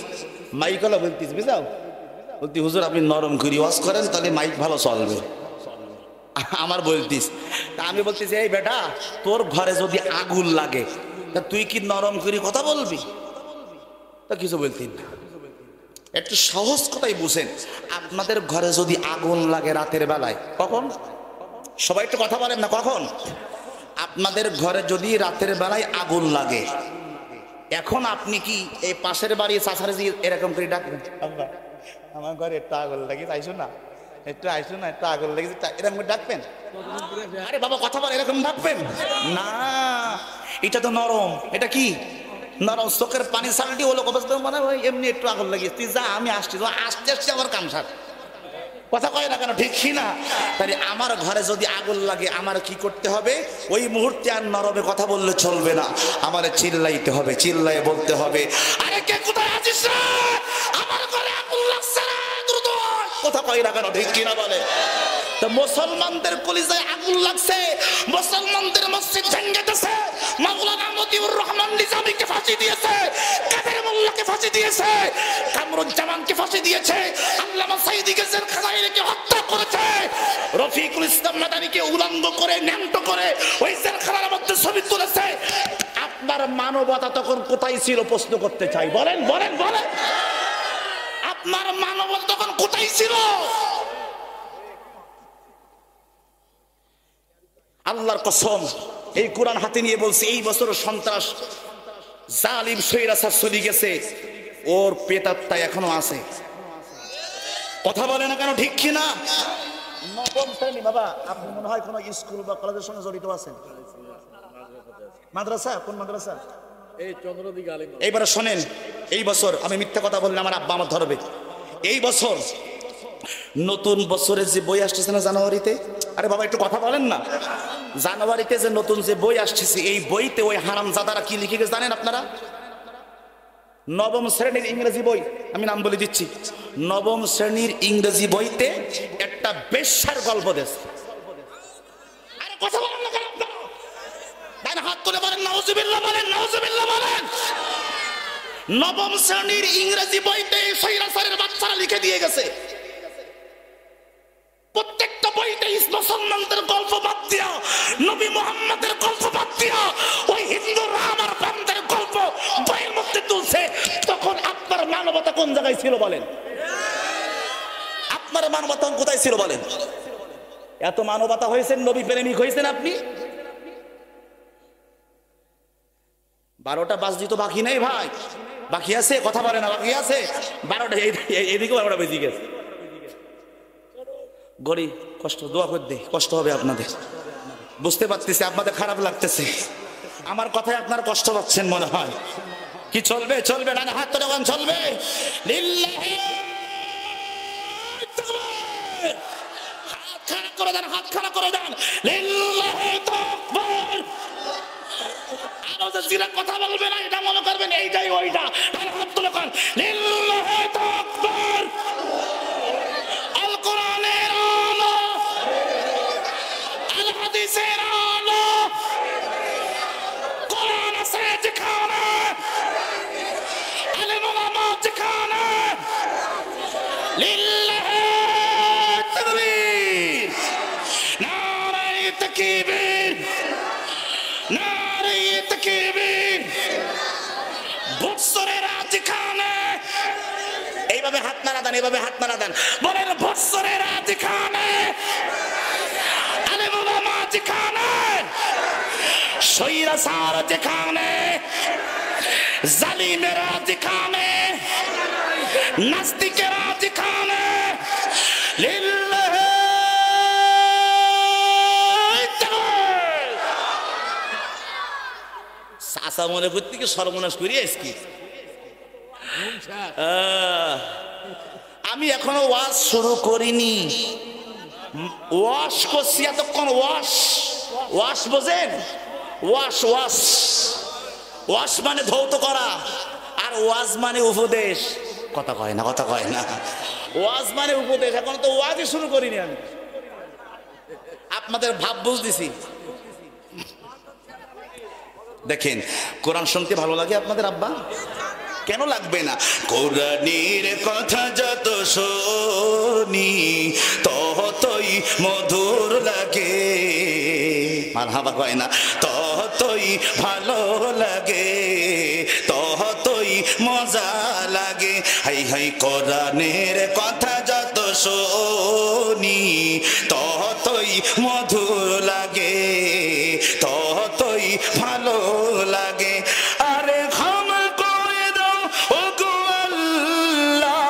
মাইক হলো বলতিস, বুঝাও, বলতি হুজুর আপনি নরম করি ওয়াজ করেন, তাহলে মাইক ভালো চলবে। আমার বলতিস, তা আমি বলতেছি এই বেটা, তোর ঘরে যদি আগুন লাগে তা তুই কি নরম করি কথা বলবি? তা কিছু বলতি না। একটু সহজ কথাই বুঝেন। আপনাদের ঘরে যদি আগুন লাগে রাতের বেলায়, কখন? সবাই একটু কথা বলেন না, কখন? আপনাদের ঘরে যদি রাতের বেলায় আগুন লাগে, এখন আপনি কি এই পাশের বাড়ি চাচারে এরকম করে ডাকবেন, আমার ঘরে একটু আগুন লাগে, আইসো না, একটু আইসো না, একটু আগুন লেগেছে, এরকম করে ডাকবেন? আরে বাবা কথা বল, এরকম ডাকবেন না। এটা তো নরম। এটা কি নরম? চোখের পানি সালটি হলো মানে এমনি একটু আগুন লাগিয়েছে, তুই যা, আমি আসছি, আসতে আসছি আমার কাম সার। কথা কয় না কেন? ঠিক না? তাই আমার ঘরে যদি আগুন লাগে, আমার কি করতে হবে? ওই মুহূর্তে আর নরমে কথা বললে চলবে না, আমার চিল্লাইতে হবে, চিল্লাই বলতে হবে, আরে কে কোথায় আছিস রে? আমার ঘরে আগুন লাগছে রে, দ্রুত আয়। কথা কয় না কেন ঠিক কিনা বলে? তো মুসলমানদের কলিজায় আগুন লাগছে, মুসলমানদের মসজিদ ভেঙেছে, মাওলানা মতিউর রহমান নিজামীকে ফাঁসি দিয়েছে, কাদের মোল্লাকে ফাঁসি দিয়েছে, কামরুজ্জামানকে ফাঁসি দিয়েছে, আল্লামা সাঈদীকে জেলখানায় রেখে হত্যা করেছে, রফিকুল ইসলাম মাদানীকে উলঙ্গ করে ন্যাংটো করে ওই জেলখানার মধ্যে ছবি তুলেছে। আপনার মানবতা তখন কোথায় ছিল প্রশ্ন করতে চাই, বলেন বলেন বলেন, আপনার মানবতা তখন কোথায় ছিল? আল্লাহর কসম, এই কোরআন হাতে নিয়ে বলছি, এই বছর সন্ত্রাস জালিম স্বৈরাচার চলে গেছে, ওর পেটাত্তা এখনো আছে। কথা বলে না কেন ঠিক কিনা? নবম শ্রেণী বাবা, আপনি মনে হয় কোন স্কুল বা কলেজের সঙ্গে জড়িত আছেন? মাদ্রাসা? কোন মাদ্রাসা? এই চন্দ্রদিক আলিম। এইবারে শোনেন, এই বছর আমি মিথ্যা কথা বললে আমার আব্বা আমার ধরবে। এই বছর নতুন বছরের যে বই আসতেছে না জানুয়ারিতে, আরে বাবা একটু কথা বলেন না, জানুয়ারিতে যে নতুন যে বই আসতেছে, এই বইতে ওই হারামজাদারা কি লিখে গেছে জানেন আপনারা? নবম শ্রেণীর ইংরেজি বই, আমি নাম বলে দিচ্ছি, নবম শ্রেণীর ইংরেজি বইতে একটা বেশ্যার গল্প দিয়েছে। আরে কথা বলেন না কেন আপনারা? ডান হাত তুলে বলেন নাউজুবিল্লাহ, বলেন নাউজুবিল্লাহ বলেন। নবম শ্রেণীর ইংরেজি বইতে স্বৈরাচারের বাচ্চারা লিখে দিয়ে গেছে। প্রত্যেকটা বইতে মুসলমানদের গল্প বাদ দিয়া, নবী মুহাম্মদের গল্প বাদ দিয়া, ওই হিন্দু রাম আর রামদের গল্প বইয়ের মধ্যে তুলছে। তখন আপনার মানবতা কোন জায়গায় ছিল বলেন? আপনার মানবতা কোথায় ছিল বলেন? এত মানবতা হয়েছেন, নবী প্রেমিক হয়েছেন আপনি। 12টা বাজলি তো বাকি নেই ভাই, বাকি আছে, কথা বলে না, বাকি আছে 12টা, এদিকেও 12টা বেজে গেছে। গড়ি কষ্ট, দোয়া করে দে, কষ্ট হবে আপনাদের, বুঝতে পারতেছি আপনাদের খারাপ লাগতেছে, আমার কথায় আপনার কষ্ট পাচ্ছেন মনে হয়। কি চলবে? চলবে না, হাত তো চলবে। লিল্লাহি তাকবীর, হাত খাড়া করে দেন, হাত খাড়া করে দেন। লিল্লাহি তাকবীর। আরো যে জিরা কথা বলবে না, এটা মনে করবেন এইটাই ওইটা। হাত তুলে কোন লিল্লাহি তাকবীর। আল কোরআনের আলো, আল হাদিসের আলো, কোরআন আছে যেখানে, আলেম ওলামা যেখানে, লিল্লাহি তাকবীর, নারায়ে তাকবীর, নারায়ে তাকবীর। বৎসরের যেখানে, এইভাবে হাত নাড়া দেন, এইভাবে হাত নাড়া দেন, বলেন বৎসরের যেখানে, আলেম ওলামা যেখানে, স্বৈরাচার যেখানে, জালিমেরা যেখানে, নাস্তিকেরা যেখানে, লিল্লাহি তাকবীর। সাসা মনে করতে কি সর্বনাশ করিস কি? আমি এখনো ওয়াজ শুরু করিনি, ওয়াশ করছি এতক্ষণ। ওয়াশ, ওয়াশ বোঝেন? ওয়াশ, ওয়াশ, ওয়াশ মানে ধৌত করা, আর ওয়াজ মানে উপদেশ। কথা কয় না, কথা কয় না, ওয়াজ মানে উপদেশ। এখন তো ওয়াজই শুরু করিনি আমি, আপনাদের ভাব বুঝতেছি। দেখেন, কোরআন শুনতে ভালো লাগে আপনাদের আব্বা? কেন লাগবে না? কোরআনের কথা যত শুনি ততই মধুর লাগে, মারহাবা কয় না, ততই ভালো লাগে, ততই মজা লাগে। হাই হাই কোরআনের কথা যত শুনি ততই মধুর লাগে, ততই ভালো লাগে। আরে ক্ষমা করে দাও ও গো আল্লাহ,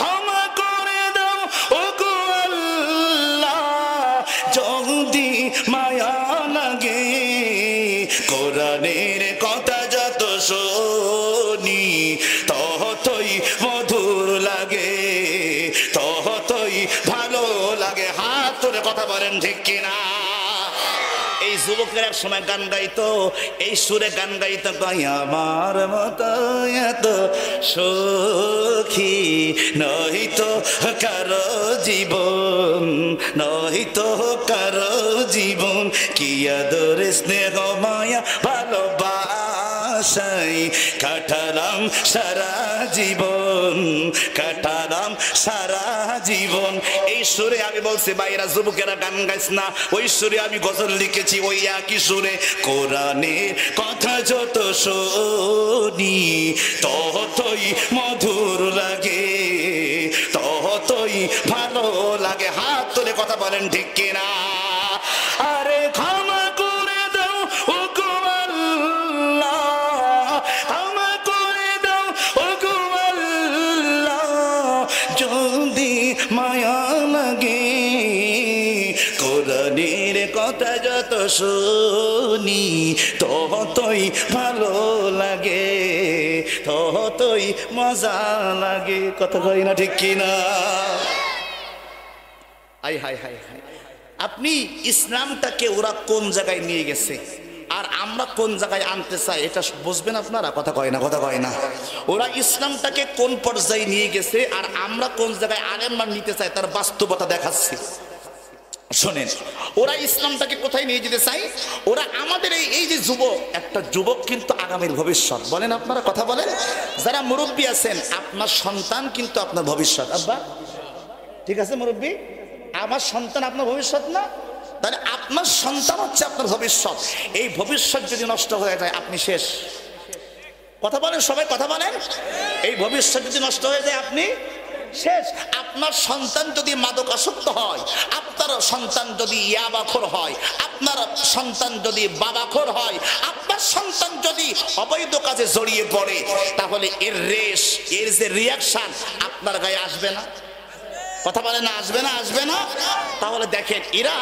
ক্ষমা করে দাও ও গো আল্লাহ, যদি মায়া লাগে। কোরআনের কথা যত শুনি ততই মধুর লাগে, ততই ভালো লাগে। হাত তুলে কথা বলেন ঠিক কিনা? এই যুবকের এক সময় গান গাইতো, এই সুরে গান গাইতো, কই আমার মতো এত সখী নহিতো কারো জীবন, নহিতো কারো জীবন, কি আদর স্নেহ মায়া ভালোবাসাই কাটালাম সারা জীবন, কাটালাম সারা জীবন। এই সুরে আমি বলছি ভাইরা যুবকেরা গান গাইস না, ওই সুরে আমি গজল লিখেছি, ওই একই সুরে। কোরআনের কথা যত শুনি ততই মধুর লাগে, ততই ভালো লাগে। হাত তুলে কথা বলেন ঠিক কিনা? আরে ক্ষমা করে দাও ও গো আল্লাহ, ক্ষমা করে দাও ও গো আল্লাহ, যদি মায়া লাগে কোরআনের কথা যত শুনি ততই ভালো লাগে, ততই মজা লাগে। কথা কই না ঠিক কিনা? আই হাই হাই হাই, আপনি ইসলামটাকে ওরা কোন জায়গায় নিয়ে গেছে আর আমরা কোন জায়গায় আনতে চাই এটা বুঝবেন আপনারা? কথা কয় না, কথা কয় না। ওরা ইসলামটাকে কোন পর্যায়ে নিয়ে গেছে আর আমরা কোন জায়গায় আলেমমান নিতে চাই তার বাস্তবতা দেখাচ্ছি। শোনেন, ওরা ইসলামটাকে কোথায় নিয়ে যেতে চাই? ওরা আমাদের এই যে যুবক, একটা যুবক কিন্তু আগামীর ভবিষ্যৎ। বলেন আপনারা, কথা বলেন। যারা মুরব্বী আছেন, আপনার সন্তান কিন্তু আপনার ভবিষ্যৎ। আব্বা ঠিক আছে মুরব্বী, আমার সন্তান আপনার ভবিষ্যৎ না? তাহলে আপনার সন্তান হচ্ছে আপনার ভবিষ্যৎ। এই ভবিষ্যৎ যদি নষ্ট হয়ে যায় আপনি শেষ। কথা বলেন সবাই, কথা বলেন। এই ভবিষ্যৎ যদি নষ্ট হয়ে যায় আপনি শেষ। আপনার সন্তান যদি মাদকাসক্ত হয়, আপনার সন্তান যদি ইয়াবাখোর হয়, আপনার সন্তান যদি বাবাখোর হয়, আপনার সন্তান যদি অবৈধ কাজে জড়িয়ে পড়ে, তাহলে এর রেশ, এর যে রিয়াকশন আপনার গায়ে আসবে না? কথা বলে না, আসবে না? আসবে না? তাহলে দেখেন, এরা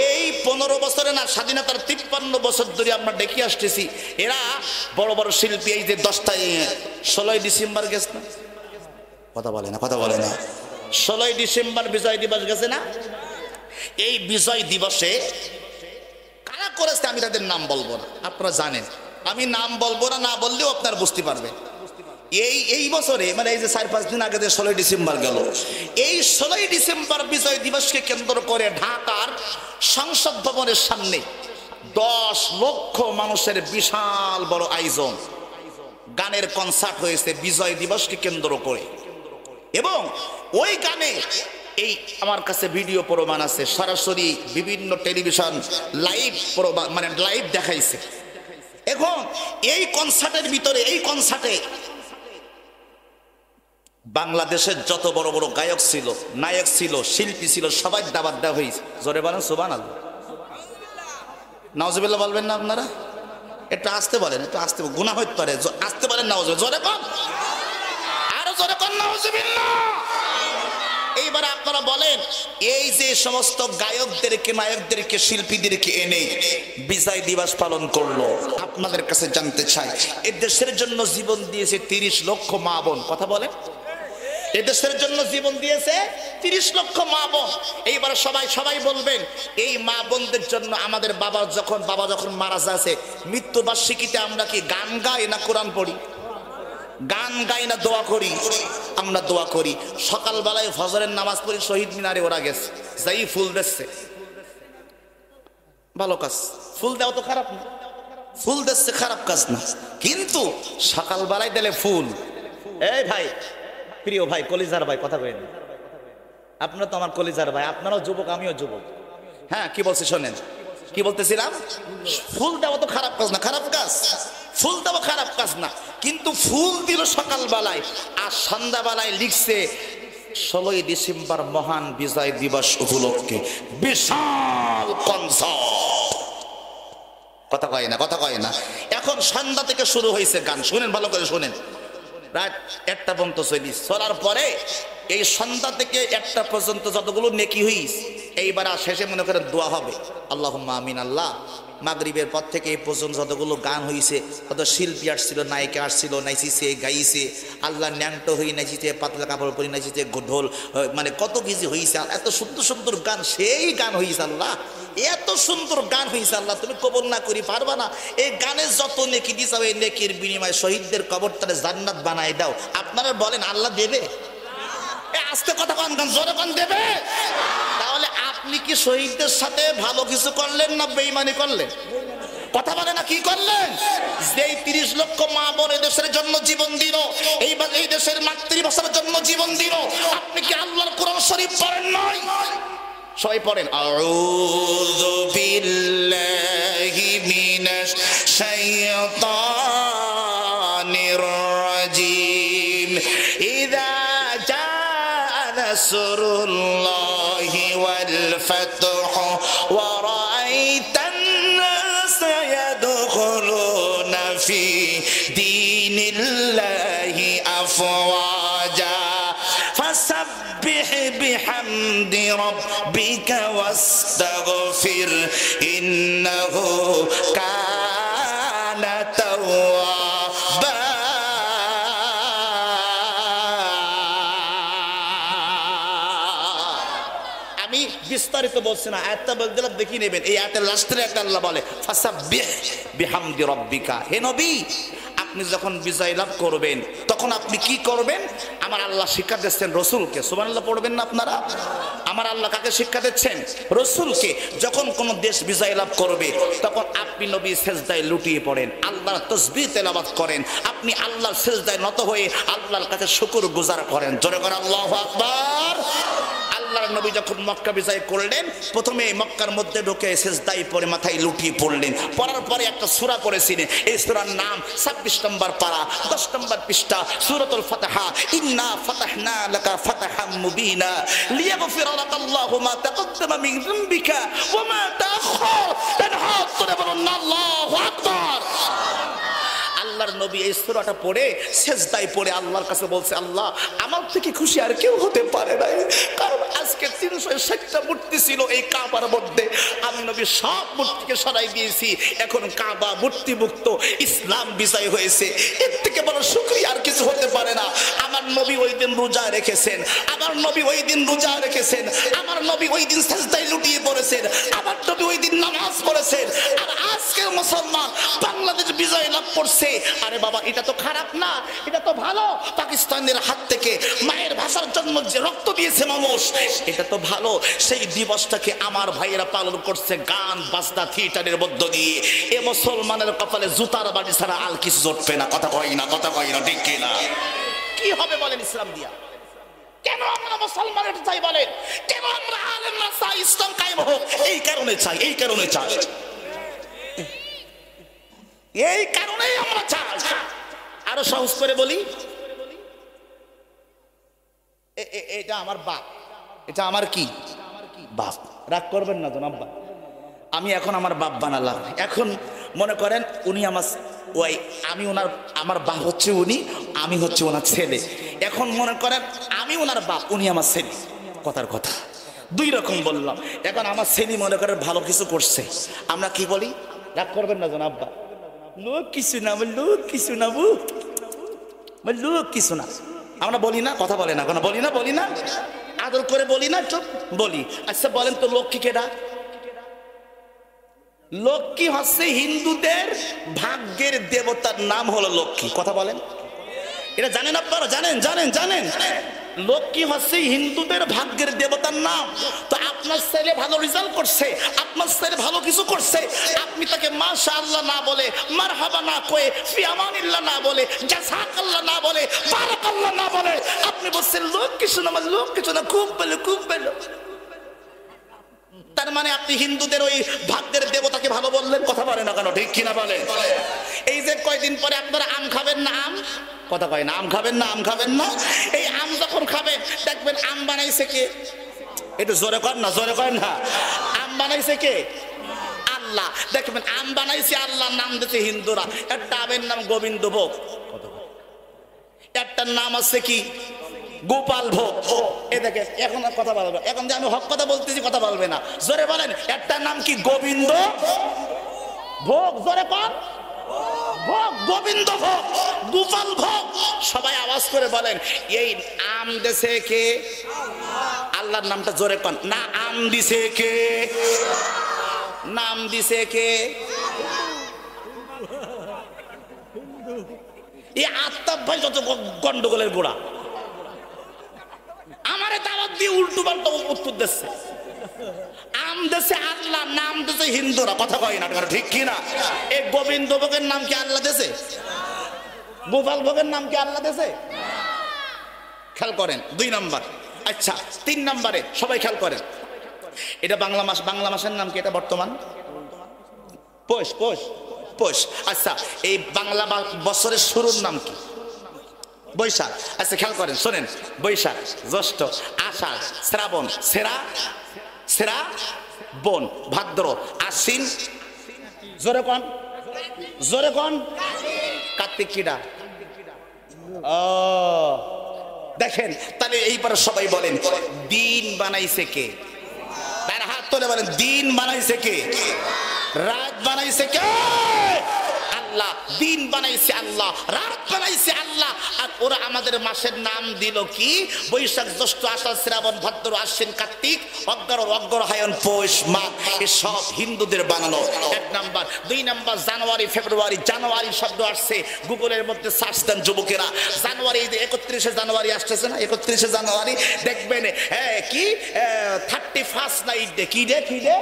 এই 15 বছরে না, স্বাধীনতার 53 বছর ধরে আমরা দেখে আসতেছি, এরা বড় বড় শিল্পী, এই যে 16ই ডিসেম্বর গেছে না? কথা বলে না, কথা বলে না। 16ই ডিসেম্বর বিজয় দিবস গেছে না? এই বিজয় দিবসে কারা করেছে আমি তাদের নাম বলবো না, আপনারা জানেন। আমি নাম বলবো না, না বললেও আপনারা বুঝতে পারবেন। এই বছরে মানে এই যে 4-5 দিন আগে যে 16ই ডিসেম্বর গেল, এই 16ই ডিসেম্বর বিজয় দিবসকে কেন্দ্র করে ঢাকার সংসদ ভবনের সামনে 10 লক্ষ মানুষের বিশাল বড় আয়োজন, গানের কনসার্ট হয়েছে বিজয় দিবসকে কেন্দ্র করে। এবং ওই গানে এই আমার কাছে ভিডিও প্রমাণ আছে, সরাসরি বিভিন্ন টেলিভিশন লাইভ মানে লাইভ দেখাইছে। এখন এই কনসার্টের ভিতরে, এই কনসার্টে বাংলাদেশের যত বড় বড় গায়ক ছিল, নায়ক ছিল, শিল্পী ছিল, সবাই দাবাত দেওয়া হয়েছে। জোরে বলেন সুবহানাল্লাহ। নাউজুবিল্লাহ বলবেন না আপনারা? একটু আসতে বলেন, একটু আসতে, গুনাহ হইতে পারে। আসতে বলেন নাউজুবিল্লাহ, জোরে কন, আরো জোরে কন নাউজুবিল্লাহ। এইবার আপনারা বলেন, এই যে সমস্ত গায়কদেরকে, নায়কদেরকে, শিল্পীদেরকে এনে বিজয় দিবস পালন করলো, আপনাদের কাছে জানতে চাই, এই দেশের জন্য জীবন দিয়েছে 30 লক্ষ মা বোন। কথা বলেন, এদেশের জন্য জীবন দিয়েছে 30 লক্ষ মা বোন। এইবার সবাই বলবেন, এই মা বোনদের জন্য আমাদের বাবা যখন মারা যাচ্ছে, মৃত্যুবার্ষিকীতে আমরা কি গান গাই না কোরআন পড়ি? গান গাই না দোয়া করি? আমরা দোয়া করি। সকালবেলায় ফজরের নামাজ পড়ি, শহীদ মিনারে ওরা গেছে, যাই ফুল দিচ্ছে, ভালো কাজ। ফুল দেওয়া তো খারাপ না, ফুল দিচ্ছে খারাপ কাজ না, কিন্তু সকালবেলায় দিলে ফুল। এই ভাই, প্রিয় ভাই, কলিজার ভাই, কথা বলেন, আপনারা তো আমার কলিজার ভাই, আপনারাও যুবক, আমিও যুবক। হ্যাঁ, কি বলছি শোনেন, কি বলতেছিলাম? ফুল দেওয়া তো খারাপ কাজ না, খারাপ কাজ, ফুল দেওয়া খারাপ কাজ না, কিন্তু ফুল দিল সকালবেলায়, আর সন্ধ্যাবেলায় লিখছে 16ই ডিসেম্বর মহান বিজয় দিবস উপলক্ষে বিশাল কনসার্ট। কথা কয় না, কথা কয় না। এখন সন্ধ্যা থেকে শুরু হয়েছে গান, শুনেন ভালো করে শুনেন, রাত 1টা পর্যন্ত চলার পরে এই সন্ধ্যা থেকে 1টা পর্যন্ত যতগুলো নেকি হইছে, এইবার শেষে মনে করেন দোয়া হবে, আল্লাহুম্মা আমিন। আল্লাহ, মাগরিবের পর থেকে এই পর্যন্ত যতগুলো গান হয়েছে, কত শিল্পী আসছিল, নায়িকা আসছিল, নাচিছে, গাইছে, আল্লাহ ন্যাংটো হয়ে নাচিছে, পাতলা কাপড় পরে নাচিছে, ঢোল, মানে কত কিছু হয়েছে, এত সুন্দর সুন্দর গান, সেই গান হয়েছে। আল্লাহ, এত সুন্দর গান হয়েছে, আল্লাহ তুমি কবুল না করি পারবা না? এই গানের যত নেকি দিছ এই নেকির বিনিময়ে শহীদদের কবরটারে জান্নাত বানাই দাও। আপনারা বলেন আল্লাহ দেবে? আস্তে কথা কন, জোরে কন দেবে? তাহলে আপনি কি শহীদদের সাথে ভালো কিছু করলেন না বেঈমানি করলেন? কথা বলে না, কি করলেন? যেই 30 লক্ষ মা বোন এই দেশের জন্য জীবন দিল, এই দেশের মাতৃভাষার জন্য জীবন দিল, আপনি কি আল্লাহর কোরআন শরীফ পড়েন নাই? সবাই পড়েন, আউযু বিল্লাহি মিনাশ শাইতানির রাজিম, ইযা জাআ নাসরুল্লাহি ওয়াল ফাতহু ওয়া রাআইতান নাসা ইয়াদখুলুনা ফি দীনিল্লাহি আফওয়াজা ফাসাব্বিহ বিহামদি রাব্বিকা ওয়াস্তাগফির ইন্নাহু কানা তাওয়াবা। আমি বিস্তারিত বলছি না, আয়াতটা বলতে দিলাম, দেখি নেবেন। এই আয়াতের লাস্টের একটা আল্লাহ বলে ফাসাব্বিহ বিহামদি রাব্বিকা, হে নবী আপনি যখন বিজয় লাভ করবেন তখন আপনি কি করবেন? আমার আল্লাহ শিক্ষা দিচ্ছেন রসুলকে, সুবহানাল্লাহ পড়বেন না আপনারা? আমার আল্লাহ কাকে শিক্ষা দিচ্ছেন? রসুলকে। যখন কোন দেশ বিজয় লাভ করবে তখন আপনি নবী সেজদায় লুটিয়ে পড়েন, আল্লাহর তাসবিহ তেলাওয়াত করেন, আপনি আল্লাহর সেজদায় নত হয়ে আল্লাহর কাছে শুকর গুজার করেন। জোরে করে আল্লাহু আকবার। আল্লাহর নবী যখন মক্কা বিজয় করলেন প্রথমে মক্কার মধ্যে ঢুকে সেজদায় পড়ে মাথায় লুটিয়ে পড়লেন, পড়ার পরে একটা সূরা পড়েছিলেন, এই সূরার নাম 26 নম্বর পারা 10 নম্বর পৃষ্ঠা সূরাতুল ফাতিহা, ইন্না ফাতাহনা লাকা ফাতহাম মুবিনা লিয়াগফিরা লাকাল্লাহু মা তাকদ্দামা মিন যামবিকা ওয়া মা তাআখার। আল্লাহু আকবার। আল্লাহর নবী এই সূরাটা পড়ে সেজদায় পড়ে আল্লাহর কাছে বলছে, আল্লাহ আমার থেকে খুশি আর কেউ হতে পারে না, কারণ আজকে 360টা মূর্তি ছিল এই কাবার মধ্যে, আমি নবী সব মূর্তিকে সরাই দিয়েছি, এখন কাবা মূর্তি মুক্ত, ইসলাম বিজয় হয়েছে, এর থেকে বড় শুকরিয়া আর কিছু হতে পারে না। আমার নবী ওই দিন রোজা রেখেছেন, আমার নবী ওই দিন রোজা রেখেছেন, আমার নবী ওই দিন সেজদায় লুটিয়ে পড়েছেন, আমার নবী ওই দিন নামাজ পড়েছেন, আর আজকের মুসলমান বাংলাদেশ বিজয় লাভ করছে। আরে বাবা এটা তো খারাপ না, এটা তো ভালো। পাকিস্তানের হাত থেকে মায়ের ভাষার জন্য যে রক্ত দিয়েছে মানুষ, এটা তো ভালো। সেই দিবসটাকে আমার ভাইয়েরা পালন করছে গান বাজনা থিয়েটারের মধ্য দিয়ে। এ মুসলমানের কপালে জুতার বাড়ি ছাড়া আর কিছু জুটবে না। কথা কই না, কথা কই না, ঠিক কিনা? কি হবে বলেন ইসলাম দিয়া? কেন আমরা মুসলমানের চাই বলেন? কেন আমরা আলেম না চাই ইসলাম কায়েম হোক? এই কারণে চাই, এই কারণে চাই, এই কারণেই আমরা চাই। আরো সহজ করে বলি, এটা আমার বাপ, এটা আমার কি বাপ, রাগ করবেন না জনাব। আমি এখন আমার বাপ বানালাম, এখন মনে করেন উনি আমার ওই, আমি ওনার, আমার বাপ হচ্ছে উনি, আমি হচ্ছে ওনার ছেলে। এখন মনে করেন আমি ওনার বাপ, উনি আমার ছেলে, কথার কথা দুই রকম বললাম। এখন আমার ছেলে মনে করেন ভালো কিছু করছে, আমরা কি বলি? রাগ করবেন না জনাব, লোক কিছু না, লোক কিছু না, লোক কিছু না, আমরা বলি না? কথা বলে না, কোনো বলি না, বলি না, আদর করে বলি না, চুপ বলি। আচ্ছা বলেন তো লক্ষ্মী কেডা? লক্ষ্মী হচ্ছে হিন্দুদের ভাগ্যের দেবতার নাম হলো লক্ষ্মী। কথা বলেন, এটা জানেন আপনারা? জানেন জানেন জানেন লক্ষ্মী হচ্ছে হিন্দুদের ভাগ্যের দেবতার নাম। তো আপনার ছেলে ভালো রেজাল্ট করছে, আপনার ছেলে ভালো কিছু করছে, আপনি তাকে মাশাআল্লাহ না বলে, মারহাবা না কয়ে, ফি আমানিল্লাহ না বলে, জাযাকাল্লাহ না বলে, বারাকাল্লাহ না বলে আপনি বলছেন লোক কিছু না, লোক কিছু না, খুব ভালো, খুব ভালো। তার মানে আপনি হিন্দুদের ওই ভাগ্যের দেবতাকে ভালো বললেন। কথা বলে না কেন, ঠিক কিনা বলে? এই যে কয়দিন পরে আপনারা আম খাবেন না, আম, কথা কয় না, আম খাবেন না, আম খাবেন না। এই আম যখন খাবেন দেখবেন আম বানাইছে কে? একটু জোরে কর না, জোরে কর না। আম বানাইছে কে? আল্লাহ। দেখবেন আম বানাইছে আল্লাহ, নাম দিতে হিন্দুরা। একটা আমের নাম গোবিন্দ ভোগ, একটার নাম আছে কি গোপাল ভোগ। এ দেখেন এখন কথা বলবে, এখন যে আমি হক কথা বলতেছি কথা বলবে না, জোরে বলেন। একটার নাম কি গোবিন্দ ভোগ, জোরে কর, ভোগ, গোবিন্দ ভোগ, গোপাল ভোগ। সবাই আওয়াজ করে বলেন এই আম দেশে কে? আল্লাহর নামটা জোরে কর না। আম দিছে কে? নাম দিছে কে? এই আত্মাব ভাই যত গন্ডগোলের গোড়া, আমারে দাওয়াত দিয়ে উল্টো পাল্টা উত্তর দিচ্ছে। আম দেশে আল্লাহ, নাম দেশে হিন্দুরা। কথা কয় না, ঠিক কি না? এই গোবিন্দ ভোগের নাম কি আল্লাহ দেশে? গোপাল ভোগের নাম কি আল্লাহ দেশে? খেয়াল করেন 2 নাম্বার। আচ্ছা 3 নাম্বারে সবাই খেয়াল করেন, এটা বাংলা মাস। বাংলা মাসের নাম কি এটা বর্তমান? পৌষ। পৌষ পৌষ। আচ্ছা এই বাংলা বছরের শুরুর নাম কি? বৈশাখ। আচ্ছা খেয়াল করেন, শোনেন, বৈশাখ, জ্যৈষ্ঠ, আষাঢ়, শ্রাবণ, সেরা বন, ভাদ্র, আশ্বিন, জোরে কোন, জোরে কোন, কার্তিক। কিডা? ও দেখেন, তাহলে এইবার সবাই বলেন দিন বানাইছে কে? তার হাত তুলে বলেন দিন বানাইছে কে? রাত বানাইছে কে? আল্লাহ। দিন বানাইছে আল্লাহ, রাত বানাইছে আল্লাহ। আর ওরা আমাদের মাসের নাম দিল কি? বৈশাখ, জ্যৈষ্ঠ, আষাঢ়, শ্রাবণ, ভাদ্র, আশ্বিন, কার্তিক, অগ্রহায়ণ, পৌষ, মাঘ। এসব হিন্দুদের বানানো। 1 নাম্বার। 2 নাম্বার, জানুয়ারি, ফেব্রুয়ারি। জানুয়ারি শব্দ আসছে, গুগলের মধ্যে সার্চ দেন যুবকেরা। জানুয়ারি 31শে জানুয়ারি আসতেছে না? 31শে জানুয়ারি দেখবেন কি 31st নাইট ডে। কি ডে? কি ডে?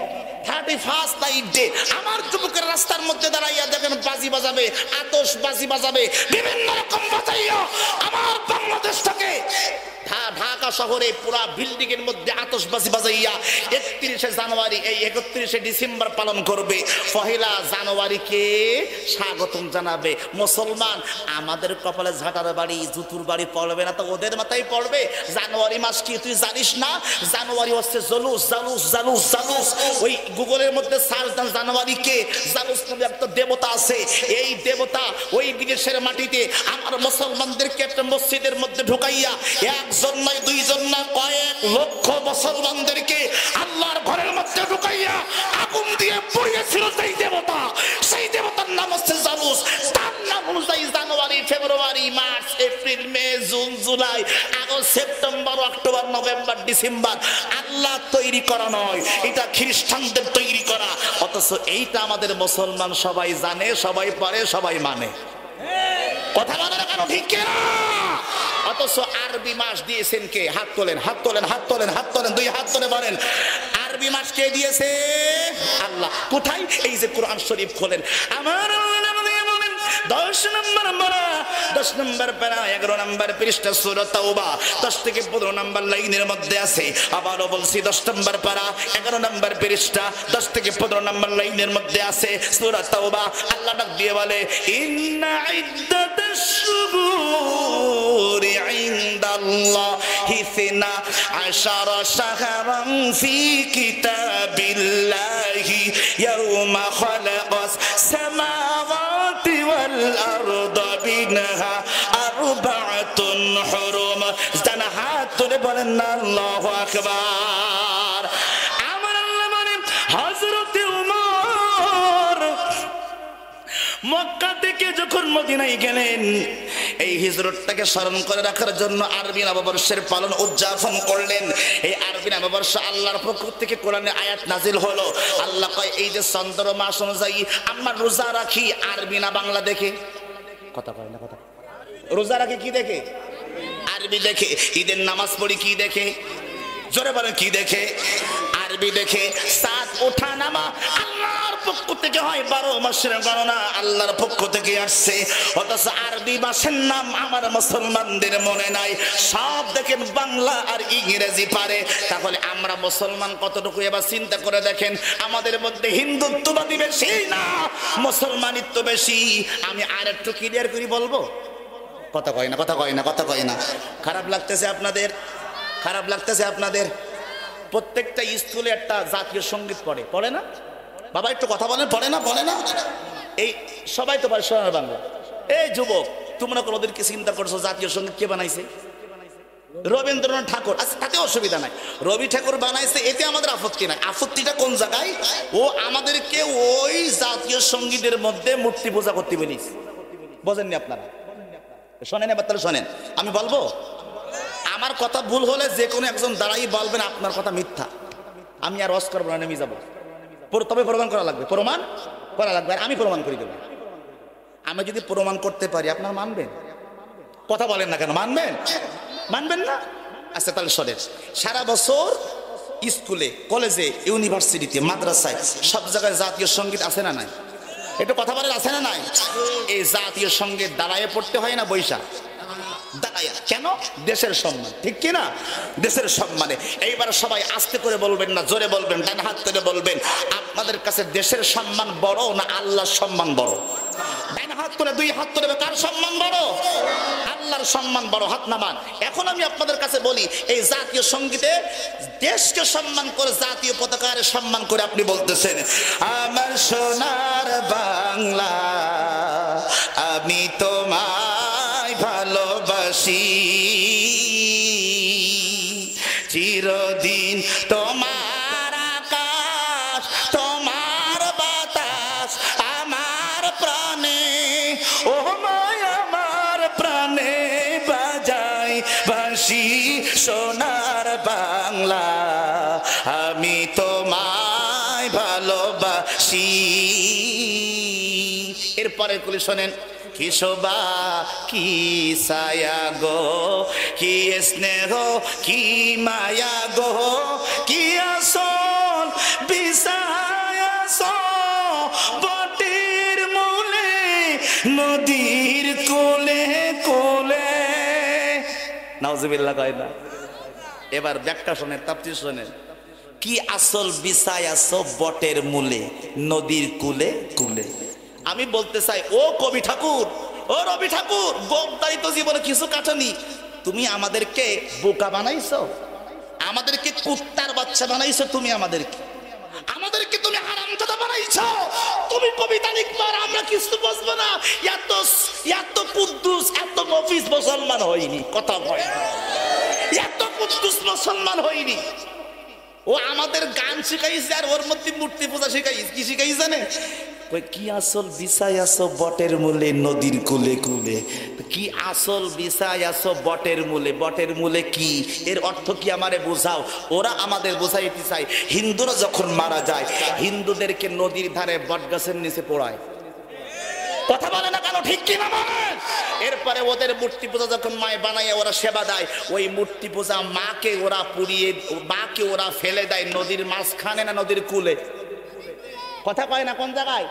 31st night day. আমার যুবকের রাস্তার মধ্যে দাঁড়াইয়া দেখেন বাজি বাজাবে, আতশবাজি বাজাবে, বিভিন্ন রকম বাজাইয়া আমার বাংলাদেশটাকে ঢাকা শহরে পুরা বিল্ডিং এর মধ্যে আতশবাজি বাজাইয়া 31শে জানুয়ারি, এই 31শে ডিসেম্বর পালন করবে। 1 জানুয়ারিকে স্বাগতম জানাবে। মুসলমান আমাদের কপালে ঝাঁটার বাড়ি, জুতুর বাড়ি পড়বে না তো ওদের মাথায় পড়বে। জানুয়ারি মাস কি তুই জানিস না? জানুয়ারি হচ্ছে জলুস, জালুস, জালুস, জালুস। ওই গুগলের মধ্যে সার্চ দেন জানুয়ারিকে। জালুস নামে একটা দেবতা আছে। এই দেবতা ওই বিদেশের মাটিতে আমার মুসলমানদেরকে একটা মসজিদের মধ্যে ঢুকাইয়া 1 জন নয়, 2 জন না, কয়েক লক্ষ মুসলমানদেরকে আল্লাহর ঘরের মধ্যে ঢুকাইয়া আগুন দিয়ে পুড়িয়েছিল সেই দেবতা। সেই দেবতার নাম হচ্ছে জালুস। তার নাম অনুযায়ী January, February, March, April, May, June, July, August, September, October, November, December Allah তৈরি করা নয়, এটা খ্রিস্টানদের তৈরি করা। অথচ এইটা আমাদের মুসলমান সবাই জানে, সবাই পড়ে, সবাই মানে। কথা বলে না কেন? ঠিক কিনা? অথচ আরবি মাস দিয়েছেন কে? হাত তোলেন, হাত তোলেন, হাত তোলেন, হাত তোলেন, 2 হাত তুলে বলেন আরবি মাস কে দিয়েছে? আল্লাহ। কোথায়? এই যে কোরআন শরীফ খোলেন, আমার 10 নম্বর পারা 11 নম্বর পৃষ্ঠা সূরা তাওবা 10 থেকে 15 নম্বর লাইনের মধ্যে আছে। আবারও বলছি 10 নম্বর পারা 11 নম্বর পৃষ্ঠা 10 থেকে 15 নম্বর লাইনের মধ্যে আছে সূরা তাওবা। আল্লাহ ডাক দিয়ে বলে ইন্না ইদ্দাতাশ শুহুরি ইনদাল্লাহি 12 শাহরান ফি কিতাবিল্লাহি ইয়াওমা খালাকাস সামাওয়াতি ওয়াল আরদ মিনহা আরবাআতুন হুরুম। জানা হাত তুলে বলেন না আল্লাহু আকবার। আমার আল্লাহ মানে হযরত ওমর মক্কা থেকে যখন মদিনায় গেলেন, এই হিজরতটাকে স্মরণ করে রাখার জন্য আরবি নববর্ষের পালন উদযাপন করলেন। এই আরবি নববর্ষ আল্লাহর পক্ষ থেকে কোরআনে আয়াত নাজিল হলো। আল্লাহ কয় এই যে চন্দ্র মাস অনুযায়ী আমরা রোজা রাখি, আরবি না বাংলা দেখে? কথা কয় না? কথা। রোজা রাখি কি দেখে? আরবি দেখে। ঈদের নামাজ পড়ি কি দেখে? জোরে বলেন কি দেখে? আরবি দেখে। সাত ওঠা নামা আল্লাহর পক্ষ থেকে হয়, 12 মাসের গণনা আল্লাহর পক্ষ থেকে আসছে। অথচ আরবি মাসের নাম আমার মুসলমানদের মনে নাই, সব দেখেন বাংলা আর ইংরেজি পারে। তাহলে আমরা মুসলমান কতটুকু এবার চিন্তা করে দেখেন, আমাদের মধ্যে হিন্দুত্ববাদী বেশি না মুসলমানিত্ব বেশি? আমি আর একটু ক্লিয়ার করে বলবো। কথা কয় না? কথা কয় না? কথা কয় না? খারাপ লাগতেছে আপনাদের? খারাপ লাগতেছে আপনাদের? প্রত্যেকটা স্কুলে একটা জাতীয় সঙ্গীত পড়ে, পড়ে না বাবা? একটু কথা বলেন, পড়ে না? পড়ে না? এই সবাই তো পারে সোনার বাংলা। এই যুবক, তোমরা কোনোদিন কি চিন্তা করছো জাতীয় সঙ্গীত কে বানাইছে? রবীন্দ্রনাথ ঠাকুর। আচ্ছা তাতে অসুবিধা নাই, রবি ঠাকুর বানাইছে, এতে আমাদের আপত্তি নাই। আপত্তিটা কোন জায়গায়? ও আমাদেরকে ওই জাতীয় সঙ্গীতের মধ্যে মূর্তি পূজা করতে বলিস। বোঝেননি আপনারা? শোনেন এবার, তাহলে শোনেন, আমি বলবো। আমার কথা ভুল হলে যে কোনো একজন দাঁড়াই বলবেন আপনার কথা মিথ্যা, আমি আর রস করবো না, নেমে যাবো। তবে প্রমাণ করা লাগবে, প্রমাণ করা লাগবে, আর আমি প্রমাণ করে দেবো। আমি যদি প্রমাণ করতে পারি আপনার মানবেন? কথা বলেন না কেন, মানবেন? মানবেন না? আচ্ছা তাহলে শোনেন, সারা বছর স্কুলে, কলেজে, ইউনিভার্সিটিতে, মাদ্রাসায় সব জায়গায় জাতীয় সঙ্গীত আছে না নাই? একটু কথা বলেন, আছে না নাই? এই জাতীয় সঙ্গীত দাঁড়ায় পড়তে হয় না বৈশা? দাঁড়ায়। কেন? দেশের সম্মান, ঠিক কিনা? দেশের সম্মানে। এইবার সবাই আস্তে করে বলবেন না, জোরে বলবেন, ডান হাত তুলে বলবেন, আপনাদের কাছে দেশের সম্মান বড় না আল্লাহর সম্মান বড়? ডান হাত তুলে, দুই হাত তুলে, কার সম্মান বড়? আল্লাহর সম্মান বড়, হাত নামান। এখন আমি আপনাদের কাছে বলি, এই জাতীয় সঙ্গীতে দেশকে সম্মান করে, জাতীয় পতাকার সম্মান করে আপনি বলতেছেন, আমার সোনার বাংলা আমি তোমায় ভালোবাসি, চিরদিন তোমার আকাশ, তোমার বাতাস আমার প্রাণে, ও মায় আমার প্রাণে বাজাই বাঁশি, সোনার বাংলা আমি তোমায় ভালোবাসি। এরপরে গুলি শোনেন, কি শোভা কি ছায়া গো, কি স্নেহ কি মায়া গো, কি আসল বিছায়াছ বটের মূলে, নদীর কোলে কোলে। নাউজুবিল্লাহ কয় না? এবার ব্যাখ্যা শোনেন, তাফসীর শোনেন, কি আসল বিছায়াছ বটের মূলে, নদীর কুলে কুলে। আমি বলতে চাই, ও কবি ঠাকুর, ও রবি ঠাকুর, গোপদারিত জীবনে কিছু কাটানি, তুমি আমাদেরকে বোকা বানাইছো, আমাদেরকে কুত্তার বাচ্চা বানাইছো, তুমি আমাদেরকে তুমি হারামজাদা বানাইছো, তুমি কবিতা লিখবার, আমরা কিছু বুঝবো না। এত কুদ্দুস, এত মফিজ মুসলমান হয়নি, কথা কয় না, এত কুদ্দুস মুসলমান হয়নি। ও আমাদের গান শিখাইছে, আর ওর মধ্যে মূর্তি পূজা শিখাইছে। কি শিখাইছে জানে? কি আসল বিছায় আছো বটের মূলে, নদীর কুলে কুলে। কি আসল বিছায় আছো বটের মূলে, বটের মূলে কি? এর অর্থ কি আমারে বোঝাও। ওরা আমাদের বোঝাইতে চায়, হিন্দুরা যখন মারা যায় হিন্দুদেরকে নদীর ধারে বটগাছের নিচে পোড়ায়। কথা বলে না কেন, ঠিক কিনা বলেন? এরপরে ওদের মূর্তি পূজা যখন মায় বানায় ওরা সেবা দেয়, ওই মূর্তি পূজা মাকে ওরা পুড়িয়ে, মাকে ওরা ফেলে দেয় নদীর মাঝখানে না নদীর কুলে? কথা কয় না কোন জায়গায়?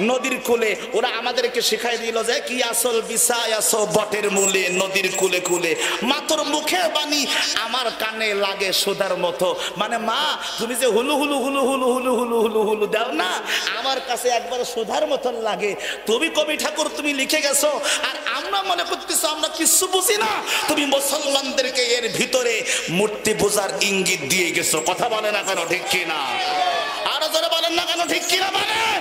নদীর কুলে। ওরা আমাদেরকে শিখাই দিল যে কি আসল বিছায় আছো বটের মূলে, নদীর কুলে কুলে। মাতর মুখে বাণী আমার কানে লাগে সুধার মতো। মানে মা তুমি যে Hulu Hulu Hulu Hulu Hulu Hulu Hulu Hulu দাও না, আমার কাছে একবার সুধার মতন লাগে। তুমি কবি ঠাকুর তুমি লিখে গেছো, আর আমরা মনে করতেছো আমরা কিছু বুঝি না। তুমি মুসলমানদেরকে এর ভিতরে মূর্তি পূজার ইঙ্গিত দিয়ে গেছো। কথা বলে না কেন, ঠিক কিনা? আরো জোরে বলেন না কেন, ঠিক কিনা বলেন?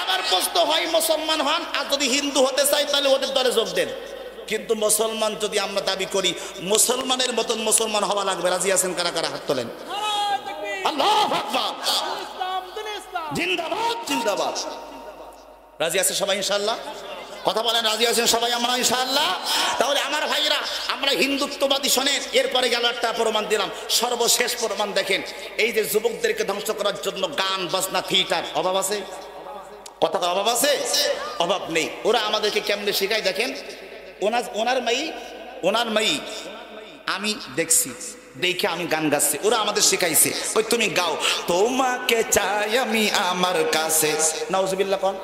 আমার প্রশ্ন হয়, মুসলমান হন, আর যদি হিন্দু হতে চাই তাহলে ওদের দলে যোগ দেন। কিন্তু মুসলমান যদি আমরা দাবি করি, মুসলমানের মতন মুসলমান হওয়া লাগবে। রাজি আছেন কারা কারা? হাত তোলেন। আল্লাহু আকবার, জিন্দাবাদ জিন্দাবাদ। রাজি আছে সবাই ইনশাআল্লাহ? কথা বলেন, রাজি আছেন সবাই আমরা ইনশাআল্লাহ? তাহলে আমার ভাইরা, আমরা হিন্দুত্ববাদী শোনেন। এরপরে গেল একটা প্রমাণ দিলাম, সর্বশেষ প্রমাণ দেখেন। এই যে যুবকদেরকে ধ্বংস করার জন্য গান বাজনা থিয়েটার, অভাব আছে? কথা অভাব আছে? অভাব নেই। ওরা আমাদেরকে কেমনে শেখায় দেখেন। ওনার মাই আমি দেখছি, দেখে আমি গান গাচ্ছি, ওরা আমাদের শেখাইছে। ওই তুমি গাও, তোমাকে চাই আমি আমার কাছে। নাউজুবিল্লাহ কোন?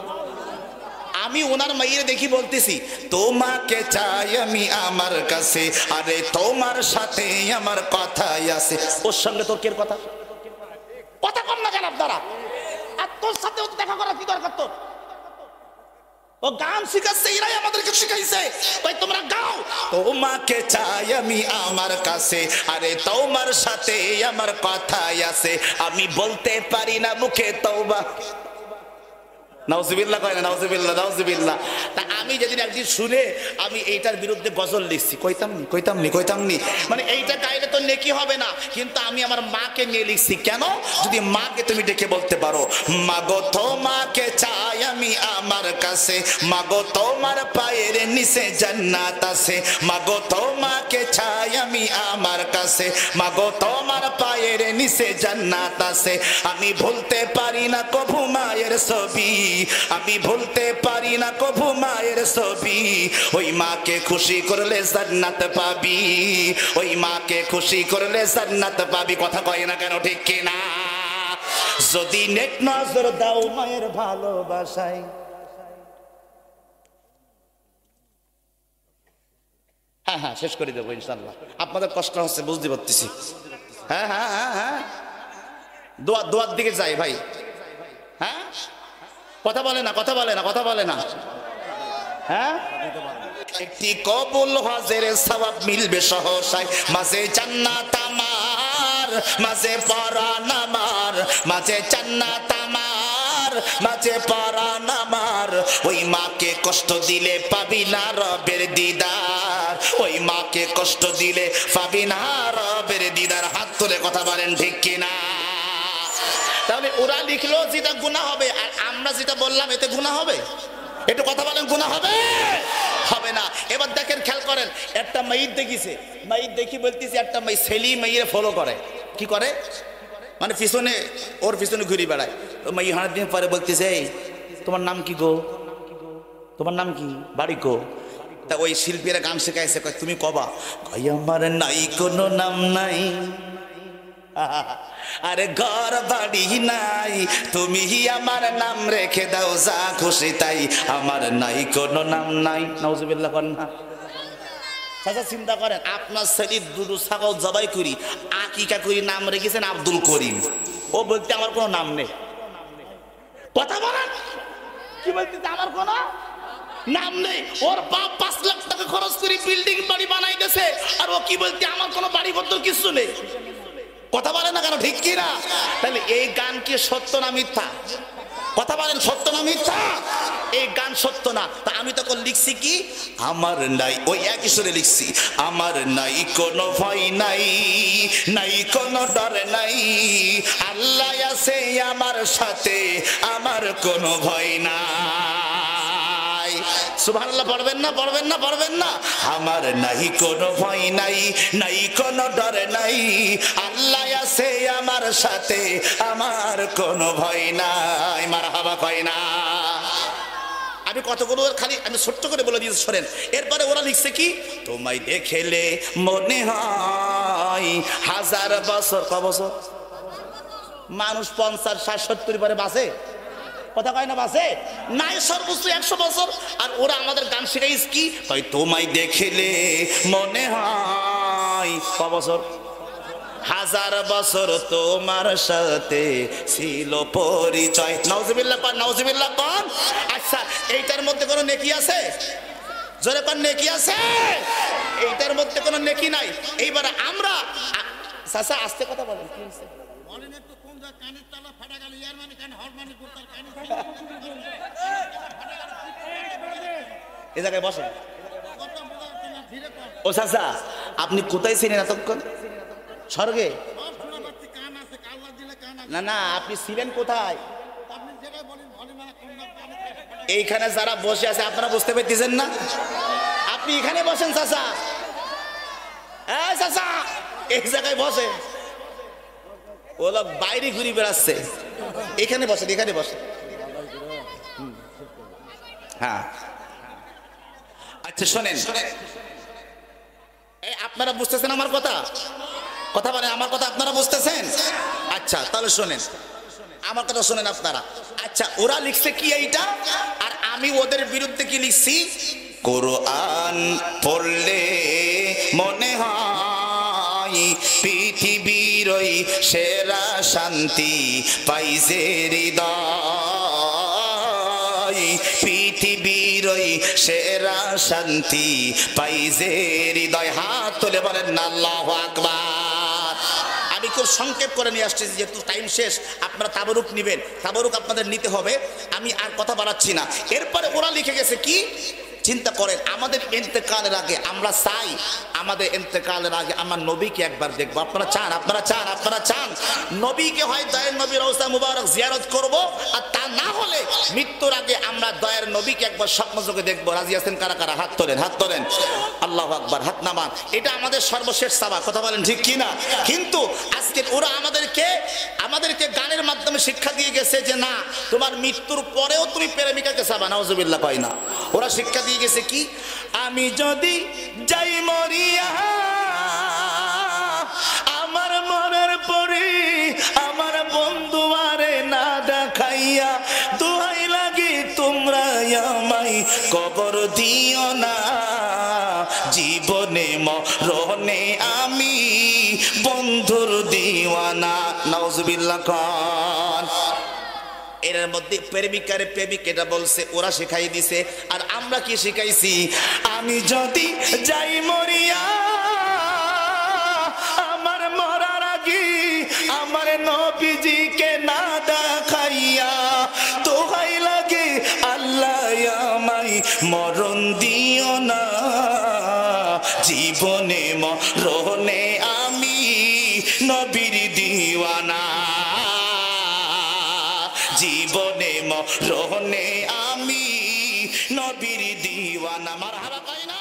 আমি ওনার মাইয়ের দেখি বলতেছি, তোমাকে চাই আমি আমার কাছে, আরে তোমার সাথে আমার কথাই আছে। ওর সঙ্গে তোর কের কথা? কথা কম না কেন আপনারা? আর তোর সাথে দেখা করার কি দরকার তোর? ও গান শিখাচ্ছে, এরাই আমাদেরকে শিখাইছে। ভাই তোমরা গাও, তোমাকে চাই আমি আমার কাছে, আরে তোমার সাথে আমার কথাই আছে। আমি বলতে পারি না মুখে তওবা। নাউজুবিল্লাহ কয় না, নাউজুবিল্লাহ নাউজুবিল্লাহ। তা আমি যেদিন একদিন শুনে আমি এইটার বিরুদ্ধে গজল লিখছি, কইতাম নি মানে এইটা গাইলে তো নেকি হবে না, কিন্তু আমি আমার মাকে নিয়ে লিখছি। কেন? যদি মাকে তুমি ডেকে বলতে পারো, মাগো তোমাকে চাই আমি আমার কাছে, মাগো তোমার পায়ের নিচে জান্নাত আছে, মাগো তোমাকে চাই আমি আমার কাছে, মাগো তোমার পায়ের নিচে জান্নাত আছে। আমি ভুলতে পারি না কভু মায়ের ছবি, আমি ভুলতে পারি না কভু মায়ের ছবি, ওই মাকে খুশি করলে জান্নাত পাবি, ওই মাকে খুশি করলে জান্নাত পাবি। কথা কয় না কেন, ঠিক কি না? যদি নেক নজর দাও মায়ের ভালোবাসায়। হ্যাঁ শেষ করে দেবো ইনশাল্লাহ, আপনাদের কষ্ট হচ্ছে বুঝতে পারতেছি। হ্যাঁ দোয়ার দিকে যাই ভাই। হ্যাঁ কথা বলে না হ্যাঁ, একটি কবুল হজের সওয়াব মিলবে সহসায়, মাঝে জান্নাত আমার, মাঝে পরাণ আমার, মাঝে জান্নাত আমার, মাঝে পরাণ আমার। ওই মাকে কষ্ট দিলে পাবি না রবের দিদার, ওই মাকে কষ্ট দিলে পাবি না রবের দিদার। হাত তুলে কথা বলেন ঠিক কিনা? তাহলে ওরা লিখলো যেটা গুনাহ হবে, আর আমরা যেটা বললাম এতে গুনাহ হবে? একটু কথা বলেন, গুনাহ হবে? হবে না। এবার দেখেন, খেয়াল করেন, একটা মাইত দেখিছে, মাইত দেখি বলতেছে একটা মাই ছেলি মাইয়ের ফলো করে। কি করে? মানে পিছনে, ওর পিছনে ঘুরে বেড়ায়। মাই হাঁট দিন পরে বলতেছে, এই তোমার নাম কি গো, তোমার নাম কি, বাড়ি গো? তা ওই শিল্পীরা গান শেখাইছে, তুমি কবা? কই আমার নাই কোনো নাম নাই, আরে ঘর বাড়ি নাই, তুমি আমার নাম রেখে দাও যা খুশি তাই, আমার নাই কোনো নাম নাই। নাউজুবিল্লাহ করেন না? চাচা চিন্তা করেন, আপনার ছেলে দুটো ছাগল জবাই করি আকিকা করি নাম রেখেছেন আব্দুল করিম, ও বলতে আমার কোনো নাম নেই। কথা বলেন, কি বলতে আমার কোনো নাম নেই? ওর বাপ 5 লাখ টাকা খরচ করে বিল্ডিং বাড়ি বানাই দিয়েছে, আর ও কি বলতে আমার কোনো বাড়ি পত্র কিছু নেই। কথা বলে না কেন, ঠিক কিনা? তাহলে এই গান কি সত্য না মিথ্যা? কথা বলেন, সত্য না মিথ্যা? এই গান সত্য না। তা আমি তখন লিখছি কি, আমার নাই, ওই একই সুরে লিখছি, আমার নাই কোনো ভয় নাই, নাই কোনো ডর নাই, আল্লাহ আছে আমার সাথে, আমার কোনো ভয় নাই। সুবহানাল্লাহ পড়বেন না, পড়বেন না, পড়বেন না? আমার নাই কোনো ভয় নাই, নাই কোনো ডর নাই, আল্লাহ আছে আমার সাথে, আমার কোনো ভয় নাই। মারহাবা কয় না? আমি কতগুলো খালি আমি ছোট্ট করে বলে দিয়েছি, শোনেন। এরপরে ওরা লিখছে কি, তোমায় দেখলে মনে হয় 1000 বছর। ক বছর? মানুষ 50, 60, 70 পরে বাঁচে? কথা কয় না বাঁচে? নাই সর্বোচ্চ 100 বছর। আর ওরা আমাদের গান শেখাইছে কি, তোমায় দেখলে মনে হয় ক বছর? 1000 বছর তোমার সাথে ছিল পরিচয়। নাউজুবিল্লাহ পান, নাউজুবিল্লাহ পান। আচ্ছা, এইটার মধ্যে কোনো নেকি আছে? জোরে পান, নেকি আছে? এইটার মধ্যে কোনো নেকি নাই। এইবার আমরা চাচা আস্তে কথা বলেন, কি হইছে? এই জায়গায় বসেন। ও চাচা, আপনি কোথায় ছিলেন এতক্ষণ? স্বর্গে? না না, আপনি ছিলেন কোথায়? এইখানে যারা বসে আছে আপনারা বুঝতে পেরেছেন না? আপনি এখানে বসেন চাচা, এই চাচা এই জায়গায় বসেন। ও লোক বাইরে ঘুরে বেড়াচ্ছে, এখানে বসেন, এখানে বসেন। হ্যাঁ আচ্ছা শোনেন, আপনারা বুঝতেছেন আমার কথা? কথা বলেন, আমার কথা আপনারা বুঝতেছেন? আচ্ছা তাহলে শোনেন, আমার কথা শোনেন আপনারা। আচ্ছা, ওরা লিখছে কি এইটা, আর আমি ওদের বিরুদ্ধে কি লিখছি? কোরআন পড়লে মনে হয় পৃথিবীর ওই সেরা শান্তি পাইছে হৃদয়, পৃথিবীর ওই সেরা শান্তি পাইছে হৃদয়। হাত তুলে বলেন না আল্লাহু আকবার। আমি খুব খুব সংক্ষেপ করে নিয়ে আসছি, যেহেতু টাইম শেষ, আপনারা তাবারুক নেবেন, তাবারুক আপনাদের নিতে হবে, আমি আর কথা বাড়াচ্ছি না। এরপরে ওরা লিখে গেছে কি, চিন্তা করেন, আমাদের ইন্তেকালের আগে আমরা চাই, আমাদের ইন্তেকালের আগে আমার নবীকে একবার দেখবো। আপনারা চান, আপনারা চান, আপনারা চান নবীকে, হয় দয়ার নবী রওজা মুবারক জিয়ারত করব, আর তা না হলে মৃত্যুর আগে আমরা দয়ার নবীকে একবার স্বপ্ন চোখে দেখবো। রাজি আছেন কারা কারা? হাত তোলেন, হাত তোলেন। আল্লাহু আকবার, হাত নামান। এটা আমাদের সর্বশেষ সাবা, কথা বলেন ঠিক কি না? কিন্তু আজকে ওরা আমাদেরকে গানের মাধ্যমে শিক্ষা দিয়ে গেছে যে না, তোমার মৃত্যুর পরেও তুমি প্রেমিকাকে চাবা। নাউজুবিল্লাহ, কয় না? ওরা শিক্ষা দিয়ে গেছে কি, আমি যদি যাই মরিয়া আমার মনের পরে আমার বন্ধু আরে না দেখাইয়া, দোহাই লাগে তোমরা আমায় কবর দিও না, জীবনে মরণে আমি বন্ধুর দিওয়ানা। নাউজুবিল্লাহ খান। এর মধ্যে প্রেমিকারে প্রেমিক এটা বলছে, ওরা শিখাই দিছে। আর আমরা কি শিখাইছি, আমি যদি যাই মরিয়া আমার মরার আগে আমার নবীজিকে না দেখাইয়া, দোহাই লাগে আল্লাহ আমায় মরণ দিও না, জীবনে মরণে আমি নবীর দিওয়ানা, জীবনে মরণে আমি নবীর দিওয়ানা। মারহাবা, কয় না?